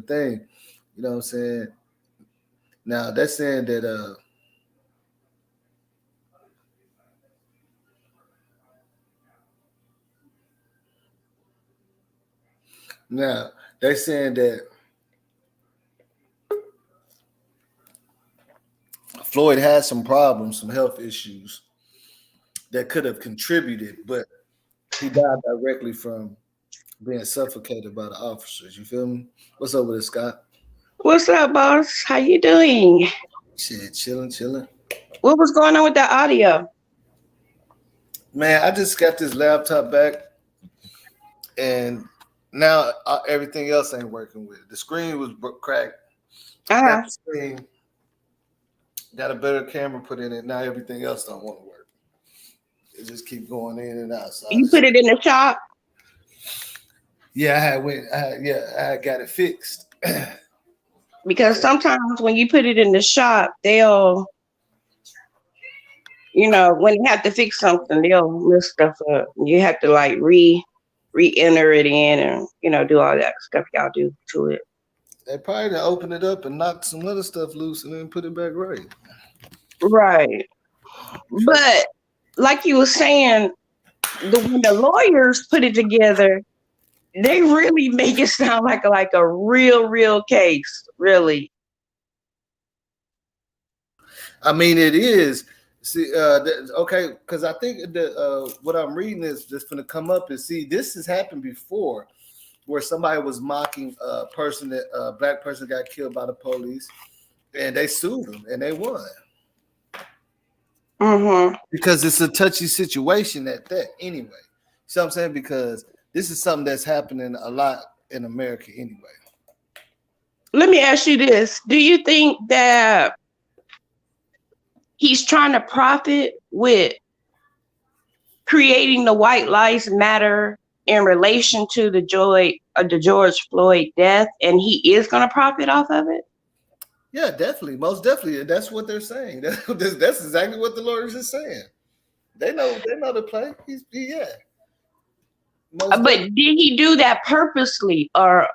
thing. You know what I'm saying? Now they're saying that now they're saying that Floyd had some problems, some health issues that could have contributed, but he died directly from being suffocated by the officers. You feel me? What's up with it, Scott? What's up, boss? How you doing? Shit, chilling. What was going on with that audio? Man, I just got this laptop back, and now everything else ain't working with it. The screen was cracked. Got the screen, got a better camera put in it. Now everything else don't want to work. It just keep going in and out. So you put it in the shop? Yeah, I got it fixed. Because sometimes when you put it in the shop, they'll, when you have to fix something, they'll mess stuff up. You have to like re-enter it in and, do all that stuff y'all do to it. They probably gonna open it up and knock some other stuff loose and then put it back right. Right. But like you were saying, when the lawyers put it together, they really make it sound like a real case, really. I mean, it is. See, okay, because I think that what I'm reading is just going to come up and see this has happened before, where somebody was mocking a person that a black person got killed by the police, and they sued them and they won. Mm-hmm. Because it's a touchy situation at that anyway. See what I'm saying? Because this is something that's happening a lot in America anyway. Let me ask you this. Do you think that he's trying to profit with creating the White Lives Matter in relation to the George Floyd death, and he is going to profit off of it? Yeah, definitely. Most definitely. That's what they're saying. That's exactly what the lawyers are saying. They know the play. Yeah. But did he do that purposely, or?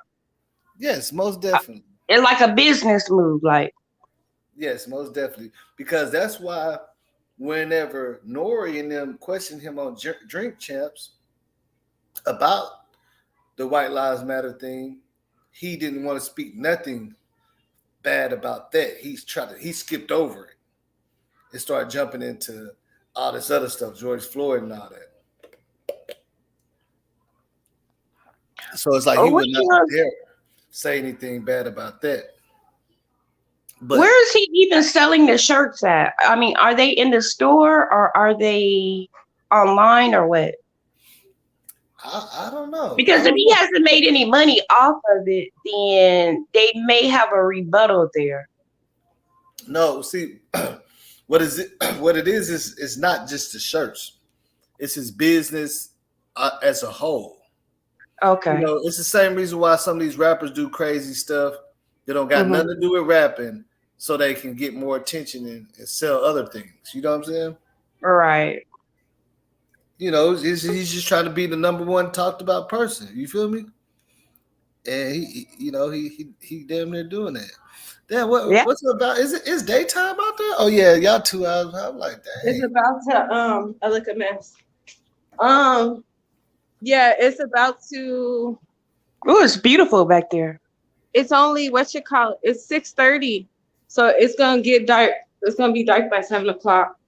Yes, most definitely. It's like a business move, like. Yes, most definitely. Because that's why whenever Nori and them questioned him on Drink Champs about the White Lives Matter thing, he didn't want to speak nothing bad about that. He skipped over it and started jumping into all this other stuff, George Floyd and all that. So it's like he would not dare say anything bad about that. But where is he even selling the shirts at? I mean, are they in the store or are they online or what? I don't know. Because if he hasn't made any money off of it, then they may have a rebuttal there. No, see, what it is not just the shirts. It's his business as a whole. Okay. It's the same reason why some of these rappers do crazy stuff. They don't got nothing to do with rapping, so they can get more attention and sell other things. You know what I'm saying? Right. He's just trying to be the number one talked about person. You feel me? And he damn near doing that. Damn, what's it about? Is daytime out there? Oh yeah, y'all 2 hours. I'm like that. It's about to I look a mess. Yeah, it's about to. Oh, it's beautiful back there. It's only it's 6:30, so it's gonna get dark. It's gonna be dark by 7 o'clock.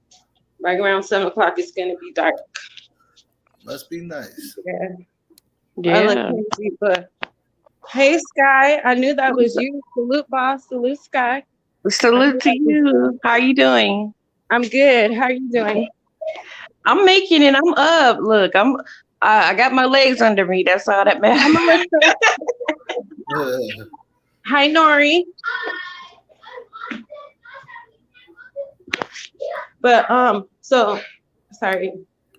Right around 7 o'clock, it's gonna be dark. Must be nice. Yeah. I look crazy, but hey, Sky, I knew that was you. Salute, boss. Salute, Sky. Salute to you. How you doing? I'm good. How are you doing? I'm making it. I'm up. Look, I got my legs under me. That's all that matters. Hi, Nori. But so sorry,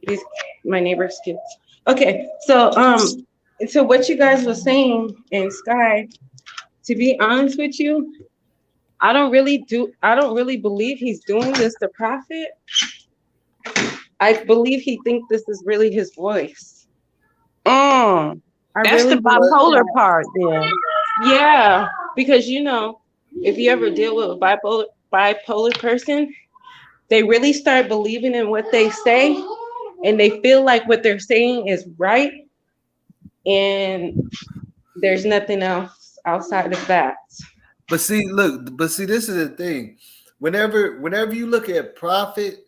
these my neighbor's kids. Okay, so what you guys were saying in Sky, to be honest with you, I don't really believe he's doing this to profit. I believe he thinks this is really his voice. That's the bipolar part then. Yeah, because if you ever deal with a bipolar person, they really start believing in what they say, and they feel like what they're saying is right, and there's nothing else outside of that. But see, look, this is the thing. Whenever you look at profit,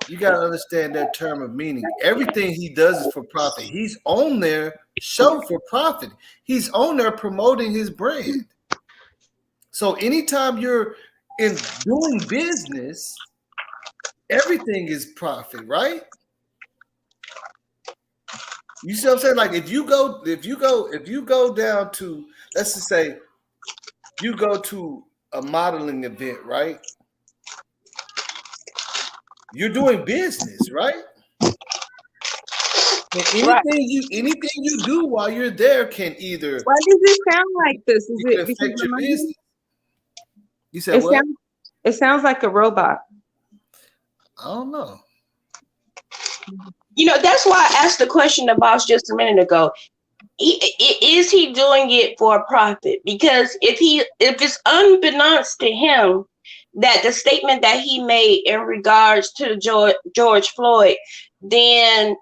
you got to understand that term of meaning. Everything he does is for profit. He's on there show for profit. He's on there promoting his brand. So anytime you're in doing business, everything is profit, right? You see what I'm saying? Like if you go down to, let's just say you go to a modeling event, right? You're doing business, right? And anything you do while you're there can either Why does it sound like this? Is it because affect of your money? business. You said what? It sounds like a robot. I don't know. That's why I asked the question to Boss just a minute ago. Is he doing it for a profit? Because if it's unbeknownst to him that the statement that he made in regards to George Floyd, then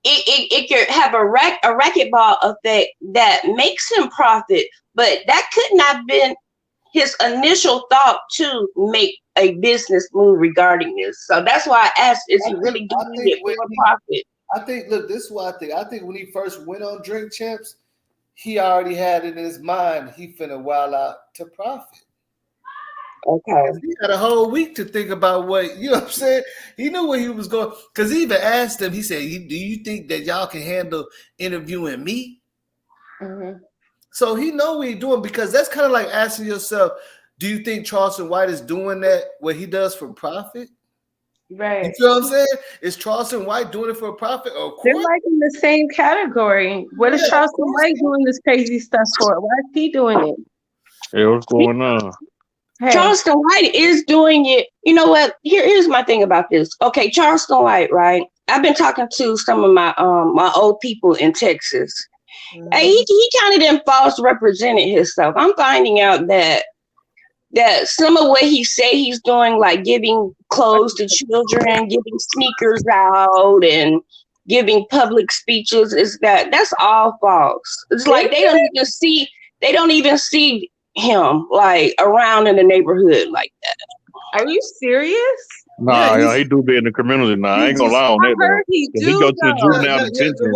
it could have a racquetball effect that makes him profit, but that couldn't have been his initial thought to make a business move regarding this. So that's why I asked, is he really doing it for a profit? I think, look, this is what I think. I think when he first went on Drink Champs, he already had in his mind he finna wild out to profit. Okay. He had a whole week to think about what, you know what I'm saying? He knew where he was going. Because he even asked him, he said, do you think that y'all can handle interviewing me? Mm-hmm. So he know what he's doing, because that's kind of like asking yourself, do you think Charleston White is doing that, what he does for profit? Right. You feel what I'm saying? Is Charleston White doing it for a profit? Of course. They're like in the same category. What is Charleston White doing this crazy stuff for? Why is he doing it? Hey, what's going on? Hey. Charleston White is doing it. You know what? Here's my thing about this. Okay, Charleston White, right? I've been talking to some of my old people in Texas. Mm-hmm. Hey, he kind of then false represented himself. I'm finding out that some of what he said he's doing, like giving clothes to children, giving sneakers out, and giving public speeches, that's all false. It's like they don't even see him like around in the neighborhood like that. Are you serious? Nah, he do be in the community now. I ain't gonna lie on that. I heard he do. He go to the juvenile detention.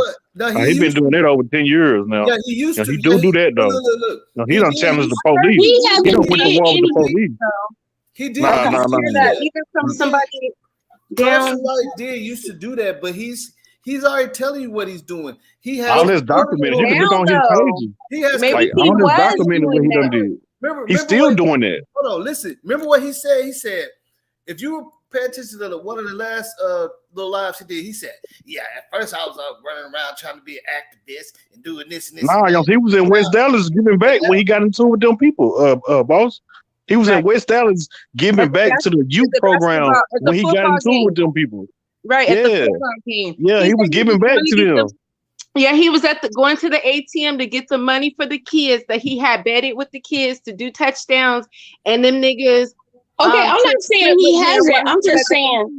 He been doing that over 10 years now. Yeah, he used to. He do that though. Look. No, he don't challenge the police. He don't went to war with the police. He did. Even from somebody down. White used to do that, but he's already telling you what he's doing. He has all his documented. You can look on his pages. He has maybe he all was his documented what he done did. He's still doing that. Hold on, listen. Remember what he said? He said, if you pay attention to one of the last little lives he did, he said, yeah, at first I was running around trying to be an activist and doing this and this. Nah, he was in West Dallas giving back when he got into it with them people, boss. He was in West Dallas giving back to the youth program when he got into it with them people. Right, at the football game. Yeah, he was giving back to them. Yeah, he was going to the ATM to get the money for the kids that he had betted with the kids to do touchdowns, and them niggas. Okay, I'm not saying he hasn't. I'm just saying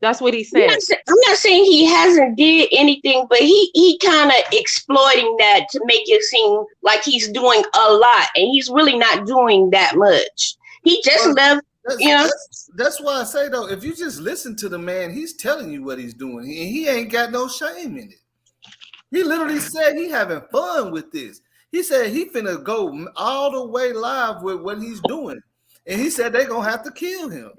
that's what he said. I'm not saying he hasn't did anything, but he kind of exploiting that to make it seem like he's doing a lot, and he's really not doing that much. He just left. That's why I say though, if you just listen to the man, he's telling you what he's doing, and he ain't got no shame in it. He literally said he having fun with this. He said he finna go all the way live with what he's doing. And he said they're gonna have to kill him.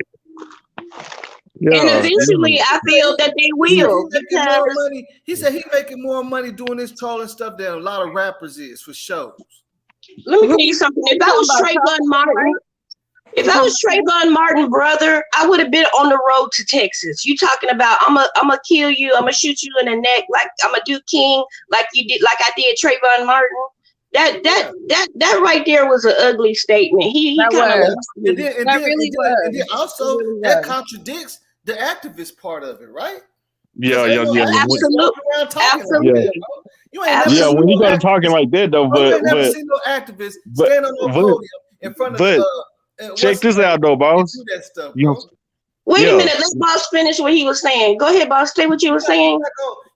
Yeah, and eventually I feel that they will, because he said he's making more money doing this trolling stuff than a lot of rappers is for shows. Let me tell you something. If I was Trayvon Martin, brother, I would have been on the road to Texas. You talking about I'm gonna kill you, I'm gonna shoot you in the neck, like I'm gonna do King, like you did, like I did Trayvon Martin. That right there was an ugly statement. He kind of and then also that contradicts the activist part of it, right? Yeah. Absolutely. You You ain't never seen when he got to no talking like that though, you ain't never seen no activist stand on no podium in front of check this out though, boss. Do that stuff, bro. Wait a minute, let Boss finish what he was saying. Go ahead, Boss. Say what you were saying.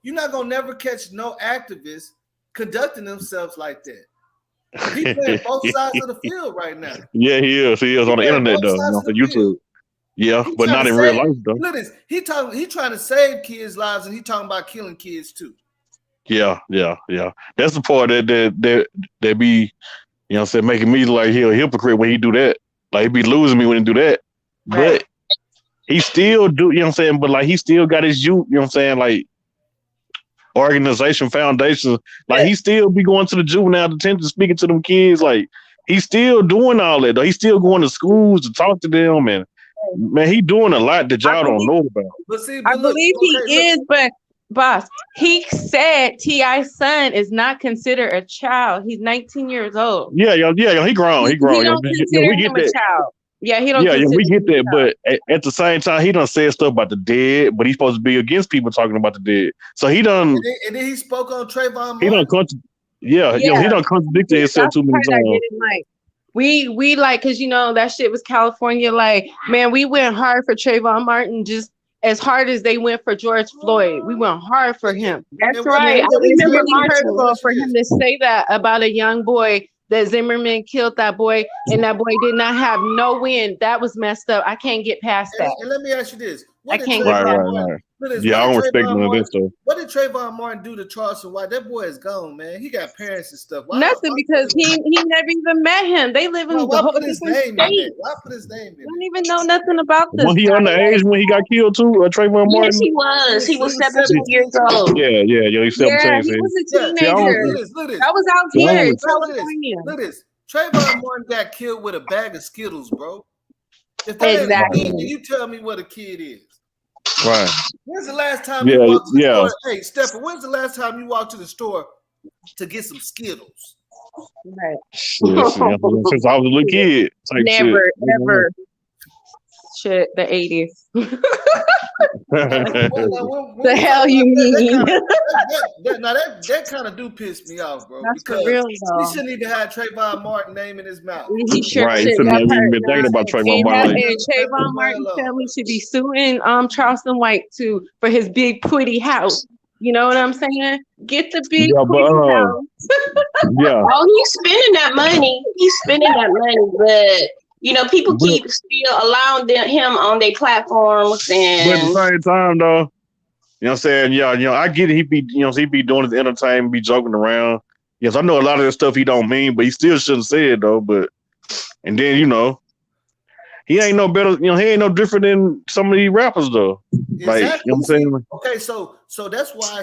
You're not gonna never catch no activists conducting themselves like that. He playing both sides of the field right now. Yeah, he is. He is on the internet though, on YouTube. Yeah, but not in real life though. Look at this. He trying to save kids' lives, and he talking about killing kids too. Yeah. That's the part that be, you know what I'm saying, making me like he a hypocrite when he do that. Like he be losing me when he do that. Right. But he still do, you know what I'm saying, but like he still got his youth, you know what I'm saying, like organization, foundation. Like he still be going to the juvenile detention, speaking to them kids. Like he's still doing all that though. He's still going to schools to talk to them, and man, he doing a lot that y'all don't know about. I believe he is, but Boss, he said T.I.'s son is not considered a child. He's 19 years old. Yeah, he grown. He grown. He don't consider him a child. Yeah, he don't. Yeah, we get that, but at the same time, he done said stuff about the dead, but he's supposed to be against people talking about the dead. So he done. And then he spoke on Trayvon Martin. He done he done contradicted himself too many times. We like, cause you know that shit was California. Like, man, we went hard for Trayvon Martin just as hard as they went for George Floyd. We went hard for him. That's right. It's really hurtful for him to say that about a young boy. That Zimmerman killed that boy, and that boy did not have no win. That was messed up. I can't get past that. And let me ask you this: I can't get past that. Yeah, I don't respect none of this stuff. What did Trayvon Martin do to Charleston White? That boy is gone, man. He got parents and stuff. Nothing, because he never even met him. They live in the whole different state. Why put his name in? I don't even know nothing about this. Was he underage when he got killed too? Trayvon Martin? Yes, he was. He was 17 years old. Yeah, he's 17. Yeah, he was a teenager. I was out here in California. Look at this. Trayvon Martin got killed with a bag of Skittles, bro. If exactly. You tell me what a kid is. Right. When's the last time you walked to the store? Hey, Stephen, when's the last time you walked to the store to get some Skittles? Right. Since I was a little kid. Never, ever. Shit, the 80s. The hell you mean? That kind of do piss me off, bro. That's because real, he shouldn't even have Trayvon Martin name in his mouth. He sure right. He shouldn't have even been thinking about Trayvon Martin. And Trayvon Martin's family should be suing Charleston White for his big pretty house. You know what I'm saying? Get the big pretty house. Yeah. Oh, he's spending that money. But you know, people keep still allowing him on their platforms, and but at the same time, though, you know what I'm saying? Yeah, I get it. He be doing his entertainment, be joking around. Yes, I know a lot of that stuff he don't mean, but he still shouldn't say it though. But and then he ain't no better. He ain't no different than some of these rappers though. Exactly. Like, you know what I'm saying? Okay, so that's why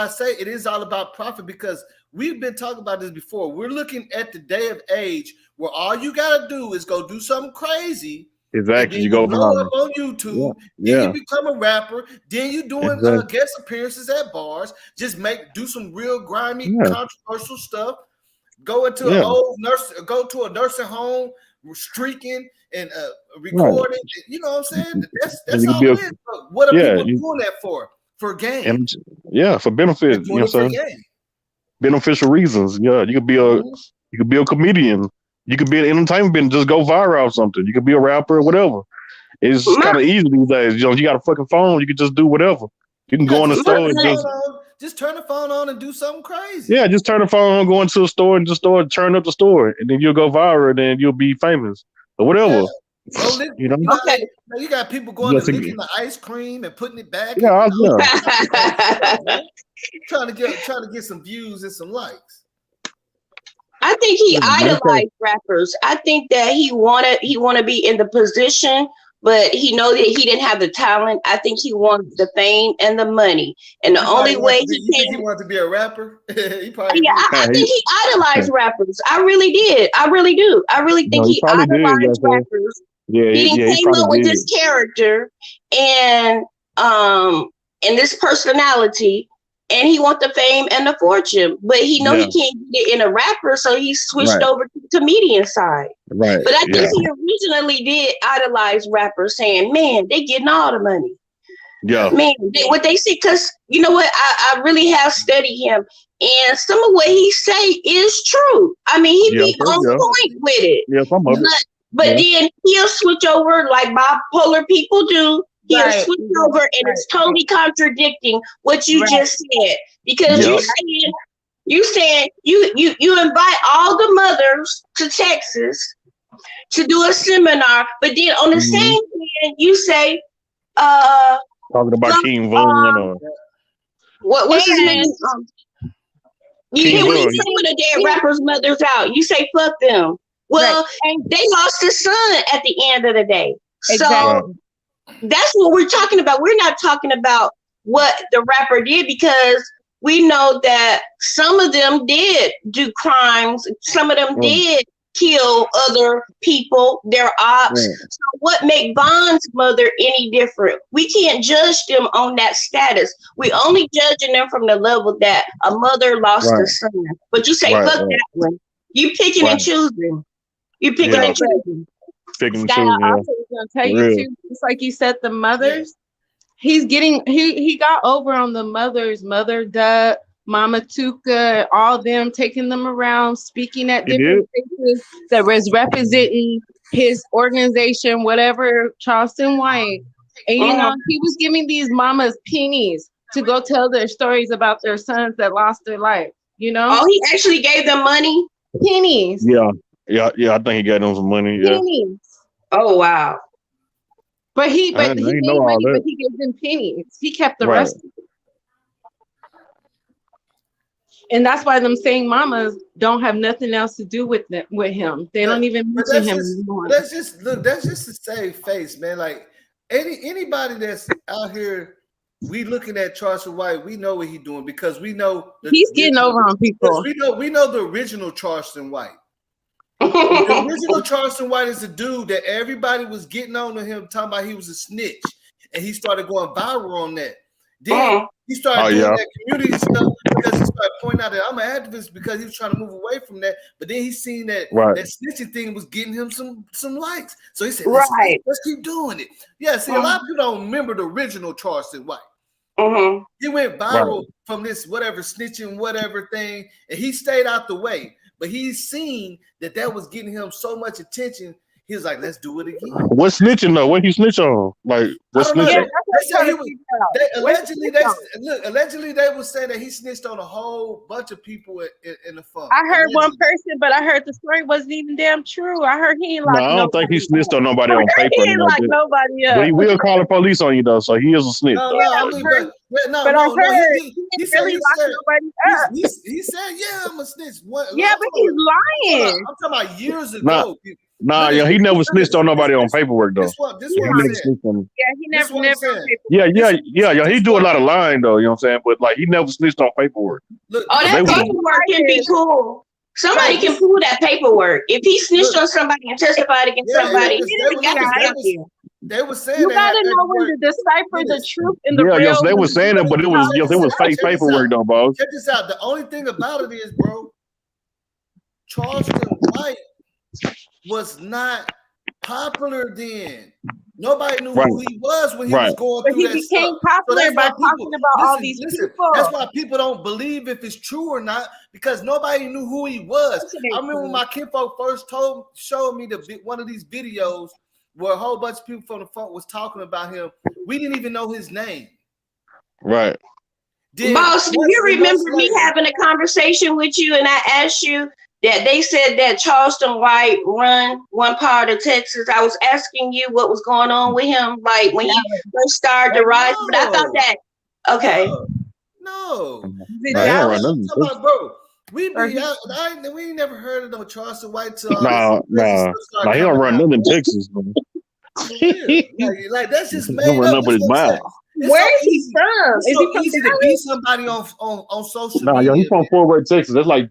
I say it is all about profit, because we've been talking about this before. We're looking at the day of age where all you gotta do is go do something crazy. Exactly. You go blow up on YouTube. Yeah. Then you become a rapper. Then you doing guest appearances at bars. Just do some real grimy, controversial stuff. Go into an old nurse. Go to a nursing home, streaking and recording. You know what I'm saying? That's all it is. What are people doing that for? For gain. For benefit. You know what I'm saying? Beneficial reasons. Yeah, you could be a comedian. You could be an entertainment business, just go viral or something. You could be a rapper or whatever. It's kind of easy these days. You got a fucking phone. You can just do whatever. You can go in the store and just turn the phone on and do something crazy. Yeah, just turn the phone on, go into a store and just turn up the store, and then you'll go viral, and then you'll be famous or whatever. You got people going to licking the ice cream and putting it back. Trying to get some views and some likes. I think he idolized rappers. I think that he wanted to be in the position, but he know that he didn't have the talent. I think he wanted the fame and the money, and the only way he wanted to be a rapper. I think he idolized rappers. I really did. I really do. I really think he idolized rappers. Yeah, he came up with this character and this personality. And he wants the fame and the fortune, but he know he can't get it in a rapper, so he switched over to the comedian side. Right. But I think he originally did idolize rappers, saying, "Man, they getting all the money." Yeah. Man, what they say, because you know what, I really have studied him, and some of what he say is true. I mean, he be on point with it. Yeah, some of it. But then he'll switch over like bipolar people do. He'll switch over, and it's totally contradicting what you just said, because you saying you invite all the mothers to Texas to do a seminar, but then on the same hand you say talking about King Von or what's his name? King When you Von. say when the dead rappers' mothers out, you say fuck them. Well, they lost a son at the end of the day. So that's what we're talking about. We're not talking about what the rapper did, because we know that some of them did do crimes. Some of them did kill other people, their ops. So what make Bond's mother any different? We can't judge them on that status. We only judging them from the level that a mother lost a son. But you say, fuck that one. You picking and choosing. You picking and choosing. Scott, I also was gonna tell you too, just like you said, the mothers, he's getting he got over on the mothers, Mother Duck, Mama Tuka, all them, taking them around, speaking at different places that was representing his organization, whatever, Charleston White. And you know, he was giving these mamas pennies to go tell their stories about their sons that lost their life, you know? Oh, he actually gave them money? Pennies. Yeah, I think he got them some money. Yeah. Pennies. Oh wow. But he made money, but he gave them pennies. He kept the rest of it. And that's why them same mamas don't have nothing else to do with him. They don't even mention him anymore. That's just to save face, man. Like anybody that's out here, we looking at Charleston White, we know what he's doing, because we know he's getting over on people. We know the original Charleston White. The original Charleston White is the dude that everybody was getting on to him, talking about he was a snitch, and he started going viral on that. Then he started doing that community stuff because he started pointing out that I'm an activist, because he was trying to move away from that. But then he seen that that snitching thing was getting him some likes, so he said, let's keep doing it. Yeah, see, a lot of people don't remember the original Charleston White. He went viral from this whatever snitching whatever thing, and he stayed out the way. But he's seen that was getting him so much attention. He was like, let's do it again. What's snitching though? What he snitch on? Like, what's snitching? Allegedly they were saying that he snitched on a whole bunch of people in the funk. I heard one person, but I heard the story wasn't even damn true. I heard he ain't like I don't think he snitched on nobody on paper. He ain't like nobody else. But he will call the police on you though, so he is a snitch. He said, yeah, I'm a snitch. But he's lying. I'm talking about years ago. He never snitched on nobody on paperwork though. He never on paperwork. Yeah. He do a lot of lying though. You know what I'm saying? But like, he never snitched on paperwork. That paperwork can be cool. Somebody can pull that paperwork. If he snitched on somebody and testified against somebody, they were saying you gotta know when to decipher the truth and the real. Yes, they were saying it, but it was fake paperwork though, boss. Check this out. The only thing about it is, bro, Charleston White was not popular then. Nobody knew who he was when he was going through that stuff. He became popular by talking about all these people. That's why people don't believe if it's true or not, because nobody knew who he was. I remember when my kinfolk first showed me one of these videos where a whole bunch of people from the front was talking about him. We didn't even know his name. Right. Boss, do you remember me having a conversation with you and I asked you that they said that Charleston White run one part of Texas? I was asking you what was going on with him, like when he first started to rise. But I thought that, bro, we ain't never heard of no Charleston White. Nah, he don't run nothing in Texas. Like that's just made up. Run up with his mouth. Where is he from? Is he from easy to beat somebody on social media? He's from Fort Worth, Texas. That's like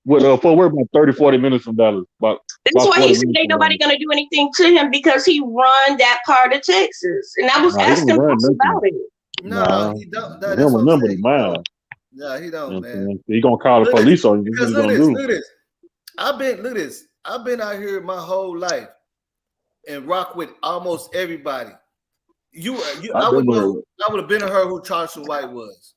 Fort Worth about 30-40 minutes from Dallas. That's why he said ain't nobody gonna do anything to him because he run that part of Texas. And I was asking him about it. No, he don't. He don't remember his mind. No, he don't, man. He gonna call the police on you. Because look at this. I've been out here my whole life and rock with almost everybody. I would know. I would have been to her who Charleston White was.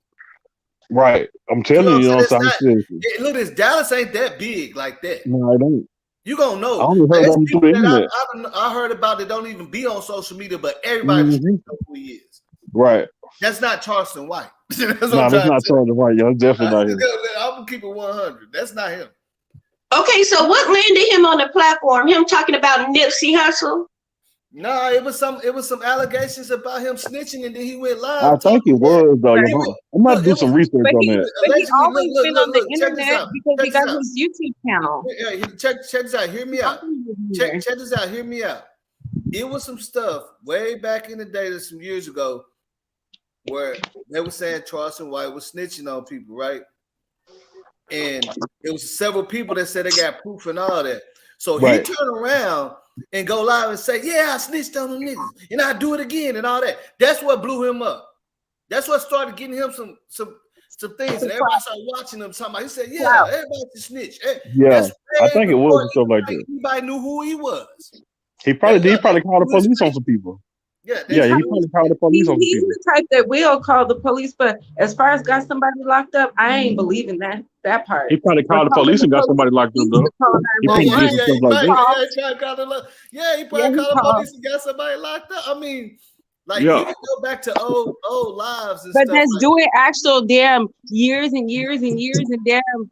Right. I'm You telling know you, what I'm I'm saying? saying. Look, this Dallas ain't that big like that. No, I don't. You gonna know. I only heard There's them through people the internet. that I heard about that don't even be on social media, but everybody knows who he is. Right. That's not Charleston White. That's not Charleston White. Yo, definitely not him. I'm gonna keep it 100. That's not him. Okay, so what landed him on the platform? Him talking about Nipsey Hussle? No, it was some allegations about him snitching, and then he went live. I think it was though. I'm about to do some research on that. But he always been on the internet because he got his YouTube channel. Check this out. Hear me out. Check this out. Hear me out. It was some stuff way back in the day, some years ago, where they were saying Charleston White was snitching on people, right? And it was several people that said they got proof and all that. So he turned around and go live and say, "Yeah, I snitched on them niggas, and I do it again," and all that. That's what blew him up. That's what started getting him some things, and everybody started watching him. Somebody, he said, "Yeah, everybody should snitch." Yeah, I think it was stuff like that. Everybody knew who he was. He probably called the police on some people. Yeah, he probably called the police on some He's people. the type that will call the police, but as far as got somebody locked up, I ain't believing that part. He probably called the police and got somebody locked up though. He probably did stuff like that. He probably called the police and got somebody locked up. I mean, like you can go back to old lives and but stuff. that's doing actual damn years and years and years and damn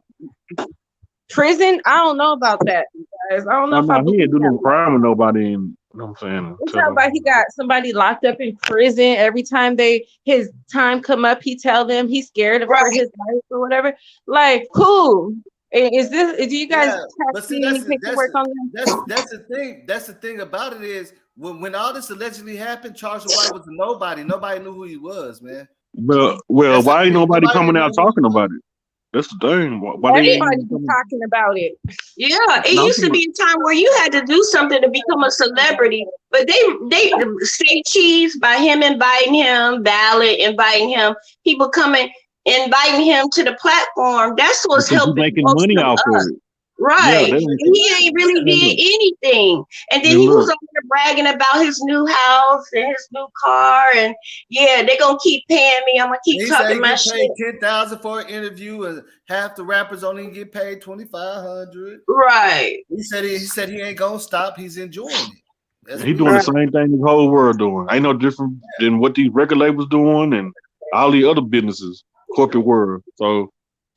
prison. I don't know about that, guys. I don't know if he ain't do no crime with nobody. You know what I'm saying? It sounds like he got somebody locked up in prison. Every time his time come up, he tell them he's scared for his life or whatever. Like, who is this? Do you guys see any paperwork on them? That's the thing. That's the thing about it is when all this allegedly happened, Charleston White was a nobody. Nobody knew who he was, man. Well, why ain't nobody coming out talking about it? That's the thing. Why everybody be talking about it? Yeah, it used to be a time where you had to do something to become a celebrity, but they say cheese by him inviting him, Ballot inviting him, people coming inviting him to the platform. That's what's helping making money off of it. Right. Yeah, he ain't really did anything. And then he was over there bragging about his new house and his new car. And yeah, they're gonna keep paying me. I'm gonna keep talking my shit. Paid $10,000 for an interview, and half the rappers only get paid $2,500. Right. He said he ain't gonna stop. He's enjoying it. He's doing the same thing the whole world doing. Ain't no different than what these record labels doing and all the other businesses, corporate world. So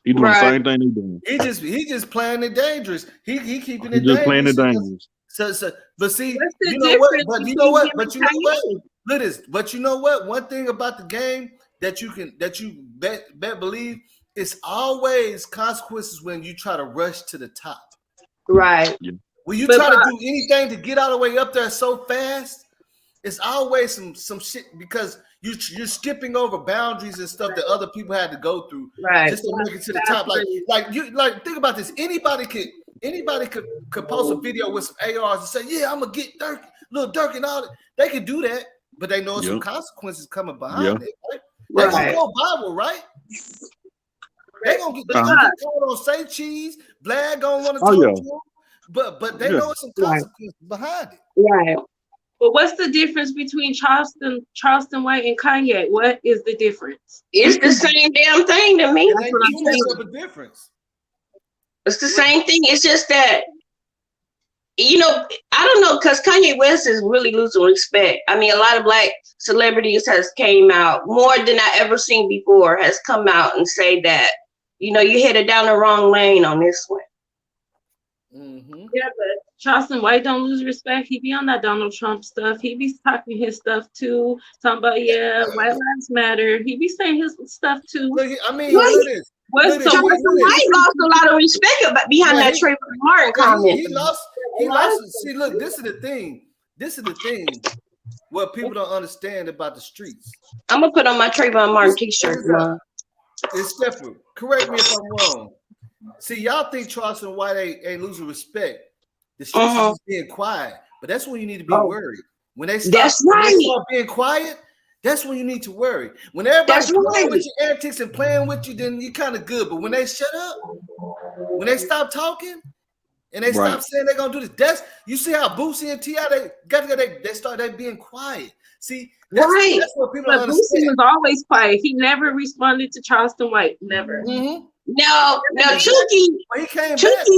he doing the same thing they doing. He just playing it dangerous. He keeping it dangerous. Just playing it dangerous. So, but see, you know what? But you know what? One thing about the game that you bet believe, it's always consequences when you try to rush to the top. Right. Yeah. When you try to do anything to get all the way up there so fast, it's always some shit because you're skipping over boundaries and stuff that other people had to go through just to make it to the top. Like think about this. Anybody could post a video with some ARs and say, "Yeah, I'm gonna get Dirk, little Dirk and all that." They could do that, but they know some consequences coming behind it. Right? They're gonna go viral, right? They're gonna get called on say cheese. Vlad gonna want to talk to them, but they know some consequences behind it. Right. But what's the difference between Charleston White and Kanye? What is the difference? It's the same damn thing to me. That's what I'm saying. A difference. It's the same thing. It's just that, I don't know, because Kanye West is really losing respect. I mean, a lot of black celebrities has came out more than I ever seen before, has come out and say that, you headed down the wrong lane on this one. Mm-hmm. Yeah, but Charleston White don't lose respect. He be on that Donald Trump stuff. He be talking his stuff too. Talking about white lives matter. He be saying his stuff too. Look, I mean, look at this. Charleston White lost a lot of respect behind that Trayvon Martin comment. He lost. See, look, this is the thing. What people don't understand about the streets. I'm gonna put on my Trayvon Martin t-shirt. It's different. Correct me if I'm wrong. See, y'all think Charleston White ain't losing respect. The streets is being quiet, but that's when you need to be worried. When they start being quiet, that's when you need to worry. When everybody's playing with your antics and playing with you, then you're kind of good. But when they shut up, when they stop talking, And they stop saying they're gonna do this. That's you see how Boosie and T.I. they start being quiet. See, that's what people don't But Boosie understand. was always quiet. He never responded to Charleston White. Never. Mm-hmm. No, Tukey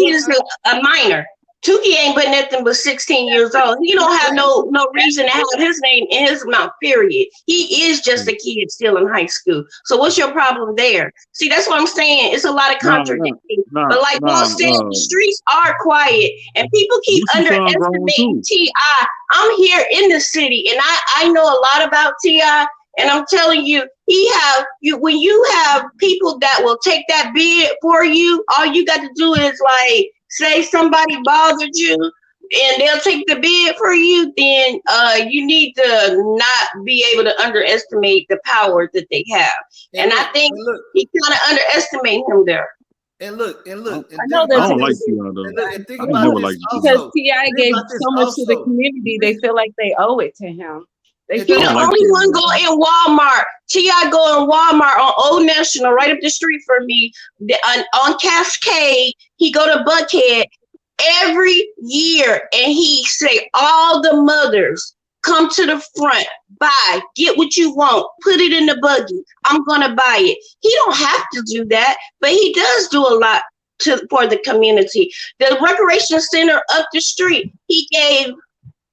is a minor. Tukey ain't but nothing but 16 years old. He don't have no reason to have his name in his mouth, period. He is just a kid still in high school. So what's your problem there? See, that's what I'm saying. It's a lot of contradictions. But like Boss said, the streets are quiet and people keep underestimating T.I. I'm here in the city and I know a lot about T.I. And I'm telling you, when you have people that will take that bid for you, all you got to do is like say somebody bothered you and they'll take the bid for you, then you need to not be able to underestimate the power that they have. And I think he kind of underestimated him there. And look. I know I don't like T.I. though. And think about this because T.I. gave so much to the community, they feel like they owe it to him. He the only one go in Walmart. T.I. go in Walmart on Old National, right up the street from me. On Cascade, he go to Buckhead every year, and he say, all the mothers come to the front, buy, get what you want, put it in the buggy. I'm gonna buy it. He don't have to do that, but he does do a lot for the community. The recreation center up the street, he gave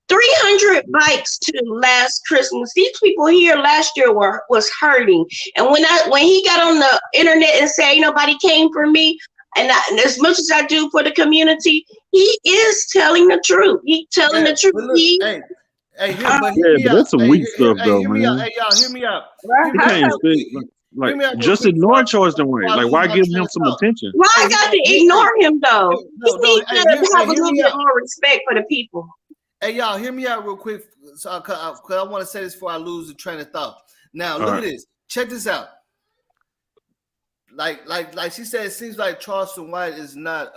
300 bikes to last Christmas. These people here last year was hurting. And when he got on the internet and said, ain't nobody came for me, and as much as I do for the community, he is telling the truth. He's telling the truth. But that's some weak stuff though, man. Hey, y'all, hear me out. You can't like just ignore Charleston White. Like, why give him some attention? Why I got to ignore him though? He needs to have a little bit more respect for the people. Hey, y'all, hear me out real quick, because I want to say this before I lose the train of thought. Now, look at this. Check this out. Like she said, it seems like Charleston White is not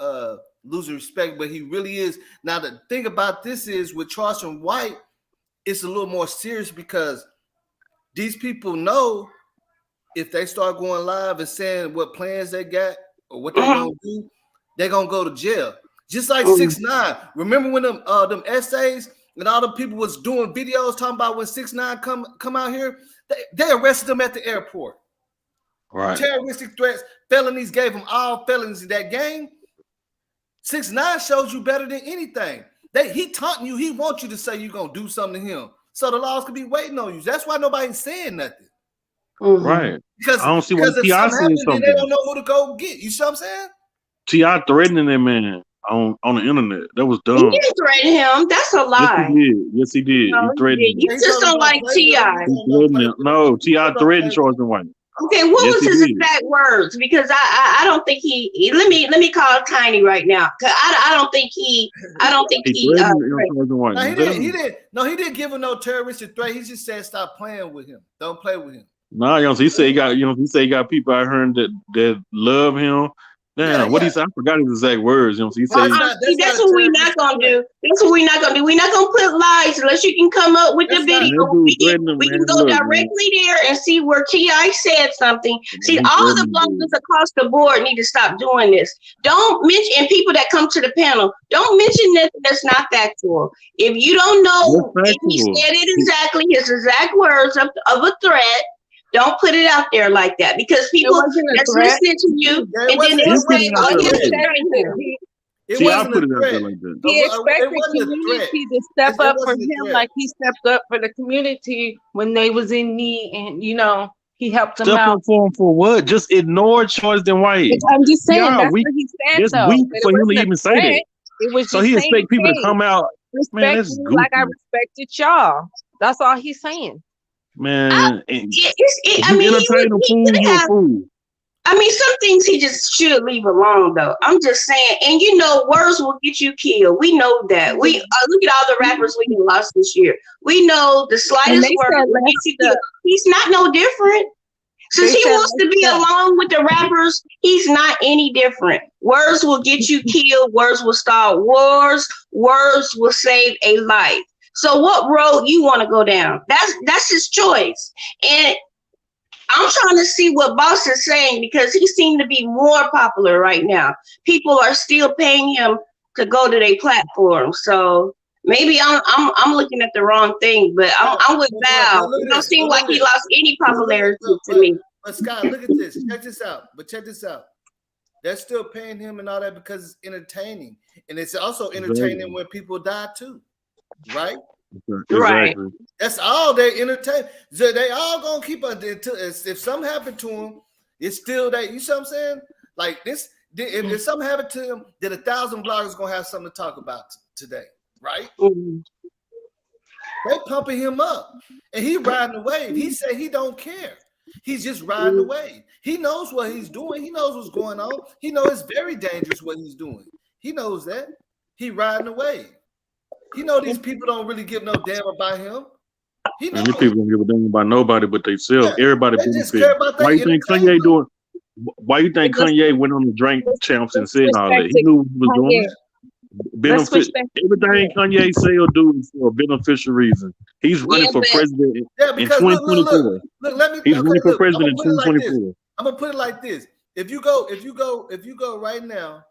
losing respect, but he really is. Now, the thing about this is with Charleston White, it's a little more serious because these people know if they start going live and saying what plans they got or what they're going to do, they're going to go to jail. Just like 6ix9ine. Remember when them essays and all the people was doing videos talking about when 6ix9ine come out here? They arrested them at the airport. Right. Terroristic threats, felonies, gave them all felonies in that game. 6ix9ine shows you better than anything. He taunting you. He wants you to say you're going to do something to him. So the laws could be waiting on you. That's why nobody's saying nothing. Right. Because I don't see why T.I. saying something. They don't know who to go get. You see what I'm saying? T.I. threatening that man on the internet. That was dumb. He didn't threaten him. That's a lie. Yes, he did. No, he threatened him. You just don't like T.I. No, T.I. threatened Charleston White. Okay, what was his exact words? Because I don't think he. Let me call Tiny right now. Cause I don't think he. He didn't give him no terroristic threat. He just said stop playing with him. Don't play with him. Nah, he said he got people out here that love him. Damn, what he said? I forgot his exact words. He said that's what we're not gonna do. That's what we're not gonna do. We're not gonna put lies unless you can come up with the video. We can go directly there and see where T.I. said something. See, all the bloggers across the board need to stop doing this. Don't mention people that come to the panel. Don't mention nothing that's not factual. If you don't know, if he said it exactly, his exact words of a threat. Don't put it out there like that because people that's listening to you and then they'll say, "Oh, he expected the community to step up for him like he stepped up for the community when they was in need, and he helped them out. Step up for him for what? Just ignore Charleston White. I'm just saying that's what he said. It's weak for him to even say that. It was so he expect people to come out. Man, that's goofy. Like I respected y'all. That's all he's saying. Man, some things he just should leave alone though. I'm just saying, and words will get you killed. We know that. We look at all the rappers we lost this year. We know the slightest word will get you killed. He's not no different. Since he wants to be along with the rappers, he's not any different. Words will get you killed. Words will start wars. Words will save a life. So what road you want to go down? That's his choice. And I'm trying to see what Boss is saying because he seemed to be more popular right now. People are still paying him to go to their platform. So maybe I'm looking at the wrong thing, but I'm with Val. It don't seem like he lost any popularity to me. But Scott, look at this. Check this out. They're still paying him and all that because it's entertaining, and it's also entertaining when people die too, right? Exactly. Right. That's all they entertain. So they all gonna keep on. If something happened to him, it's still that. You see what I'm saying? Like this. If something happened to him, then 1,000 bloggers gonna have something to talk about today, right? Mm-hmm. They pumping him up, and he riding the wave. He said he don't care. He's just riding the wave. He knows what he's doing. He knows what's going on. He knows it's very dangerous what he's doing. He knows that. He riding the wave. He know these people don't really give no damn about him. He knows. These people don't give a damn about nobody but themselves. Yeah, Everybody benefit. Why you think Kanye doing? Why you think Kanye went on the drink champs and said all that? He knew what he was doing. Benefit. Everything Kanye say or do is for a beneficial reason. He's running for president in 2024. He's running for president in 2024. I'm gonna put it like this: if you go right now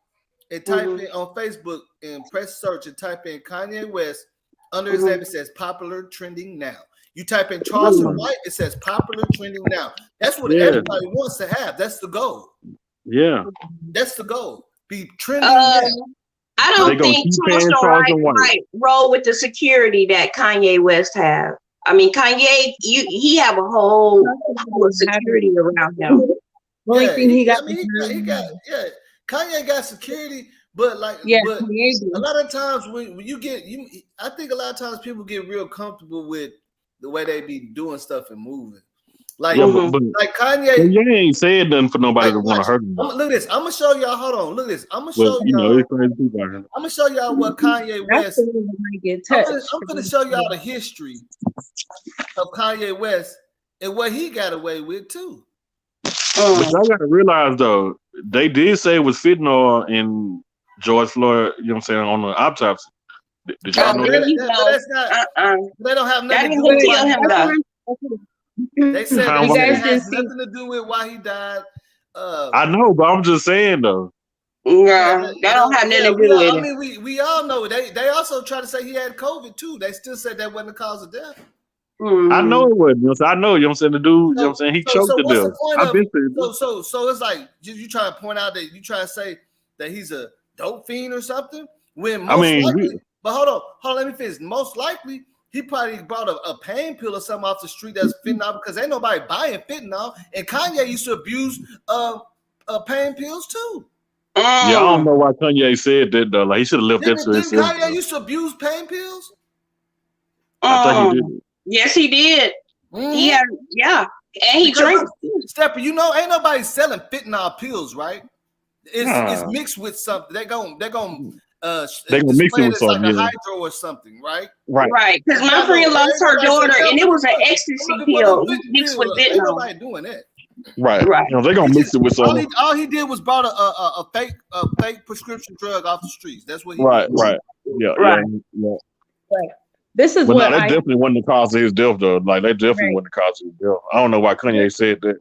and type in on Facebook and press search and type in Kanye West, under his name it says popular trending now. You type in Charleston White, it says popular trending now. That's what everybody wants to have. That's the goal. Yeah, that's the goal. Be trending now. I don't think Charleston White roll with the security that Kanye West have. I mean, Kanye, he have a whole security around him. Only thing he got, Kanye got security, but but a lot of times when you get I think a lot of times people get real comfortable with the way they be doing stuff and moving. Like Kanye ain't said nothing for nobody to want to hurt him. Look at this. I'm gonna show y'all. Hold on. Look at this. I'm gonna show y'all. I'm gonna show y'all what Kanye West. I'm gonna show y'all the history of Kanye West and what he got away with too. But y'all gotta realize though, they did say it was fentanyl in George Floyd. You know what I'm saying, on the autopsy. Did y'all know that? They don't have nothing to do with it. They said it has nothing to do with why he died. I know, but I'm just saying though. Yeah, that don't have nothing to do with it. I mean, we all know they also try to say he had COVID too. They still said that wasn't the cause of death. I know it wasn't. You know, I know. You know what I'm saying? The dude, you know what I'm saying? He choked to death. So it's like you try to point out that you try to say that he's a dope fiend or something. When likely, but hold on, let me finish. Most likely, he probably bought a pain pill or something off the street that's fentanyl because ain't nobody buying fentanyl. And Kanye used to abuse pain pills too. Yeah, I don't know why Kanye said that though. Like he should have left that to himself. Kanye used to abuse pain pills. I think he did. Yes, he did. He had, and he drinks. Stepper, you know, ain't nobody selling fentanyl pills, right? It's mixed with something. They're gonna mix it with something, like a hydro or something, right? Right. Because my friend lost her daughter, and it was an ecstasy pill mixed with fentanyl. Ain't nobody doing that. Right. You know, they're gonna mix it with something. All he did was bought a fake prescription drug off the streets. That's what he did. Right. Yeah. Right. This is that definitely wasn't the cause of his death, though. Like, that definitely wasn't the cause of his death. I don't know why Kanye said that.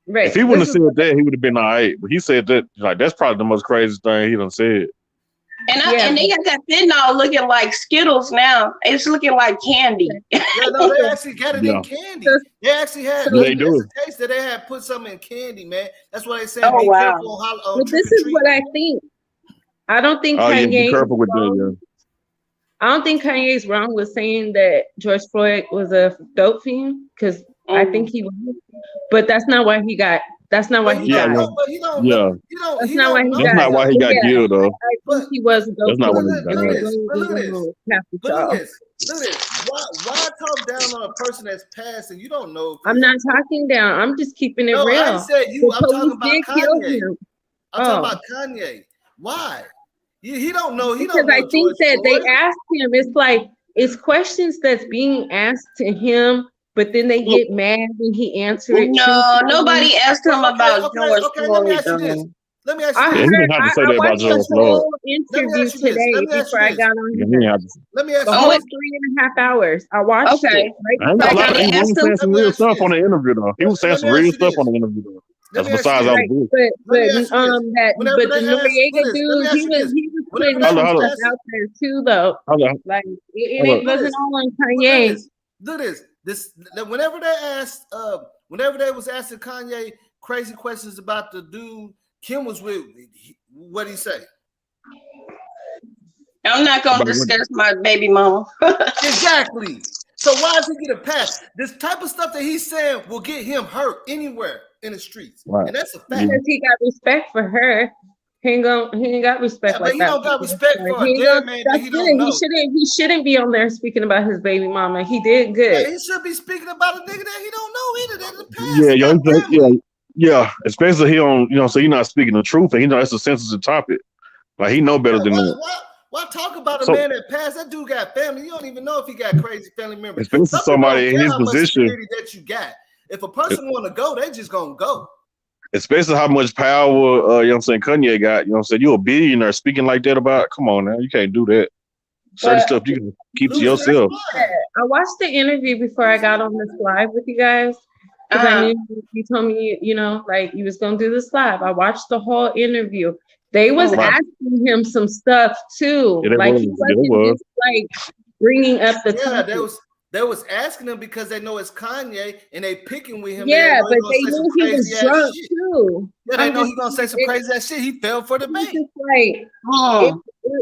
Right. If he wouldn't have said that, he would have been all right. But he said that, like, that's probably the most craziest thing he done said. And they got that fentanyl looking like Skittles now. It's looking like candy. Yeah, no, they actually got it in candy. They actually had they do. Taste that they had put something in candy, man. That's why they say be careful on but this is what I think. I don't think Kanye. Be careful with that, I don't think Kanye's wrong with saying that George Floyd was a dope fiend because I think he was, but that's not why he got. That's not why he got. That's not why he got killed, though. I think he was a dope. That's not why he got killed. Look at this. Why talk down on a person that's passed and you don't know? I'm not talking down. I'm just keeping it real. I said you. I'm talking about Kanye. I'm talking about Kanye. Why? He don't know. Because I think that they asked him. It's like it's questions that's being asked to him, but then they get mad when he answers it. No, nobody asked him about George Floyd. Let me ask you this. I watched the whole interview today before I got on here. Let me ask you. The whole 3.5 hours. I watched it. Right? He was saying some real stuff on the interview, though. He was saying some real stuff on the interview, though. That's besides all the but the Noriega dude, he was putting that some was stuff asking, out there too, though. Like, and it wasn't all on Kanye. Look this. Whenever they was asking Kanye crazy questions about the dude Kim was with, what'd he say? I'm not gonna discuss my baby mama. Exactly. So why does he get a pass? This type of stuff that he's saying will get him hurt anywhere in the streets, and that's a fact. Because he got respect for her. He ain't got respect like but he that. don't got respect for a dead man that he don't know. He shouldn't be on there speaking about his baby mama. He did good. Yeah, he should be speaking about a nigga that he don't know either. That's the past. Yeah. Especially he don't, so he's not speaking the truth, and it's a sensitive topic. Like he know better than that. Why talk about a man that passed? That dude got family. You don't even know if he got crazy family members. Especially somebody in his position that you got. If a person want to go, they just gonna go. Especially how much power, Kanye got. You a billionaire speaking like that about. Come on now, you can't do that. Certain stuff you can keep to yourself. I watched the interview before I got on this live with you guys. Because I knew you told me, like you was gonna do this live. I watched the whole interview. They was asking him some stuff too. He wasn't just like bringing up the topic. They was asking him because they know it's Kanye and they picking with him. Yeah, but they knew he was drunk too. Yeah, they know he's gonna say some crazy ass shit. He fell for the bait.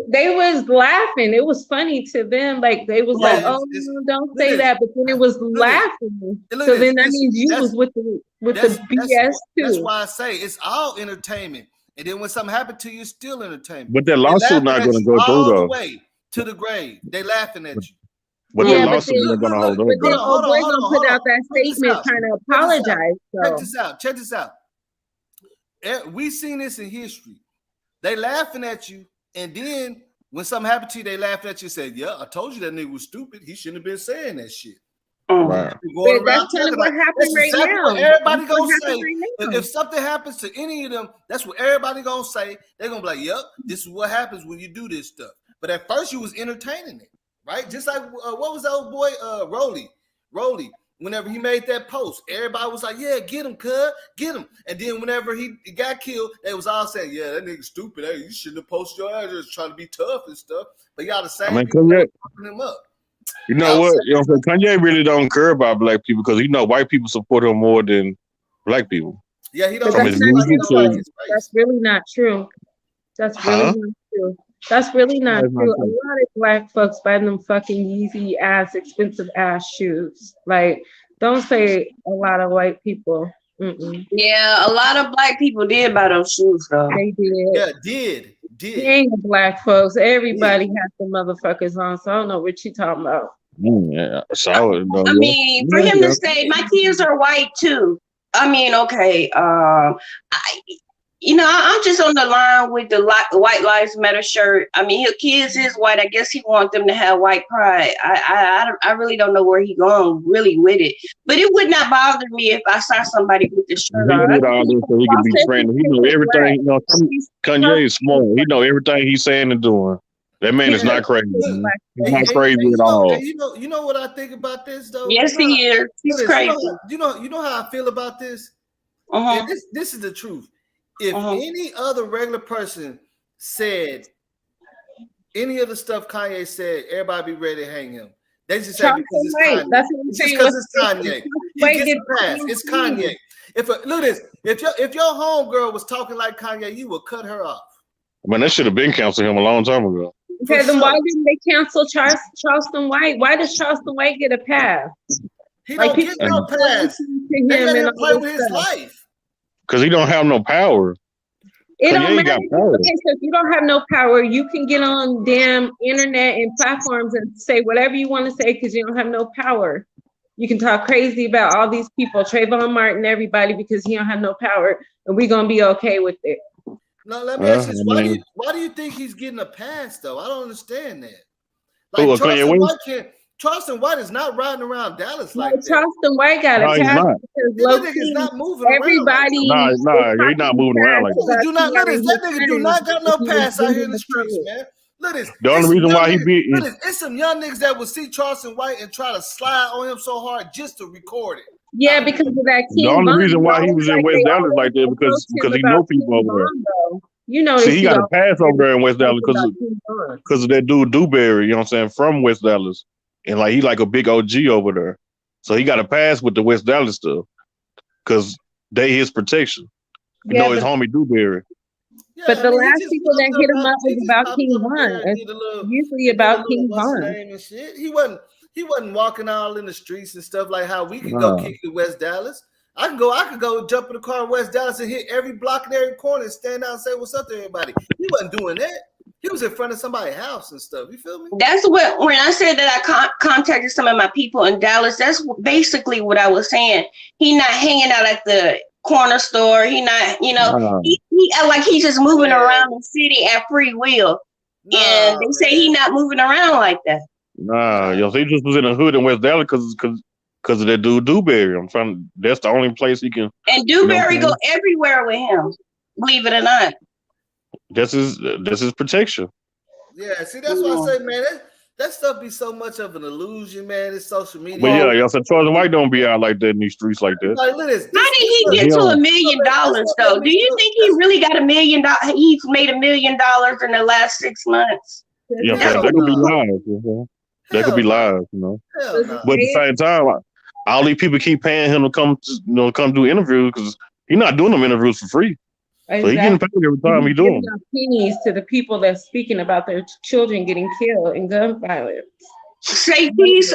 They was laughing. It was funny to them. Like they was don't say that. But then it was laughing. So then that means you was with the BS too. That's why I say it's all entertainment. And then when something happened to you, it's still entertainment. But that lawsuit not going to go through though. The way to the grave, they laughing at you. But that lawsuit not going to hold up. But then Boy gonna put out that statement trying to apologize. Check this out. We seen this in history. They laughing at you, and then when something happened to you, they laughed at you and said, "Yeah, I told you that nigga was stupid. He shouldn't have been saying that shit." Right. That's kind of what happened right now. Everybody gonna say if something happens to any of them, that's what everybody gonna say. They're gonna be like, "Yep, this is what happens when you do this stuff." But at first, you was entertaining it, right? Just like what was that old boy, Rolly? Whenever he made that post, everybody was like, "Yeah, get him, cuz, get him." And then whenever he got killed, they was all saying, "Yeah, that nigga stupid. Hey, you shouldn't have posted your ass, just trying to be tough and stuff." But y'all the same. Fucking him up. You know what? Kanye really don't care about black people because white people support him more than black people. Yeah, he don't. That's really not true. That's really not true. That's really not true. A lot of black folks buy them fucking Yeezy ass, expensive ass shoes. Like, don't say a lot of white people. Mm-mm. Yeah, a lot of black people did buy those shoes though. They did. Yeah, did. He ain't black folks. Everybody has the motherfuckers on, so I don't know what you talking about. Yeah, so I mean, for him to say my kids are white too. I mean, okay. I'm just on the line with the White Lives Matter shirt. I mean, his kids is white. I guess he wants them to have white pride. I really don't know where he going really with it. But it would not bother me if I saw somebody with the shirt on. He did all this so he can be trending. He know everything. Kanye is smart. He know everything he's saying and doing. That man is not crazy. He's not crazy at all. You know what I think about this though? Yes, he is. He's crazy. You know how I feel about this? And this is the truth. If any other regular person said any of the stuff Kanye said, everybody be ready to hang him. They just say because it's Kanye. That's what I'm saying. Because it's Kanye. He gets a pass. It's Kanye. Look at this. If your homegirl was talking like Kanye, you would cut her off. Man, that should have been canceled him a long time ago. Okay, then why didn't they cancel Charleston White? Why does Charleston White get a pass? He don't get no pass. They let him play with his life. Because he don't have no power. It don't matter. Okay, so if you don't have no power, you can get on damn internet and platforms and say whatever you want to say because you don't have no power. You can talk crazy about all these people, Trayvon Martin, everybody, because he don't have no power, and we're gonna be okay with it. No, let me ask you, why do you think he's getting a pass though? I don't understand that. Like Charleston White is not riding around Dallas like that. Charleston White got a pass because nigga's not moving everybody. He's not moving around like that. That nigga do not got no pass out here in the streets, man. Look at this. The only reason why he beat it's some young niggas that will see Charleston White and try to slide on him so hard just to record it. Yeah, because of that. The only reason why he was in West Dallas like that because he know people over there. You know they See, he see got a all pass over there in West Dallas about King Von. because of that dude Dewberry, you know what I'm saying, from West Dallas. And like he like a big OG over there. So he got a pass with the West Dallas stuff because they his protection. You Yeah, know his homie Dewberry. Yeah, but I the mean, he last just people that popped hit up him out. up He was just about popped King up there Von. and It's did a little, usually and did a about little King what's the Von. name and shit. He wasn't walking all in the streets and stuff like how we can go Nah. kick it in West Dallas. I could go jump in the car in West Dallas and hit every block and every corner and stand out and say what's up to everybody. He wasn't doing that. He was in front of somebody's house and stuff. You feel me? That's what, when I said that I contacted some of my people in Dallas, that's basically what I was saying. He not hanging out at the corner store. He not, Nah. he act like he's just moving Yeah. around the city at free will. Nah, And they say he not moving around like that. Nah, yo, he just was in the hood in West Dallas because of that dude Dewberry. That's the only place he can. And You know what Dewberry I'm go saying? everywhere with him, believe it or not. That's his protection. Yeah, see, that's why I say, man, that stuff be so much of an illusion, man. It's social media. But yeah, y'all said Charleston White don't be out like that in these streets like that. Like, look at this. How did he get to $1 million though? Do you think he really got $1 million? He's made $1 million in the last 6 months. You know what I'm saying? That could be lies. You know what I'm saying? That could be lies, you know. Hell no. But at the same time, like, all these people keep paying him to come do interviews because he's not doing them interviews for free. So he getting paid every time he doing them. Pennies to the people that's speaking about their children getting killed in gun violence. Say please,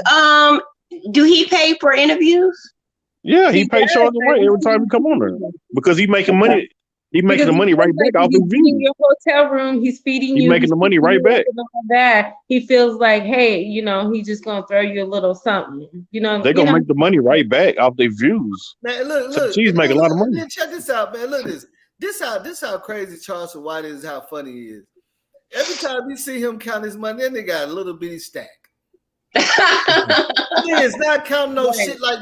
do he pay for interviews? Yeah, he paid Charleston White every time he come on there because he making money. He making the money right back off his views. In your hotel room, he's feeding you. He's making the money right back. That he feels like, hey, he's just gonna throw you a little something. They're gonna make the money right back off their views. Man, look, So she's making a lot of money. Check this out, man. Look at this. This how crazy Charleston White is. How funny he is. Every time you see him count his money, then they got a little bitty stack. He is not counting no shit like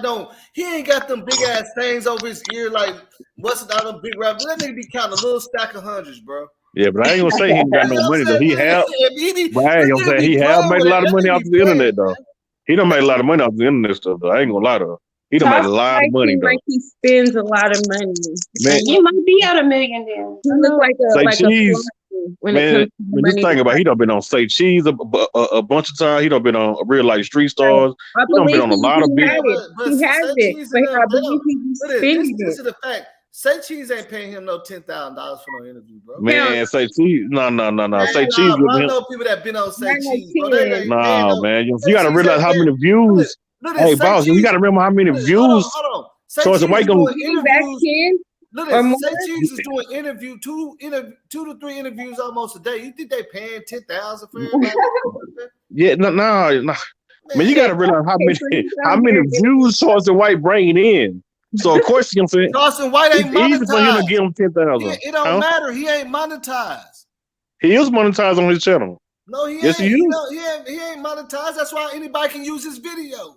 he ain't got them big ass things over his ear like what's it, all them big rappers. That nigga be counting a little stack of hundreds, bro. Yeah, but I ain't gonna say he ain't got no money though. He have, but I ain't gonna say he have made a lot of money off the internet though. He done made a lot of money off the internet stuff though. I ain't gonna lie though. He done made a lot of money though. Like he spends a lot of money. Man, he might be at $1 million then. He looks like a cheese. Man, just think about it. He done been on Say Cheese a bunch of times. He done been on Real Life Street Stars. He done been on a lot of big. He has it, but I believe he's spending it. This is the fact. Say Cheese ain't paying him no $10,000 for no interview, bro. Man, Say Cheese, no. Say Cheese. I know people that been on Say Cheese. Nah, man, you gotta realize how many views. Hey, boss, you gotta remember how many views. Hold on. Charleston White gonna look at Say Cheese is doing two to three interviews almost a day. You think they paying $10,000 for everybody? Yeah, no. Man, you gotta realize how many views Charleston White bringing in. So of course, you know what I'm saying? Charleston White ain't monetized. Easy for him to give him 10,000. It don't matter. He ain't monetized. He is monetized on his channel. No, he yes, ain't. He is. He ain't monetized. That's why anybody can use his videos.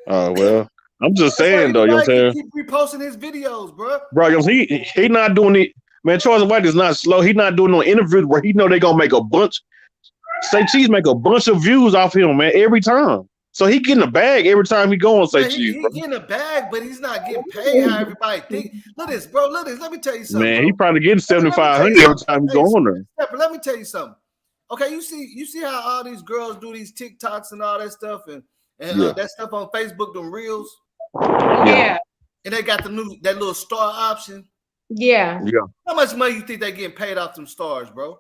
Oh well, I'm just saying though. You know what I'm saying? Keep reposting his videos, bro. Bro, you know, he not doing it. Man, Charleston White is not slow. He not doing no interviews where he know they gonna make a bunch. Say Cheese make a bunch of views off him, man, every time. So he getting a bag every time he go on Say Cheese. He getting a bag, but he's not getting paid how everybody think. Look at this, bro. Look at this. Let me tell you something. Man, bro. he probably getting 7,500 every time he go on there. But let me tell you something. Okay, you see how all these girls do these TikToks and all that stuff and that stuff on Facebook, them reels. Yeah. And they got that little star option. Yeah. How much money you think they getting paid off them stars, bro?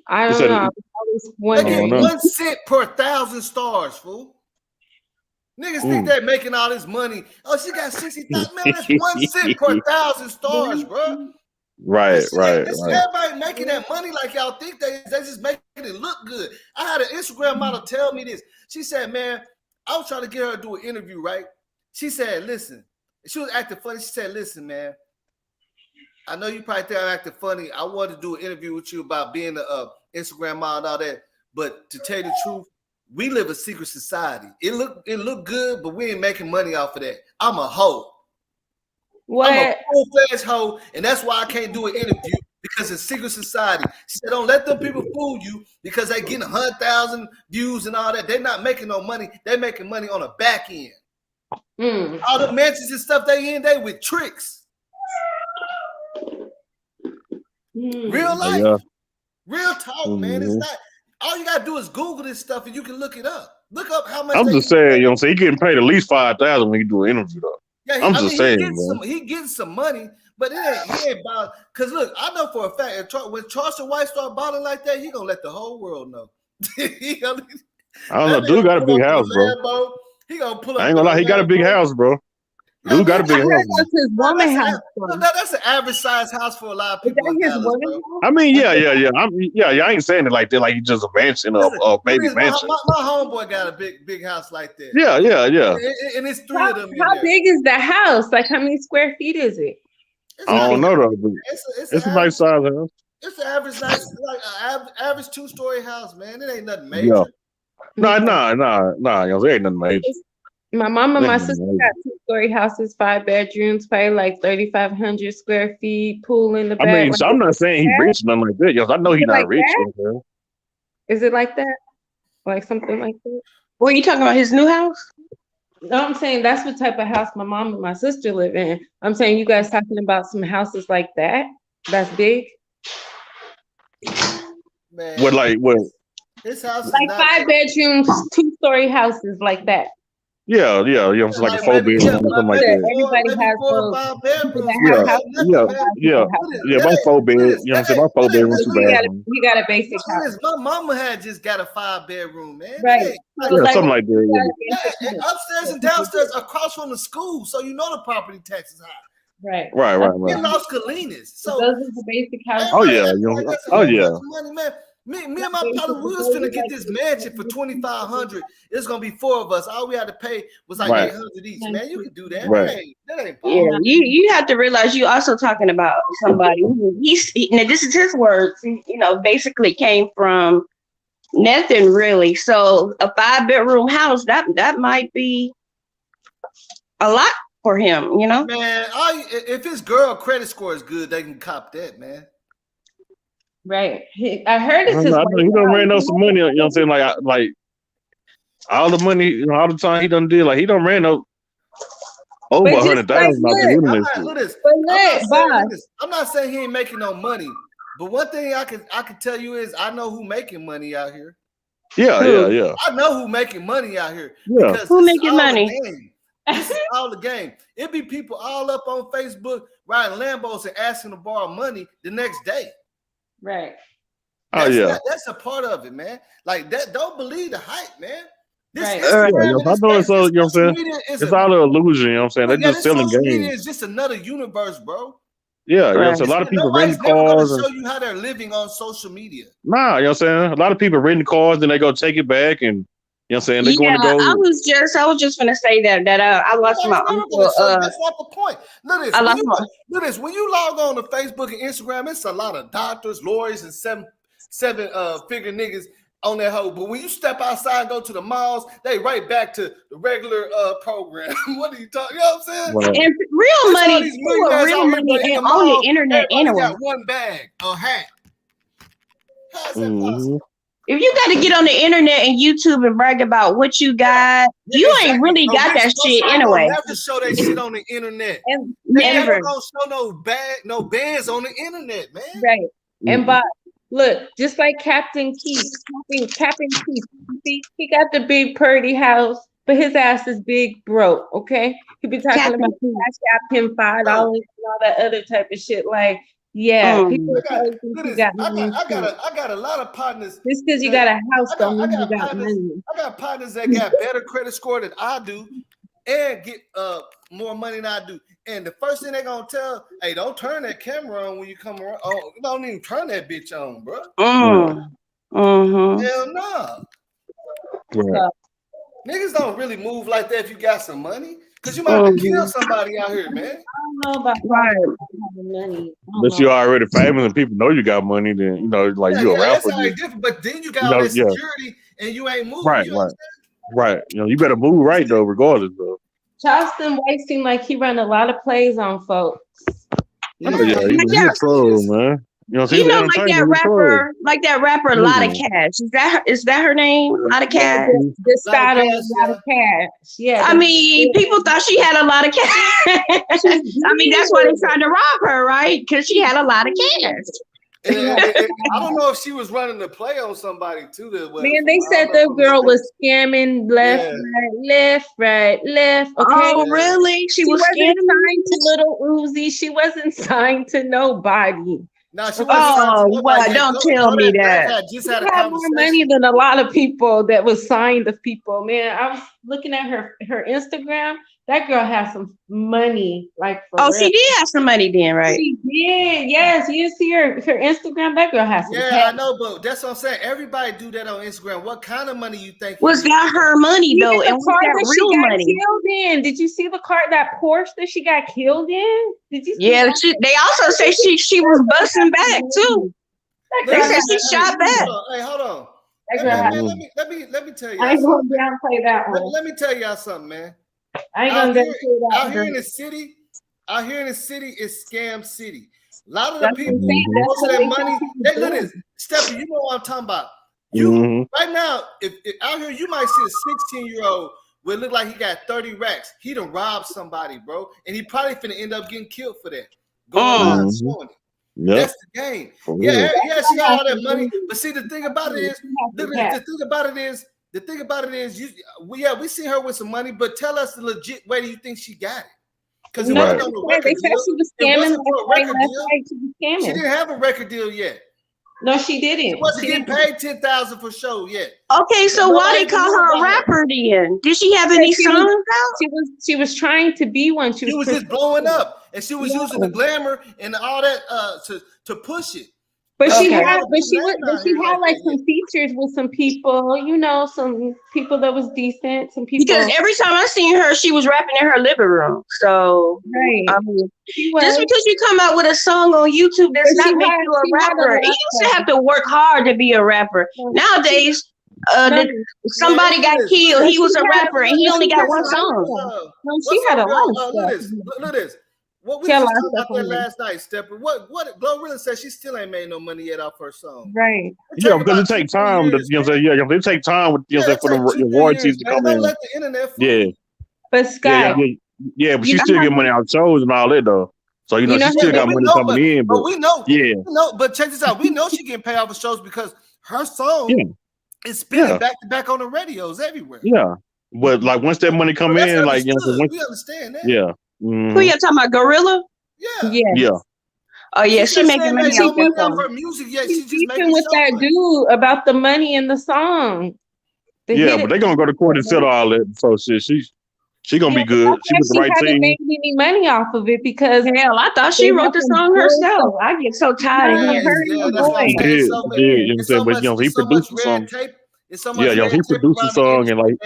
I don't know. They get 1 cent per 1,000 stars, fool. Niggas think they're making all this money. Oh, she got 60,000. Man, that's 1 cent per 1,000 stars, bro. Right. Everybody making that money like y'all think they just making it look good. I had an Instagram model tell me this. She said, man, I was trying to get her to do an interview, right? She said, listen. She was acting funny. She said, listen, man, I know you probably think I'm acting funny. I wanted to do an interview with you about being an Instagram model and all that. But to tell you the truth, we live a secret society. It look good, but we ain't making money off of that. I'm a hoe. What? I'm a full-fledged hoe, and that's why I can't do an interview because it's secret society. She said, don't let them people fool you because they getting 100,000 views and all that. They're not making no money. They're making money on the back end. All the mansions and stuff they with tricks. Real life, Yeah. real talk, man. It's Mhm. not. All you gotta do is Google this stuff, and you can look it up. Look up how much I'm they. just saying, you know what I'm saying? He getting paid at least $5,000 when he do an interview though. Yeah, I'm I just mean, saying, man. he gets some money, but he ain't about. Cause look, I know for a fact when Charleston White start balling like that, he gonna let the whole world know. he gonna, I don't know. that nigga Dude gonna got a pull big up in house, bro. a Lambo. He gonna pull I up ain't in gonna a lie, he got a big Lambo. house, bro. Man, Dude got a man, big I house, heard bro. that's his woman house. That's an average size house for a lot of Is people that in his Dallas, woman bro. house? I mean, yeah. I ain't saying it like that, like he's just a mansion or Listen, a baby listen, mansion. my homeboy got a big house like that. Yeah. And it's three of them in How there. big is the house? Like, how many square feet is it? It's I don't know though, but It's it's an a nice size house. It's an average, nice, like an average 2-story house, man. It ain't nothing Yeah. major. Nah. Okay. You know, there ain't nothing major. My mom and There my ain't sister nothing got 2-story houses, 5 bedrooms, probably like 3,500 square feet, pool in the I back. mean, Like, so I'm not saying he rich, nothing like that. Yo, I know is he it not like rich. that? You know Is it like that? Like something like that? What are you talking about? His new house? No, I'm saying that's what type of house my mom and my sister live in. I'm saying you guys talking about some houses like that? That's big? Man, what like what? his house is Like not 5 bedrooms, 2-story houses like that. Yeah. It's like a like 4-bedroom or something like that. Everybody maybe has 4 or those 5 people bedrooms. that Man. have Yeah, That houses. ain't yeah, nothing, man. yeah, Have my houses. 4 bed. You know what I'm saying? My 4 bedroom, Look, 2 He bathrooms. got a basic house. listen, my mama had just got a 5-bedroom, man. That Right. ain't like So Yeah, like something like he got that. a basic and house. upstairs and downstairs across from the school, so you know the property tax is high. Right. Right. In Los Colinas, so Those are the basic houses. Oh everybody yeah, acting like that's a oh whole yeah. bunch of money, man. Me and my partner, we was finna get this mansion for $2,500. It's gonna be 4 of us. All we had to pay was like Right. $800 each. Man, you can do that. Right. That ain't Yeah, bad. you have to realize you also talking about somebody. Now this is his words. Basically came from nothing really. So a 5-bedroom house that might be a lot for him. Man, if his girl credit score is good, they can cop that, man. Right. I heard it's his I know he done ran up wife. some money. You know what I'm saying? Like all the money, all the time he done did. Like he done ran up over But just like, 100,000 out the internet. Look this. But look, boss. I'm not saying he ain't making no money, but one thing I can tell you is I know who making money out here. Yeah. I know who making money out here. Yeah. Because Who this is making all money? the game. This is all the game. It be people all up on Facebook riding Lambos and asking to borrow money the next day. Right. That's a part of it, man. Like that. Don't believe the hype, man. This Right. Instagram and I know it's all, you know what I'm saying? It's all an illusion, you know what I'm saying? They're just selling social media games. is just another universe, bro. Yeah, Right. so a lot of people Nobody's renting never cars. going to show you how they're living on social media. Nah, you know what I'm saying? A lot of people renting cars and they go take it back and you know what I'm saying? They're going to go. I was just gonna say that I lost my uncle. That's not the point. Look at I this. lost Look at this. When you log on to Facebook and Instagram, it's a lot of doctors, lawyers, and seven figure niggas on that hoe. But when you step outside and go to the malls, they right back to the regular program. What are you talking? You know what I'm saying? Well, And real money, real money on the internet anyway. Got one bag, a hat. How's that possible? If you got to get on the internet and YouTube and brag about what you got, you ain't really got that shit anyway. Never show that shit on the internet. And They never gonna show no bands on the internet, man. right. And but look, just like Captain Keith, Captain Keith, see, he got the big purdy house, but his ass is big broke. Okay, he be talking about cash him $5 and all that other type of shit. Like, yeah, people I got a lot of partners. Just because you got a house don't mean you got partners, money. I got partners that got better credit score than I do, and get more money than I do. And the first thing they're gonna tell, hey, don't turn that camera on when you come around. Oh, don't even turn that bitch on, bro. Hell no. Right. Niggas don't really move like that if you got some money. Cause you might have to kill somebody out here, man. I don't know about having money. But you already famous and people know you got money, then you know, like you around for you. Different. But then you got all that security and you ain't moving. Right, you know right. You know, you better move right though, regardless though. Charleston White seemed like he run a lot of plays on folks. He's a troll, man. You know, like that rapper, Lot of Cash. Is that her name? Lot of Cash. The stardom, lot of cash. Yeah. I mean, people thought she had a lot of cash. I mean, that's why they tried to rob her, right? Because she had a lot of cash. I don't know if she was running the play on somebody too. Man, they said the girl was scamming left, left. Okay. Oh, really? She was wasn't scamming? signed to Little Uzi. She wasn't signed to nobody. No, she wasn't. Well, don't tell me that. Just She had a had more money conversation. than a lot of people that was signed of people. Man, I was looking at her Instagram. That girl has some money, like for real. She did have some money then, right? She did, yes. You see her Instagram. That girl has some cash. I know, but that's what I'm saying. Everybody do that on Instagram. What kind of money you think? Was that her money though? And was that real money? Killed in? Did you see the car, that Porsche that she got killed in? Did you see that? They also say she was busting back too. They said she shot back. Hey, hold on. Let me tell you. I ain't gonna downplay that one. Let me tell y'all something, man. I ain't gonna downplay that. Out here in the city, it's scam city. A lot of the people most of their money. They look at this. Stephanie, you know what I'm talking about. You right now, if out here you might see a 16-year-old would look like he got 30 racks. He done robbed somebody, bro, and he probably finna end up getting killed for that. Going showing it. Yep. That's the game. Yeah, she got all that money. But see, the thing about it is, we see her with some money, but tell us the legit way you think she got it. Because it wasn't on a record deal. She was scamming. She didn't have a record deal yet. No, she didn't. She wasn't getting paid $10,000 for show yet. Okay, so why they call her a rapper then? Did she have any songs out? She was trying to be one. She was just blowing up, and she was using the glamour and all that to push it. But she had like some features with some people, some people that was decent, some people. Because every time I seen her, she was rapping in her living room. So right. I mean, just because you come out with a song on YouTube does not make you a rapper. You used to have to work hard to be a rapper. Nowadays, somebody got killed. He was a rapper and he only got one song. No, she had a lot of stuff. Look at this. What we just talked about that last night, Stepper. What Glorilla said she still ain't made no money yet off her song. Right. Yeah, because it takes time to it takes time with for the royalties to come in. Let the internet yeah. But Scott. Yeah, but she still get money out of shows and all that though. So she still got money coming in. But we know. Yeah. But check this out. We know she getting paid off of shows because her song is spinning back to back on the radios everywhere. Yeah. But like once that money come in, like we understand that. Yeah. Who you talking about, Gorilla? Yeah. Oh yeah, she making money off her music. Yeah, she's just making with that dude about the money in the song. But they're gonna go to court and settle all that. So she gonna be good. She was the right team. She hasn't made any money off of it because I thought she wrote the song herself. I get so tired of hearing her. He did. But he produced the song. He produced the song and like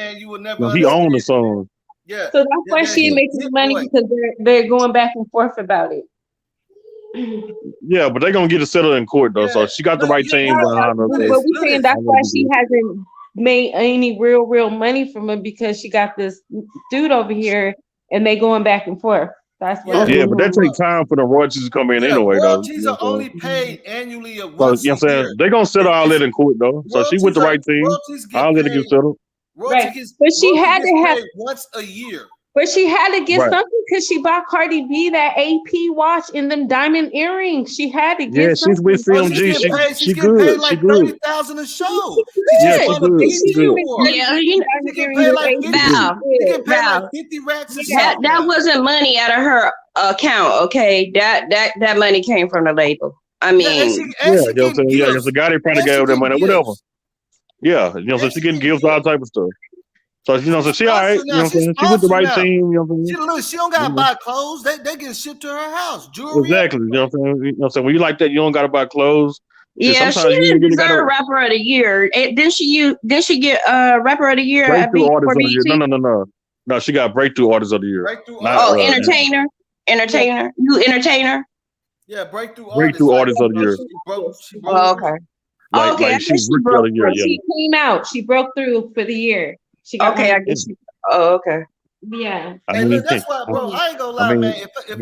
he owned the song. Yeah. So that's why she making money because they're going back and forth about it. Yeah, but they're gonna get it settled in court though. So she got the right team behind her. But we're saying that's why she hasn't made any real money from it because she got this dude over here and they going back and forth. That's what. Yeah, but that takes time for the royalties to come in anyway. Royalties are only paid annually of once a year. They're gonna settle all that in court though. So she with the right team. All that to get settled. Right. But she had to have once a year. But she had to get something because she bought Cardi B that AP watch and them diamond earrings. She had to get something. She's with CMG. She's getting paid like $30,000 a show. She Val. 50 racks. That wasn't money out of her account. Okay, that money came from the label. I mean, the guy they probably gave them money, whatever. Yeah, so she getting gifts, all type of stuff. So so she all right. She with the right team. She don't gotta buy clothes. They getting shipped to her house. Jewelry. Exactly. When you like that, you don't gotta buy clothes. Yeah, she didn't deserve Rapper of the Year. Didn't she get Rapper of the Year? Breakthrough Artist of the Year. No. She got Breakthrough Artist of the Year. Entertainer. You entertainer. Yeah, Breakthrough Artist of the Year. She broke. Okay. She broke the year. She came out. She broke through for the year. She got I guess. Oh, okay. Yeah. I Hey, mean, look, that's why, bro. I ain't gonna I lie, mean, man.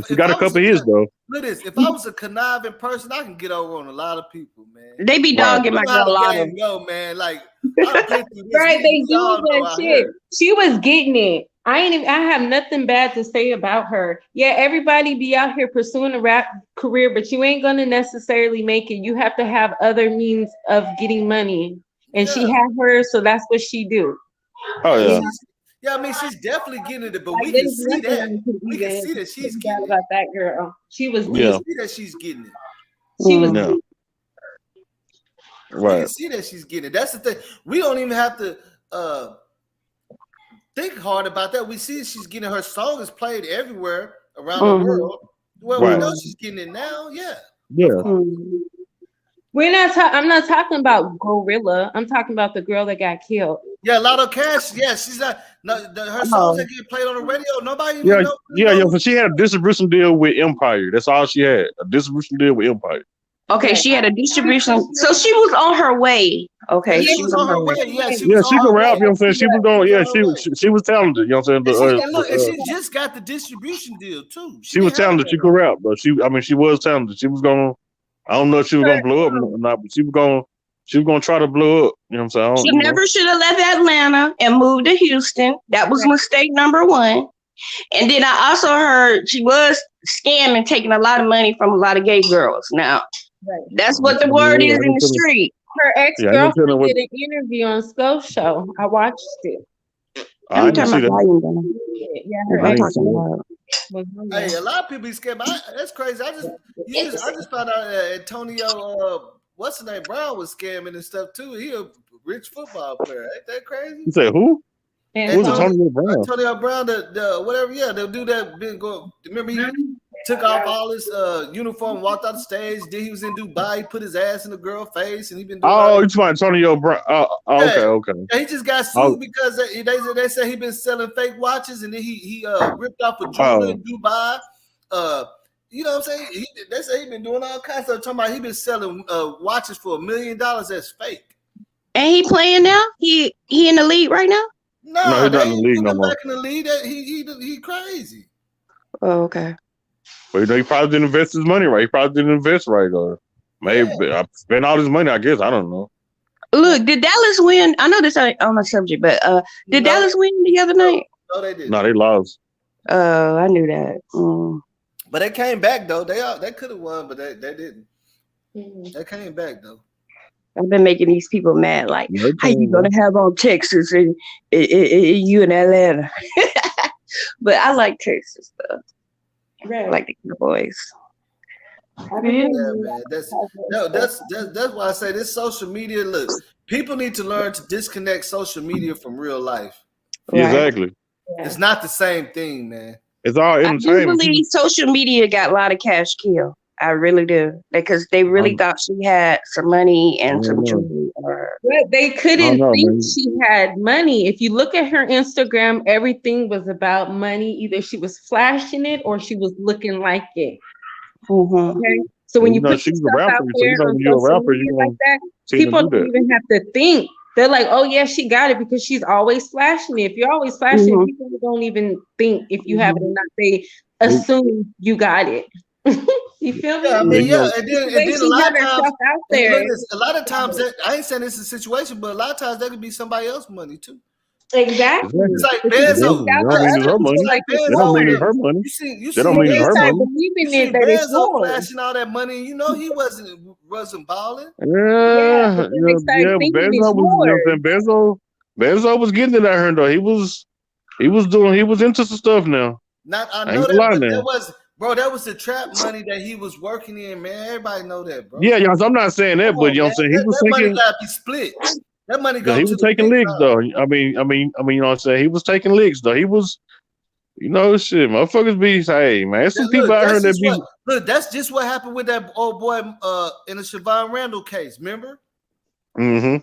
she If got I a was couple of his though. look at this, if I was a conniving person, I can get over on a lot of people, man. They be Right. dogging You my know how girl a the lot of game go, man. Like I've been through this. Right, they We do all know that out shit. here. She was getting it. I have nothing bad to say about her. Yeah, everybody be out here pursuing a rap career, but you ain't gonna necessarily make it. You have to have other means of getting money. And she Yeah. had hers, so that's what she do. Oh Yeah, yeah. I mean, she's definitely getting it, but Like we can there's see nothing that. I could We can even see that say she's bad getting it. about that girl. She was We Yeah. can see that she's getting it. she was Yeah. We can Right. see that she's getting it. That's the thing. We don't even have to think hard about that. We see she's getting her song is played everywhere around the world. Well, we Right. know she's getting it now. Yeah. Yeah. We're not. I'm not talking about Gorilla. I'm talking about the girl that got killed. Yeah, a lot of cash. Yeah, she's not. No, her songs that get played on the radio. Nobody even Yeah. know. Yeah. Yeah. So she had a distribution deal with Empire. That's all she had. A distribution deal with Empire. Okay, she had a distribution, so she was on her way. Okay, She was on her way. Yeah, she Yeah, was she on could her rap. way. You know what I'm saying? She was going. Yeah, she was talented. You know what I'm And saying? she just got the distribution deal too. She was didn't have talented. that She could rap, but she was talented. She was going. I don't know if she was gonna blow up or not, but she was gonna try to blow up. You know what I'm saying? She never should have left Atlanta and moved to Houston. That was mistake number one. And then I also heard she was scamming, taking a lot of money from a lot of gay girls. Now, that's what the word is in the street. Her ex-girlfriend did an interview on Sco's show. I watched it. Let me turn my volume down. Yeah, her ex. Hey, a lot of people be scared. That's crazy. I just found out that Antonio, what's his name, Brown was scamming and stuff too. He a rich football player. Ain't that crazy? You said who? Who's Antonio Brown? Antonio Brown, the whatever. Yeah, they'll do that. Remember he took off all his uniform, walked out the stage. Then he was in Dubai. He put his ass in the girl's face, and he been doing. Oh, you talking Antonio Brown? Okay. Yeah, he just got sued because they said he been selling fake watches, and then he ripped off a jeweler in Dubai. You know what I'm saying? They say he been doing all kinds of stuff. Talking about he been selling watches for $1 million that's fake. And he playing now? He in the league right now? No, he's not in the league no more. Back in the league, he crazy. Oh, okay. But he probably didn't invest his money right. He probably didn't invest right, or maybe I spent all his money. I guess I don't know. Look, did Dallas win? I know this ain't on the subject, but did Dallas win the other night? No, they didn't. No, they lost. I knew that. But they came back though. They could have won, but they didn't. They came back though. I've been making these people mad. Like, how you gonna have on Texas and you in Atlanta? But I like Texas though. I like the Cowboys. Yeah, man. That's why I say this social media. Look, people need to learn to disconnect social media from real life. Exactly. It's not the same thing, man. It's all entertainment. I do believe social media got a lot of cash kill. I really do, because they really thought she had some money and some jewelry. But they couldn't think she had money. If you look at her Instagram, everything was about money. Either she was flashing it or she was looking like it. Okay, so when you put she's stuff a rapper, out there so on you're a social rapper, media like that, people don't even have to think. They're like, oh yeah, she got it because she's always flashing it. If you're always flashing it, people don't even think if you have it or not. They assume you got it. You feel me? Yeah, I mean, yeah, and then a lot of times, out there. A lot of times I ain't saying this is a situation, but a lot of times that could be somebody else's money too. Exactly. It's like Benzo. They don't mean it's her money. You they don't mean it's her money. You see Benzo flashing all that money, and you know he wasn't balling. Yeah, Benzo was getting it at her though. He was into some stuff now. I know that, but that was the trap money that he was working in, man. Everybody know that, bro. Yeah, I'm not saying that, but you know what I'm saying? He was that taking money gotta be split. That money goes. He was taking licks though. I mean, you know what I'm saying? He was taking licks though. He was, shit, motherfuckers be hey man, there's some people out here that be look. That's just what happened with that old boy in the Siobhan Randall case. Remember? Mm-hmm.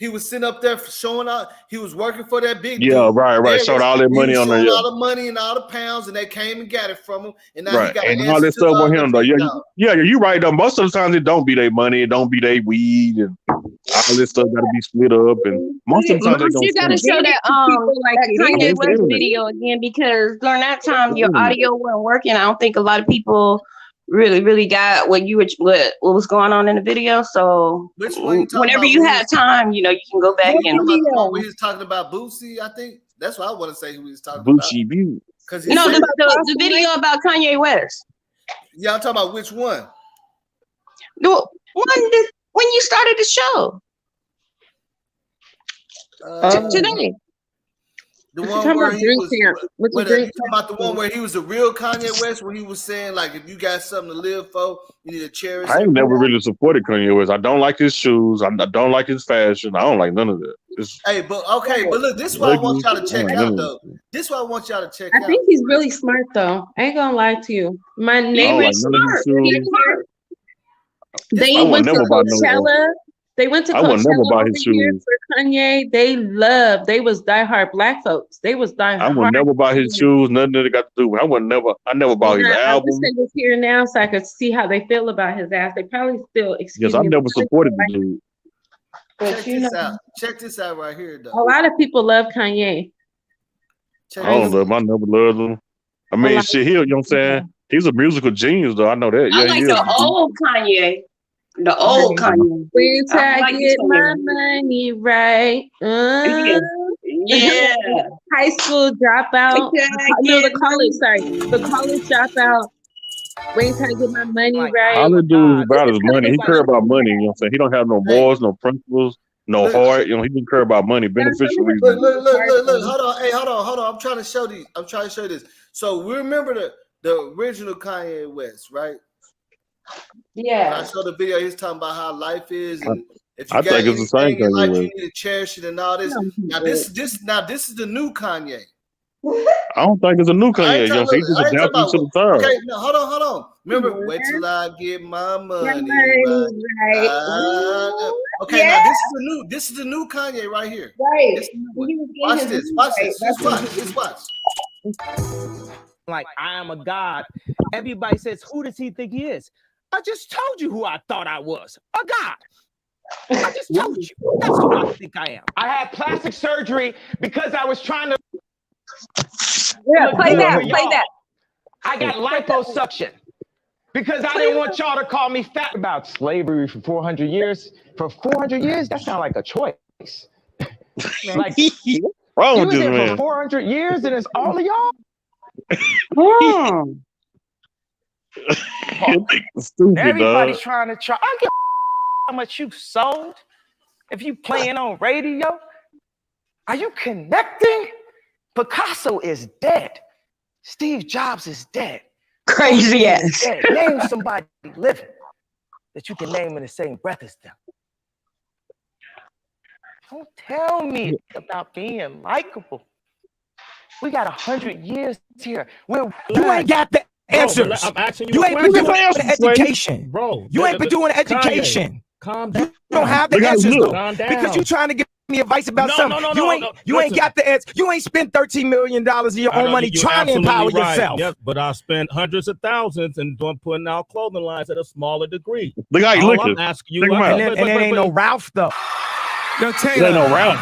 He was sitting up there showing out. He was working for that big Yeah, dude. right. Showed all that money on there. Showing Yeah. all the money and all the pounds, and they came and got it from him. And now he Right. got And an all answer that to stuff on him though. big Yeah, dog. you're right though. Most of the times it don't be their money, it don't be their weed, and all this stuff gotta be split up. And most of the time they don't. You gotta show that Kanye West video again, because during that time your audio wasn't working. I don't think a lot of people really got what was going on in the video. So Which one you talking whenever about? you have time, you can go back and when he was talking about Boosie, I think that's what I want to say. Who he was talking about? Because the video about Kanye West. Yeah, I'm talking about which one? The one when you started the show today. The one where he was. You talking about the one where he was a real Kanye West, where he was saying like, if you got something to live for, you need to cherish. I ain't never really supported Kanye West. I don't like his shoes. I don't like his fashion. I don't like none of that. But look, this is what I want y'all to check out though. This is what I want y'all to check out. I think he's really smart though. I ain't gonna lie to you. My neighbor's smart. They went to Coachella. They went to Coachella over here for Kanye. They was diehard black folks. They was diehard. I would never buy his shoes. Nothing that got to do with. I never bought his album. I wish they was here now so I could see how they feel about his ass. They probably still I never supported the dude. But check this out right here though. A lot of people love Kanye. I don't love him. I never loved him. I mean, shit, you know what I'm saying? He's a musical genius though. I know that. I like the old Kanye. The old Kanye. Wait till I get my money right. Yeah. High school dropout. No, the college dropout. Wait till I get my money right. All it do is about his money. He care about money. You know what I'm saying? He don't have no morals, no principles, no heart. You know, he didn't care about money. Beneficial reasons. Look. Hold on. I'm trying to show this. So we remember the original Kanye West, right? Yeah. When I saw the video, he's talking about how life is, and if you I think it's the same thing. Life, you need to cherish it and all this. Now this is the new Kanye. I don't think it's a new Kanye. He just adapted to the time. Okay, no, hold on. Remember, wait till I get my money right. Okay, now this is the new Kanye right here. Right. Watch this. Just watch. Like, I am a god. Everybody says, who does he think he is? I just told you who I thought I was. A god. I just told you. That's who I think I am. I had plastic surgery because I was trying to. Yeah, play that. I got liposuction because I didn't want y'all to call me fat. About slavery for 400 years. For 400 years, that sounds like a choice. Like, you was there for 400 years and it's all of y'all? Stupid, everybody's trying to I don't give how much you sold. If you playing on radio, are you connecting? Picasso is dead. Steve Jobs is dead. Crazy ass. Dead. Name somebody living that you can name in the same breath as them. Don't tell me about being likable. We got 100 years here. You ain't got the answers. I'm asking you ain't been doing education. Bro, you ain't been doing education. Calm down. You don't have the answers though. Because you're trying to give me advice about something. You ain't got the answer. You ain't spent $13 million of your own money trying to empower yourself. Yes, but I spent hundreds of thousands and putting out clothing lines at a smaller degree. Look how you look. I'm asking you. And it ain't no Ralph though. Yo, Taylor. Ain't no Ralph.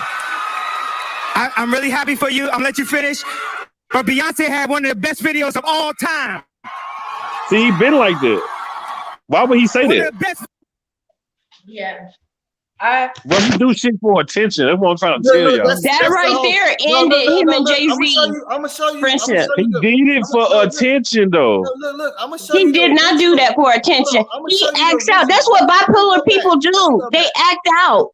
I'm really happy for you. I'm gonna let you finish. But Beyonce had one of the best videos of all time. See, he been like that. Why would he say that? Yeah. Well, he do shit for attention. That's what I'm trying to tell y'all. That right there ended him and Jay-Z I'm gonna show you friendship. He did it for attention, though. Look. I'm gonna show you. He did not do that for attention. He acts out. That's what bipolar people do. They act out.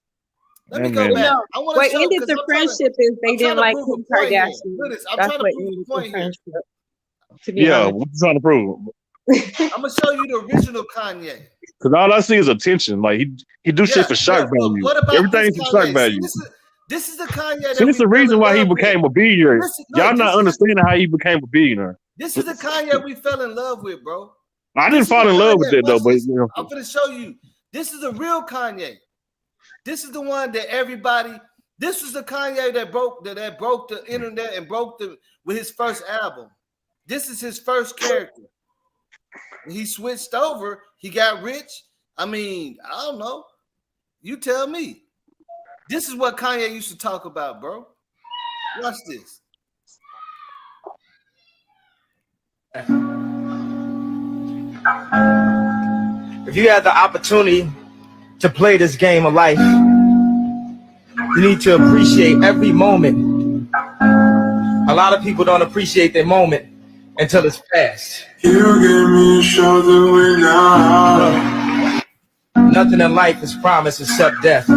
Let me go back. What ended the friendship is they didn't like Kim Kardashian. That's what ended the friendship. Yeah, what you trying to prove? I'm gonna show you the original Kanye. Because all I see is attention. Like he do shit for shock value. Everything's for shock value. This is the Kanye. See, this is the reason why he became a billionaire. Y'all not understanding how he became a billionaire. This is the Kanye we fell in love with, bro. I didn't fall in love with that though, but I'm gonna show you. This is a real Kanye. This is the one that everybody. This was the Kanye that broke the internet and with his first album. This is his first character. When he switched over, he got rich. I mean, I don't know. You tell me. This is what Kanye used to talk about, bro. Watch this. If you had the opportunity to play this game of life, you need to appreciate every moment. A lot of people don't appreciate their moment until it's past. You give me a shoulder when I... Nothing in life is promised except death.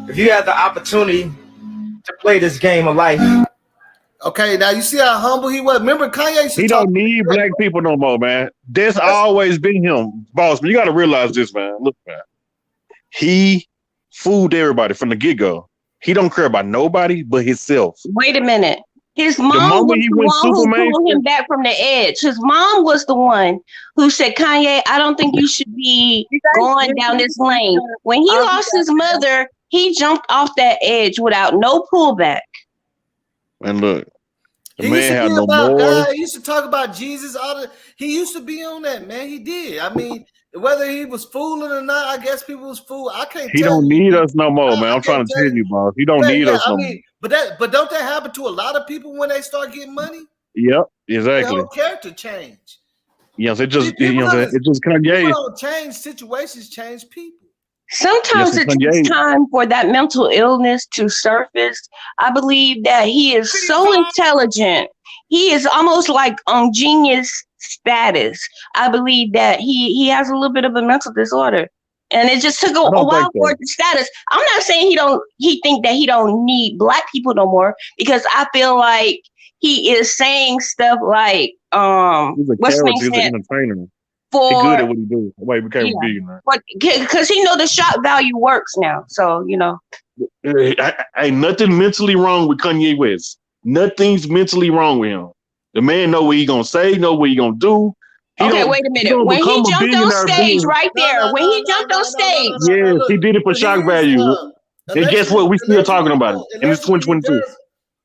If you had the opportunity to play this game of life. Okay, now you see how humble he was. Remember, Kanye. He don't need black people no more, man. That's always been him, boss. You got to realize this, man. Look, man. He fooled everybody from the get-go. He don't care about nobody but himself. Wait a minute. His mom was the one who pulled him back from the edge. His mom was the one who said, Kanye, I don't think you should be going down this lane. When he lost his mother, he jumped off that edge without no pullback. And look, the he man had no more. more. He used to talk about Jesus. He used to be on that, man. He did. I mean, whether he was fooling or not, I guess people was fooled. I can't. He don't need us no more, man. I'm trying to tell you, boss. He don't need us no more. But don't that happen to a lot of people when they start getting money? Yep, exactly. Their whole character change. Yes, it just kind of people don't change. Situations change people. Sometimes it takes time for that mental illness to surface. I believe that he is so intelligent. He is almost like on genius status. I believe that he has a little bit of a mental disorder. And it just took a while for it to status. I'm not saying he think that he don't need black people no more, because I feel like he is saying stuff like he's an entertainer. He's good at what he do. Why he became a billionaire. Because he know the shock value works now. So, you know. Ain't nothing mentally wrong with Kanye West. Nothing's mentally wrong with him. The man know what he gonna say, know what he gonna do. Okay, wait a minute. When he jumped on stage right there, when he jumped on stage. Yes, he did it for shock value. And guess what? We still talking about it. And it's 2022.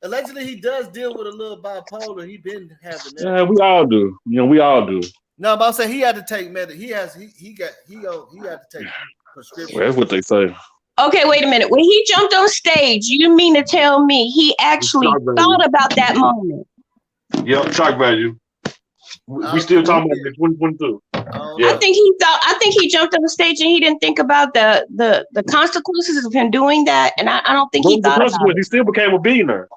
Allegedly, he does deal with a little bipolar. He been having that. Yeah, we all do. You know, we all do. No, but I'm saying he had to take medicine. He had to take prescription. Well, that's what they say. Okay, wait a minute. When he jumped on stage, you mean to tell me he actually thought about that moment? Yep, shock value. We still talking about it in 2022. Yeah. I think he jumped on the stage and he didn't think about the consequences of him doing that. And I don't think he thought about it. He still became a billionaire.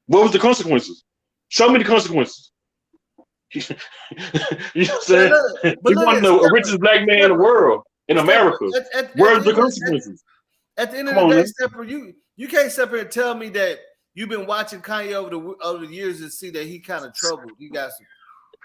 What was the consequences? Show me the consequences. You know what I'm saying? He's one of the richest black man in the world, in America. Where's the consequences? At the end of the day, Stepper, you can't sit here and tell me that you've been watching Kanye over the years and see that he kind of troubled. You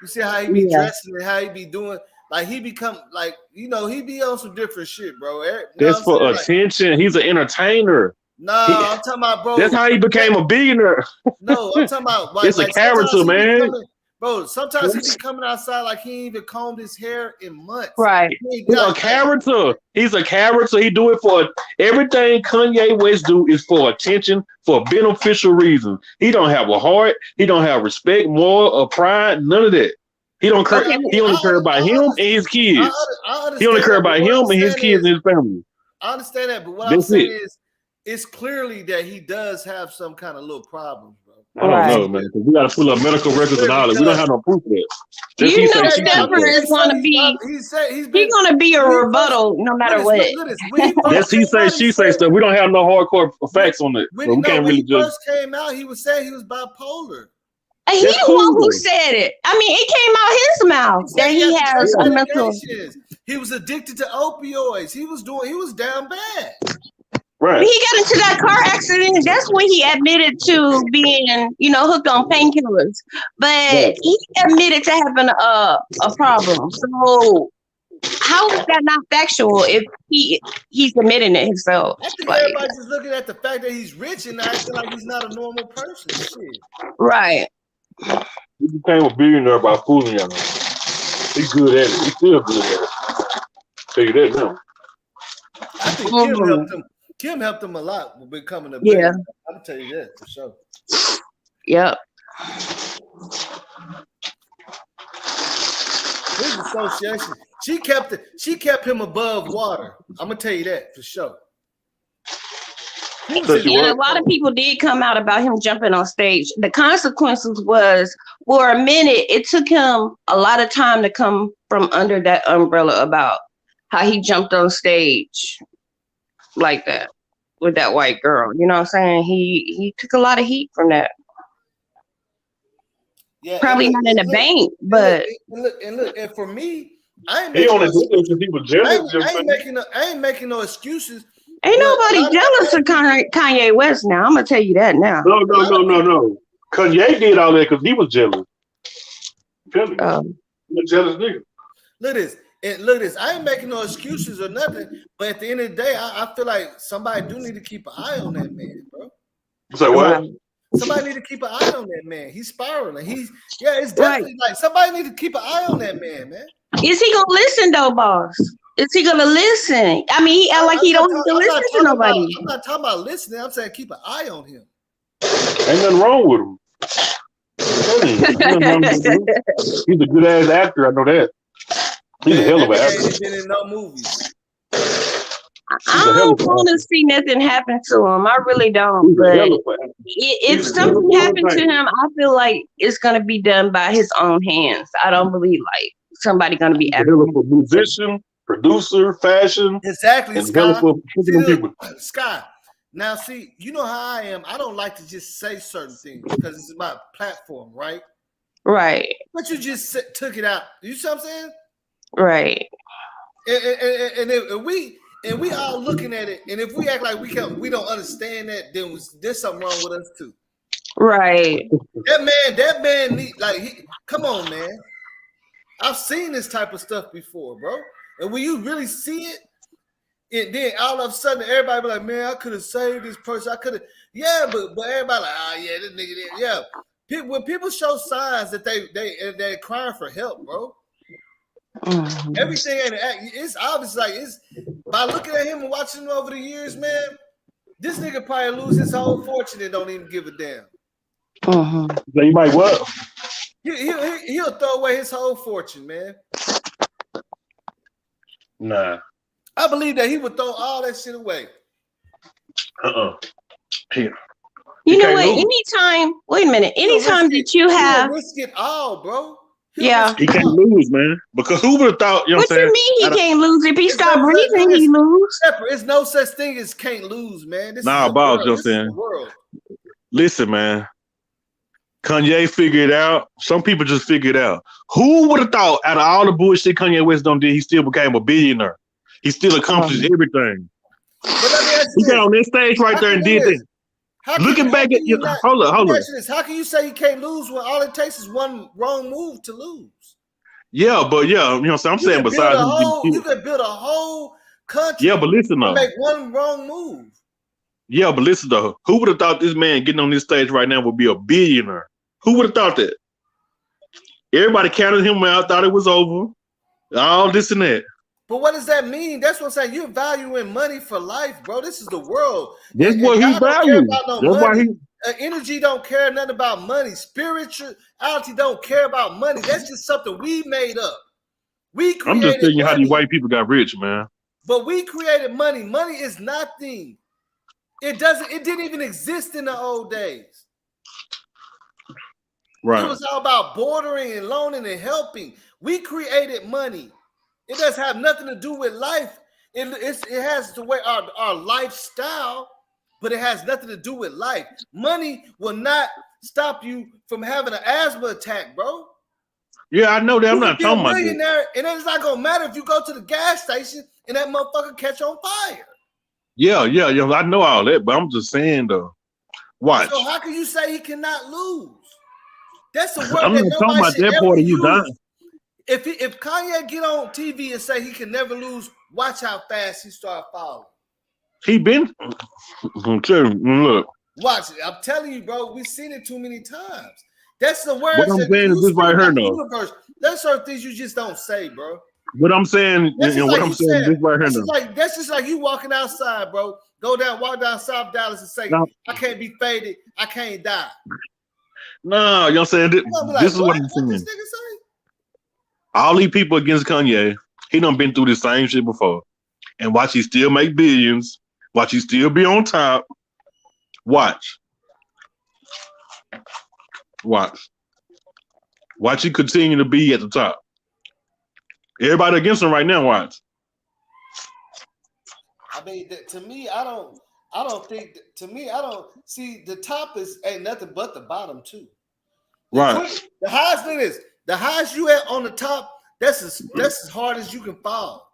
see how he be dressing and how he be doing. Like he become like, he be on some different shit, bro. That's for attention. He's an entertainer. No, I'm talking about, bro. That's how he became a billionaire. No, I'm talking about. It's a character, man. Bro, sometimes he be coming outside like he ain't even combed his hair in months. Right. He's a character. He's a character. He do it for everything Kanye West do is for attention, for beneficial reasons. He don't have a heart. He don't have respect, moral, or pride. None of that. He don't care. He only care about him and his kids. He only care about him and his kids and his family. I understand that, but what I'm saying is, it's clearly that he does have some kind of little problems, bro. I don't know, man. We got to pull up medical records and all that. We don't have no proof of that. You know, Stepper is going to be. He's going to be a rebuttal, no matter what. Yes, he say, she say stuff. We don't have no hardcore facts on it. When he first came out, he was saying he was bipolar. He's the one who said it. I mean, it came out his mouth that he has a mental. He was addicted to opioids. He was down bad. Right. When he got into that car accident, that's when he admitted to being, hooked on painkillers. But he admitted to having a problem. So how is that not factual if he's admitting it himself? I think everybody's just looking at the fact that he's rich and acting like he's not a normal person. Shit. Right. He became a billionaire by fooling y'all. He's good at it. He's still good at it. Tell you that now. I think Kim helped him. Kim helped him a lot with becoming a Yeah. billionaire. I'm gonna tell you that for sure. Yep. His association, she kept him above water. I'm gonna tell you that for sure. And a lot of people did come out about him jumping on stage. The consequences was, for a minute, it took him a lot of time to come from under that umbrella about how he jumped on stage like that with that white girl. You know what I'm saying? He took a lot of heat from that. Yeah, probably not in the bank, but and for me, I ain't He making only no did it because he was jealous. I ain't making no excuses. Ain't nobody jealous of Kanye West now. I'm gonna tell you that now. No. Kanye did all that because he was jealous. He's a jealous nigga. Look at this. I ain't making no excuses or nothing. But at the end of the day, I feel like somebody do need to keep an eye on that man, bro. Say what? Somebody need to keep an eye on that man. He's spiraling. It's definitely like somebody need to keep an eye on that man. Is he gonna listen though, boss? Is he gonna listen? I mean, he act like he don't have to listen to nobody. I'm not talking about listening. I'm saying keep an eye on him. Ain't nothing wrong with him. He's a good ass actor. I know that. He's a hell of an actor. He's been in no movies. I don't want to see nothing happen to him. I really don't. But if something happened to him, I feel like it's gonna be done by his own hands. I don't believe like somebody gonna be acting. A musician, producer, fashion. Exactly, Sky. Sky. Now, see, you know how I am. I don't like to just say certain things because it's my platform, right? Right. But you just took it out. You see what I'm saying? Right. And we all looking at it, and if we act like we don't understand that, then there's something wrong with us too. Right. That man need come on, man. I've seen this type of stuff before, bro. And when you really see it, and then all of a sudden everybody be like, man, I could have saved this person. I could have, yeah, but everybody like, oh yeah, this nigga did, yeah. When people show signs that they're crying for help, bro. Mm-hmm. Everything ain't it's obvious. Like it's by looking at him and watching him over the years, man. This nigga probably lose his whole fortune and don't even give a damn. Mm-hmm. So you might what? He'll throw away his whole fortune, man. Nah, I believe that he would throw all that shit away. Here. You know what? Anytime, wait a minute. Anytime that you have risk it all, bro. He can't lose, man. Because who would have thought, you know what I'm saying? What you mean he can't lose? If he stop breathing, he lose. There's no such thing as can't lose, man. Boss, you know what I'm saying? Listen, man. Kanye figured it out. Some people just figured it out. Who would have thought out of all the bullshit Kanye West done did, he still became a billionaire? He still accomplished everything. He got on that stage right there and did that. Looking back at you, hold up. How can you say he can't lose when all it takes is one wrong move to lose? Yeah, but you know what I'm saying? Besides, you could build a whole country. Yeah, but listen though. Make one wrong move. Yeah, but listen though. Who would have thought this man getting on this stage right now would be a billionaire? Who would have thought that? Everybody counted him out, thought it was over. All this and that. But what does that mean? That's what I'm saying. You're valuing money for life, bro. This is the world. That's what he values. That's why energy don't care nothing about money. Spirituality don't care about money. That's just something we made up. I'm just telling you how these white people got rich, man. But we created money. Money is nothing. It didn't even exist in the old days. Right. It was all about bordering and loaning and helping. We created money. It does have nothing to do with life. It has to way our lifestyle, but it has nothing to do with life. Money will not stop you from having an asthma attack, bro. Yeah, I know that. I'm not talking about that. And it's not gonna matter if you go to the gas station and that motherfucker catch on fire. Yeah. I know all that, but I'm just saying though. Watch. So how can you say he cannot lose? That's the word I'm not talking about that part of you dying. If Kanye get on TV and say he can never lose, watch how fast he start falling. He been look. Watch it. I'm telling you, bro. We've seen it too many times. That's the word. What I'm saying is this right here, though. There's certain things you just don't say, bro. What I'm saying, That's just what like I'm you saying, said. this right here That's just like you walking outside, bro. Walk down South Dallas and say, now. I can't be faded. I can't die. No, you know what I'm saying? You gonna be like, This is what I'm what this saying. nigga say? All these people against Kanye, he done been through the same shit before. And watch he still make billions. Watch he still be on top. Watch. Watch he continue to be at the top. Everybody against him right now, watch. I mean, to me, I don't think. To me, I don't see the top ain't nothing but the bottom too. Right. The highest thing is the highest you at on the top. That's as hard as you can fall.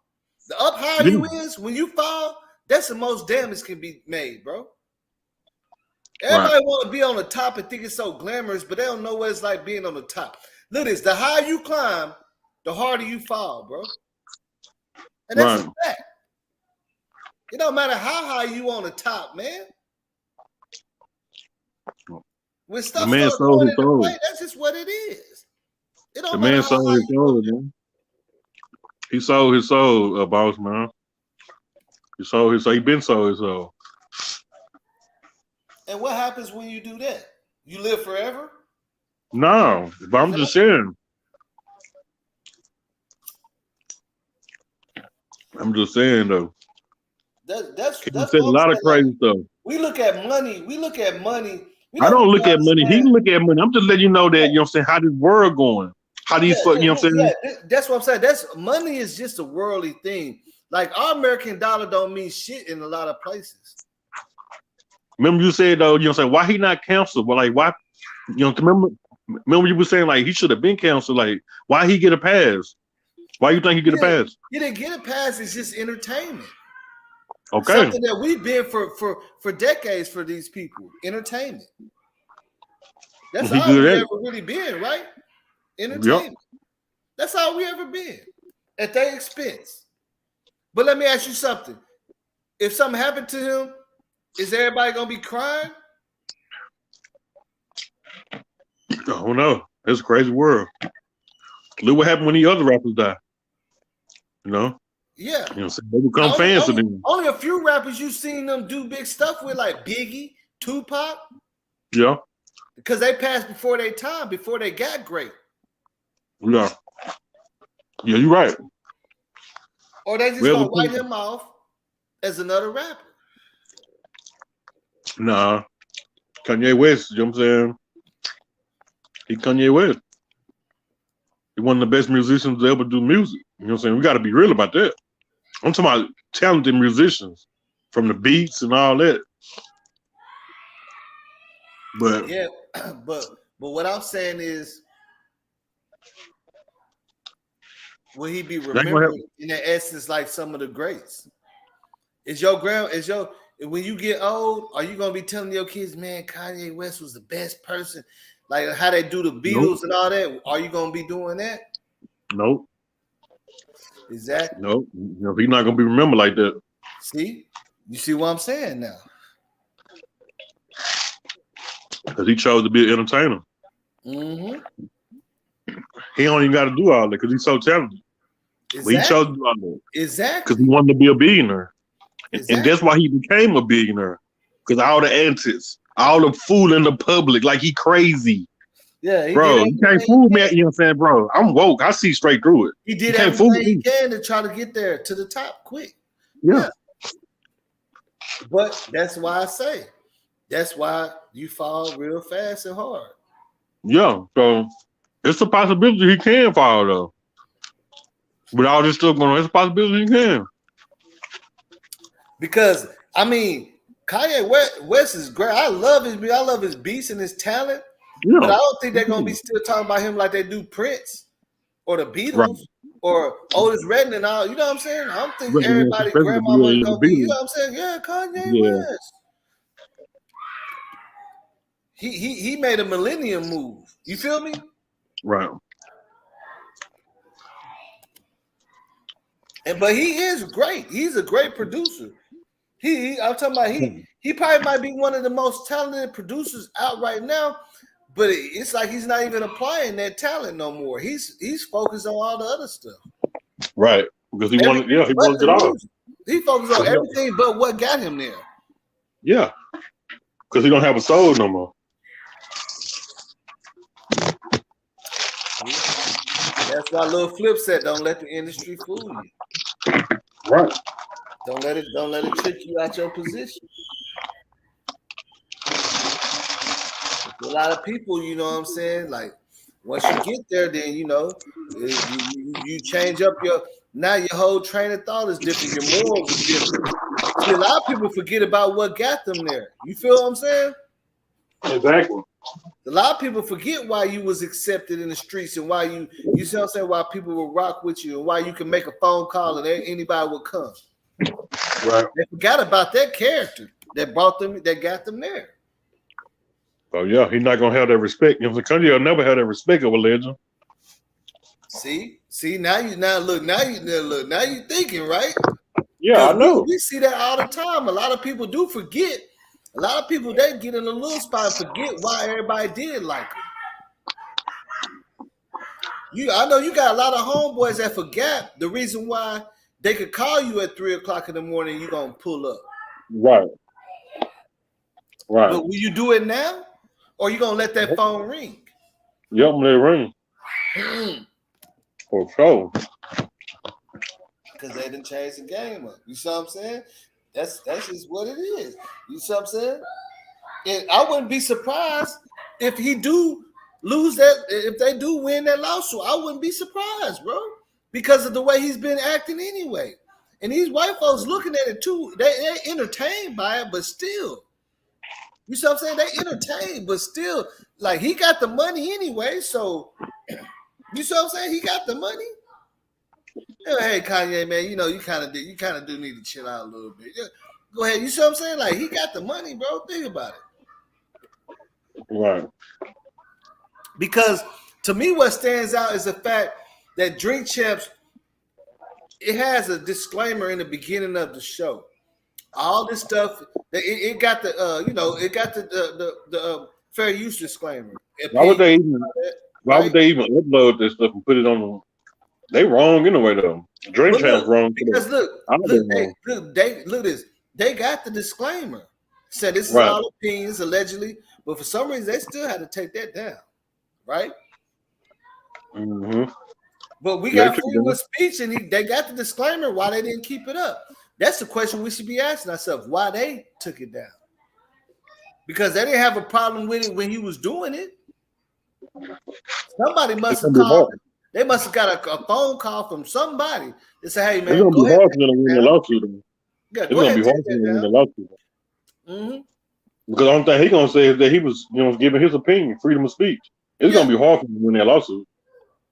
The up higher you is when you fall. That's the most damage can be made, bro. Everybody want to be on the top and think it's so glamorous, but they don't know what it's like being on the top. Look at this: the higher you climb, the harder you fall, bro. And that's a fact. It don't matter how high you on the top, man. When stuff starts going into play, that's just what it is. It don't matter how high you man. He sold his soul, boss man. He sold his soul. He been sold his soul. And what happens when you do that? You live forever? No, but I'm just saying. I'm just saying though. That's said a lot of crazy stuff. We look at money. I don't look at money. He look at money. I'm just letting you know that, you know what I'm saying, how this world going. How these you know what I'm saying? Yeah, that's what I'm saying. That's money is just a worldly thing. Like our American dollar don't mean shit in a lot of places. Remember you said though, you know what I'm saying, why he not canceled? But like why, you know, remember you were saying like he should have been canceled. Like, why he get a pass? Why you think he get a pass? He didn't get a pass, it's just entertainment. Okay. Something that we've been for decades for these people. Entertainment. That's all we ever really been, right? Entertainment. Yep. That's all we ever been. At their expense. But let me ask you something. If something happened to him, is everybody gonna be crying? I don't know. It's a crazy world. Look what happened when the other rappers died. You know? Yeah. You know, so they become fans of them. Only a few rappers you've seen them do big stuff with, like Biggie, Tupac. Yeah. Because they passed before their time, before they got great. Yeah. Yeah, you're right. Or they just gonna write him off as another rapper. Nah. Kanye West, you know what I'm saying? He Kanye West. He one of the best musicians to ever do music. You know what I'm saying? We got to be real about that. I'm talking about talented musicians from the beats and all that. But yeah, but what I'm saying is, will he be remembered in the essence like some of the greats? When you get old, are you gonna be telling your kids, man, Kanye West was the best person? Like how they do the Beatles and all that. Are you gonna be doing that? Nope. Exactly. Nope. You know, he's not gonna be remembered like that. See? You see what I'm saying now? Because he chose to be an entertainer. Mm-hmm. He don't even got to do all that because he's so talented. Exactly. But he chose to do all that. Exactly. Because he wanted to be a billionaire. Exactly. And that's why he became a billionaire. Because all the antics, all the fooling the public, like he crazy. Yeah, bro, you can't fool me. You know what I'm saying, bro? I'm woke. I see straight through it. He did everything he can to try to get there to the top quick. Yeah. But that's why I say, that's why you fall real fast and hard. Yeah, so it's a possibility he can fall though. With all this stuff going on, it's a possibility he can. Because I mean, Kanye West is great. I love his beats and his talent. Yeah. But I don't think they're gonna be still talking about him like they do Prince or the Beatles or Otis Redding and all. You know what I'm saying? I don't think everybody, grandmama, is gonna be. You know what I'm saying? Yeah, Kanye West. He made a millennium move. You feel me? Right. But he is great. He's a great producer. I'm talking about he probably might be one of the most talented producers out right now. But it's like he's not even applying that talent no more. He's focused on all the other stuff. Right. Because he wanted to get off. He focused on everything but what got him there. Yeah. Because he don't have a soul no more. That's why Lil Flip said, "Don't let the industry fool you." Right. Don't let it trick you out your position. A lot of people, you know what I'm saying? Like once you get there, then you know you change up your whole train of thought is different. Your morals is different. See, a lot of people forget about what got them there. You feel what I'm saying? Exactly. A lot of people forget why you was accepted in the streets and why you see what I'm saying, why people will rock with you and why you can make a phone call and anybody will come. Right. They forgot about that character that brought them, that got them there. Oh yeah, he's not gonna have that respect. If the country will never have that respect of a legend. See, now you thinking, right? Yeah, I know. We see that all the time. A lot of people do forget. A lot of people, they get in a little spot and forget why everybody did like them. I know you got a lot of homeboys that forgot the reason why they could call you at 3 o'clock in the morning and you're going to pull up. Right. Right. But will you do it now? Or you going to let that phone ring? Yep, let it ring. For sure. Because they didn't change the game up. You see what I'm saying? That's just what it is. You see what I'm saying? And I wouldn't be surprised if he do lose that, if they do win that lawsuit. I wouldn't be surprised, bro. Because of the way he's been acting anyway. And these white folks looking at it too, they're entertained by it, but still. You see what I'm saying? They entertained, but still, like he got the money anyway. So you see what I'm saying? He got the money. Hey Kanye, man, you know you kind of do need to chill out a little bit. Yeah, go ahead. You see what I'm saying? Like he got the money, bro. Think about it. Right. Because to me, what stands out is the fact that Drink Champs, it has a disclaimer in the beginning of the show. All this stuff, it got the it got the fair use disclaimer. Why would they even upload this stuff and put it on? They wrong anyway though. Drink Champs wrong. Because look this. They got the disclaimer. Said this is all opinions allegedly, but for some reason they still had to take that down, right? Mm-hmm. But we got freedom of speech, and they got the disclaimer. Why they didn't keep it up? That's the question we should be asking ourselves. Why they took it down? Because they didn't have a problem with it when he was doing it. Somebody must have called. They must have got a phone call from somebody that said, "Hey man, it's gonna be hard for them to win the lawsuit." Yeah, it's gonna be hard for them to win the lawsuit. Because the only thing he's gonna say is that he was, giving his opinion, freedom of speech. It's gonna be hard for him to win that lawsuit.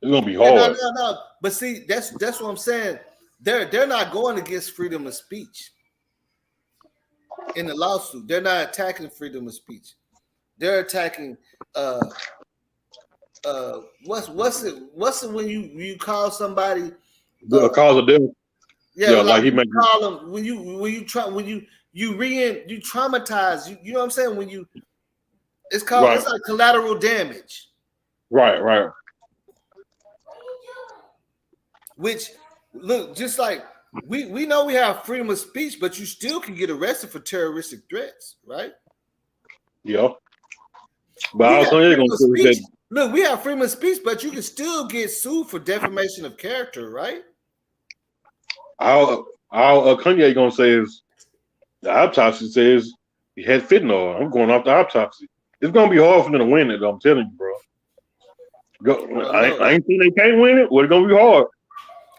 It's gonna be hard. No. But see, that's what I'm saying. They're not going against freedom of speech in the lawsuit. They're not attacking freedom of speech. They're attacking what's it when you call somebody the cause of death? Yeah, like he might call them when you traumatize. You know what I'm saying? When you it's called it's like collateral damage. Right. Which look, just like we know we have freedom of speech, but you still can get arrested for terroristic threats, right? Yeah. But I was going to say that. Look, we have freedom of speech, but you can still get sued for defamation of character, right? All Kanye gonna say is the autopsy says he had fentanyl. I'm going off the autopsy. It's gonna be hard for them to win it, though, I'm telling you, bro. I ain't think they can't win it. Well, it's gonna be hard.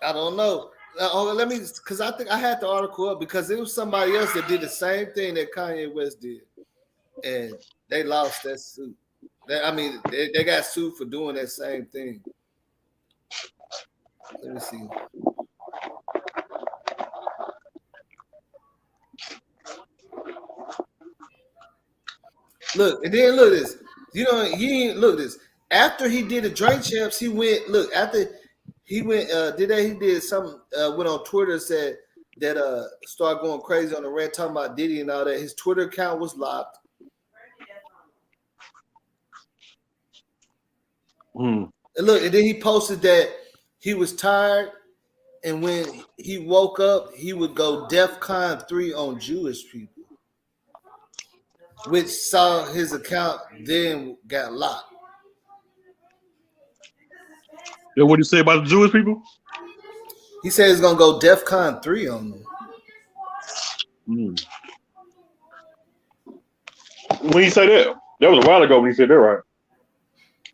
I don't know. Let me, because I think I had the article up because it was somebody else that did the same thing that Kanye West did, and they lost that suit. They got sued for doing that same thing. Let me see. Look, and then look at this. Look at this. After he did the Drink Champs, he went. Look, after he went, he did something. Went on Twitter and said that started going crazy on the rant talking about Diddy and all that. His Twitter account was locked. And look, and then he posted that he was tired And when he woke up, he would go DEFCON 3 on Jewish people, which saw his account then got locked. Yeah, what do you say about the Jewish people? He said he's gonna go DEFCON 3 on them. Mm. When he said that, that was a while ago when he said that, right?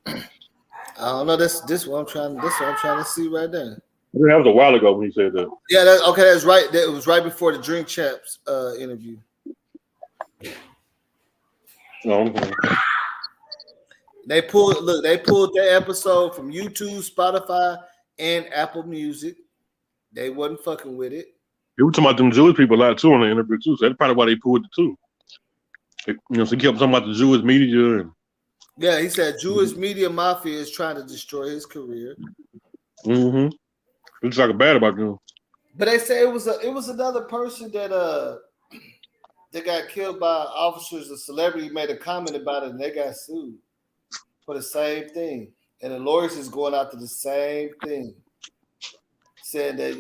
I don't know. This what I'm trying. This what I'm trying to see right there. That was a while ago when he said that. Yeah, okay. That's right. That was right before the Drink Champs interview. No. They pulled that episode from YouTube, Spotify, and Apple Music. They wasn't fucking with it. He was talking about them Jewish people a lot too on the interview too. So that's probably why they pulled it too. So he kept talking about the Jewish media and yeah, he said Jewish media mafia is trying to destroy his career. Mm-hmm. He was talking bad about them. But they say it was another person that got killed by officers. A celebrity made a comment about it, and they got sued for the same thing. And the lawyers is going after the same thing, saying that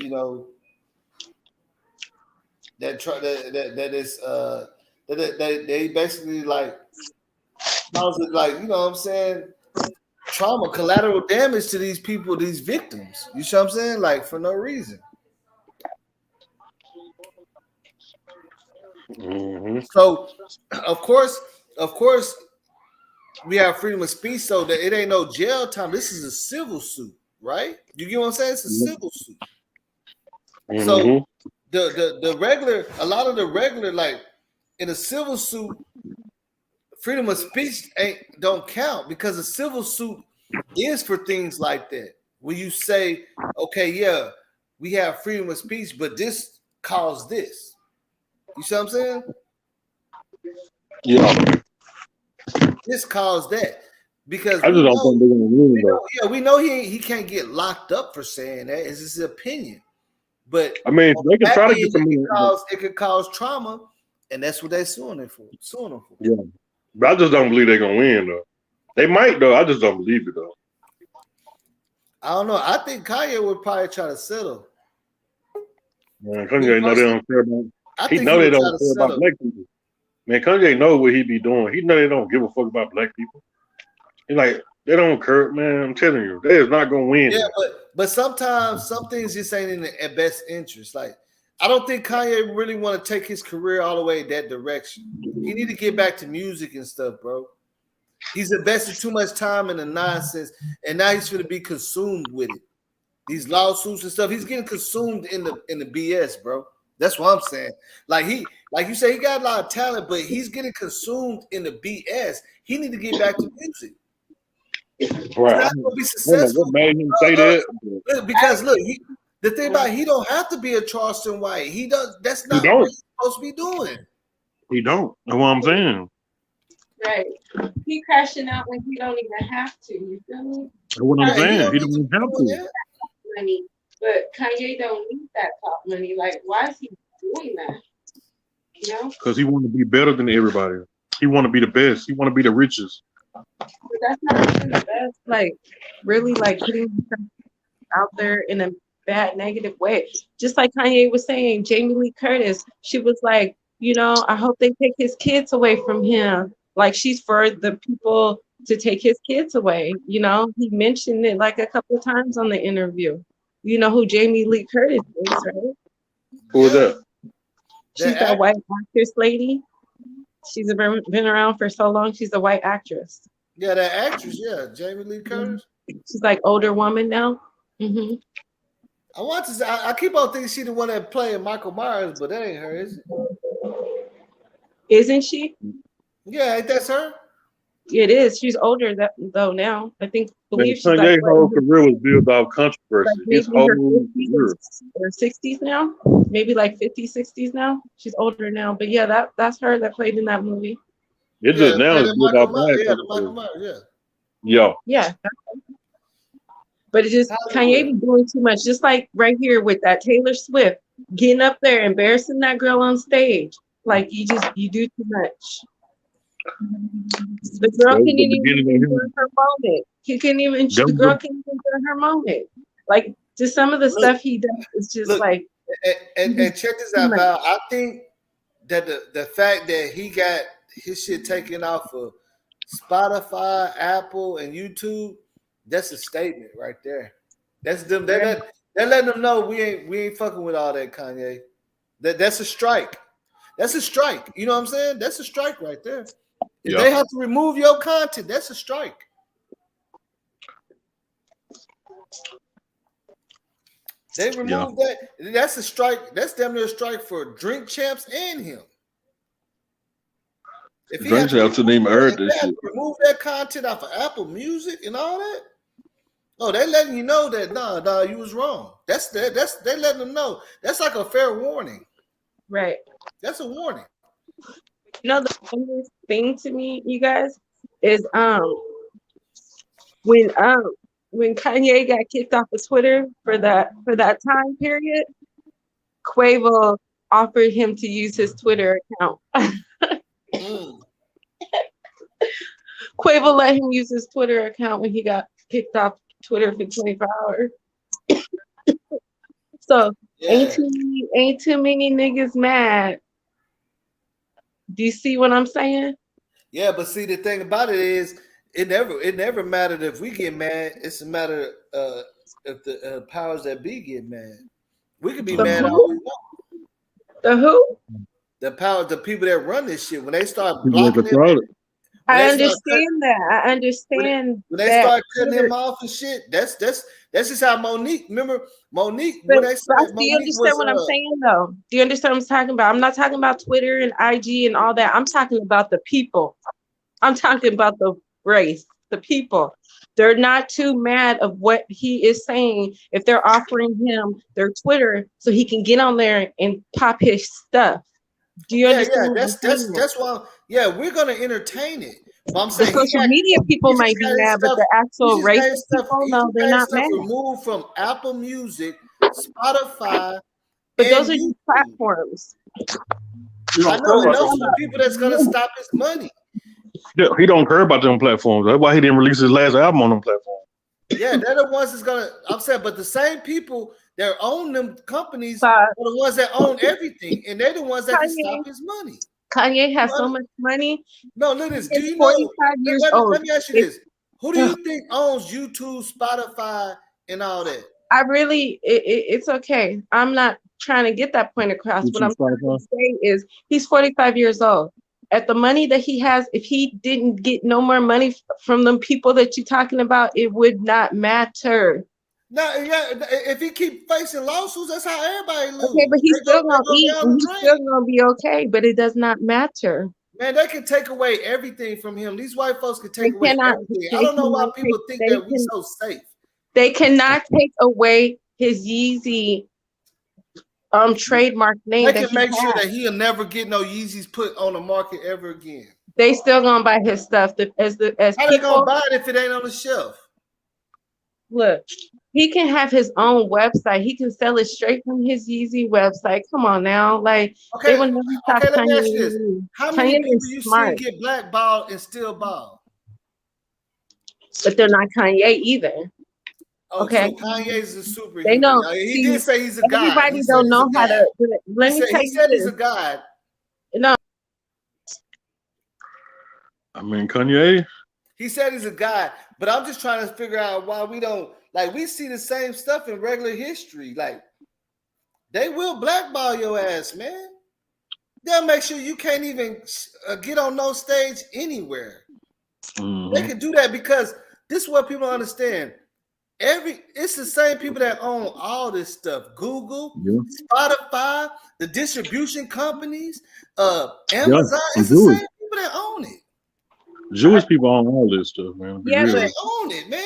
that they basically like cause it, like, you know what I'm saying, trauma, collateral damage to these people, these victims. You see what I'm saying? Like, for no reason. Mm-hmm. So, of course, we have freedom of speech, so that it ain't no jail time. This is a civil suit, right? You get what I'm saying? It's a civil suit. Mm-hmm. So the regular, a lot of the regular, like in a civil suit, freedom of speech don't count, because a civil suit is for things like that. When you say, okay, yeah, we have freedom of speech, but this caused this. You see what I'm saying? Yeah. This caused that. Because I just don't think they're gonna win though. Yeah, we know he can't get locked up for saying that. It's his opinion. But I mean, they can try to get some. It could cause trauma, and that's what they're suing him for. Yeah, but I just don't believe they're gonna win though. They might though. I just don't believe it though. I don't know. I think Kanye would probably try to settle. Man, Kanye know they don't care about. He know he they don't care about black people. Man, Kanye know what he be doing. He know they don't give a fuck about black people. He like, they don't care, man. I'm telling you, they is not gonna win. Yeah, but sometimes some things just ain't in the best interest. Like, I don't think Kanye really want to take his career all the way that direction. He need to get back to music and stuff, bro. He's invested too much time in the nonsense, and now he's gonna be consumed with it. These lawsuits and stuff, he's getting consumed in the BS, bro. That's what I'm saying. Like you say, he got a lot of talent, but he's getting consumed in the BS. He need to get back to music. Right. He's not gonna be successful. What made him say that? Because look, the thing about it, he don't have to be a Charleston White. He does. That's not what he's supposed to be doing. He don't. That's what I'm saying. Right. He crashing out when he don't even have to. You feel me? That's what I'm saying. He don't even have to. Money, but Kanye don't need that top money. Like, why is he doing that? You know? Because he want to be better than everybody. He want to be the best. He want to be the richest. But that's not even the best. Like, really, like putting himself out there in a bad, negative way. Just like Kanye was saying, Jamie Lee Curtis, she was like, I hope they take his kids away from him. Like, she's for the people to take his kids away. He mentioned it like a couple of times on the interview. You know who Jamie Lee Curtis is, right? Who was that? She's that white actress lady. She's been around for so long. She's a white actress. Yeah, that actress. Yeah, Jamie Lee Curtis. She's like older woman now. Mm-hmm. I want to say, I keep on thinking she's the one that played Michael Myers, but that ain't her, is it? Isn't she? Yeah, that's her. It is. She's older though now. I believe she's Kanye's whole career was built off controversy. His whole career. Or 60s now, maybe like 50s, 60s now. She's older now, but yeah, that's her that played in that movie. It just now is built off Michael Myers, yeah. But it's just Kanye be doing too much. Just like right here with that Taylor Swift getting up there, embarrassing that girl on stage. Like you do too much. The girl can't even enjoy her moment. The girl can't even enjoy her moment. Like Just some of the Look, stuff he does is just look, like. and check this out, Val. I think that the fact that he got his shit taken off of Spotify, Apple, and YouTube, that's a statement right there. That's them. They're letting them know we ain't fucking with all that, Kanye. That's a strike. That's a strike. You know what I'm saying? That's a strike right there. If they have to remove your content, that's a strike. They removed that. That's a strike. That's damn near a strike for Drink Champs and him. If he Drink Champs didn't even heard this shit. Remove that content off of Apple Music and all that. Oh, they letting you know that nah, you was wrong. They letting them know. That's like a fair warning. Right. That's a warning. You know, the funniest thing to me, you guys, is when Kanye got kicked off of Twitter for that time period, Quavo offered him to use his Twitter account. Quavo let him use his Twitter account when he got kicked off Twitter for 24 hours. So ain't too many niggas mad. Do you see what I'm saying? Yeah, but see, the thing about it is, it never mattered if we get mad. It's a matter if the powers that be get mad. We could be mad all we want. The who? The people that run this shit, when they start blocking it. I understand that. I understand when they start cutting him off and shit. That's just how Monique. Remember Monique? When they said do you understand what I'm saying though? Do you understand what I'm talking about? I'm not talking about Twitter and IG and all that. I'm talking about the people. I'm talking about the race, the people. They're not too mad of what he is saying if they're offering him their Twitter so he can get on there and pop his stuff. Do you understand? That's why. Yeah, we're gonna entertain it. But I'm saying the social media people might be mad, but the actual race people, no, they're not mad. Removed from Apple Music, Spotify, but those are just platforms. I know, and those are the people that's gonna stop his money. He don't care about them platforms. That's why he didn't release his last album on them platforms. Yeah, they're the ones that's gonna. I'm saying, but the same people that own them companies are the ones that own everything, and they're the ones that can stop his money. Kanye has so much money. No, look at this. Do you 45 know? Years let old. me ask you this: who do you think owns YouTube, Spotify, and all that? I really, it's okay. I'm not trying to get that point across. What I'm trying to say is, he's 45 years old. At the money that he has, if he didn't get no more money from them people that you're talking about, it would not matter. No, yeah, if he keep facing lawsuits, that's how everybody lose. Okay, but he's still gonna eat and he's still gonna be okay, but it does not matter. Man, they can take away everything from him. These white folks can take away everything. I don't know why people think that we're so safe. They cannot take away his Yeezy trademark name. They can make sure that he'll never get no Yeezys put on the market ever again. They still gonna buy his stuff. As how they gonna buy it if it ain't on the shelf? Look, he can have his own website. He can sell it straight from his Yeezy website. Come on now, like they will never stop. Okay, let me ask you this: how many people you see get blackballed and still ball? But they're not Kanye either. Oh, okay, so Kanye's a superhero. They know. He did say he's a god. Everybody don't know how to. Let me tell you. He said he's a god. No. I mean, Kanye. He said he's a god, but I'm just trying to figure out why we don't we see the same stuff in regular history. Like they will blackball your ass, man. They'll make sure you can't even get on no stage anywhere. Mm-hmm. They can do that because this is what people understand. It's the same people that own all this stuff. Google, Spotify, the distribution companies, Amazon. It's the same people that own it. Jewish people own all this stuff, man. Yeah, they own it, man.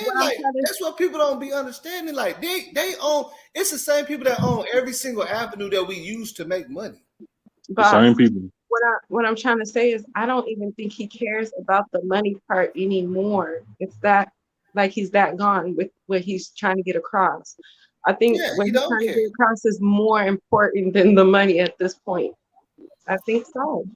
That's what people don't be understanding. Like they own. It's the same people that own every single avenue that we use to make money. The same people. What I'm trying to say is, I don't even think he cares about the money part anymore. It's that. Like he's that gone with what he's trying to get across. I think what he's trying to get across is more important than the money at this point. I think so.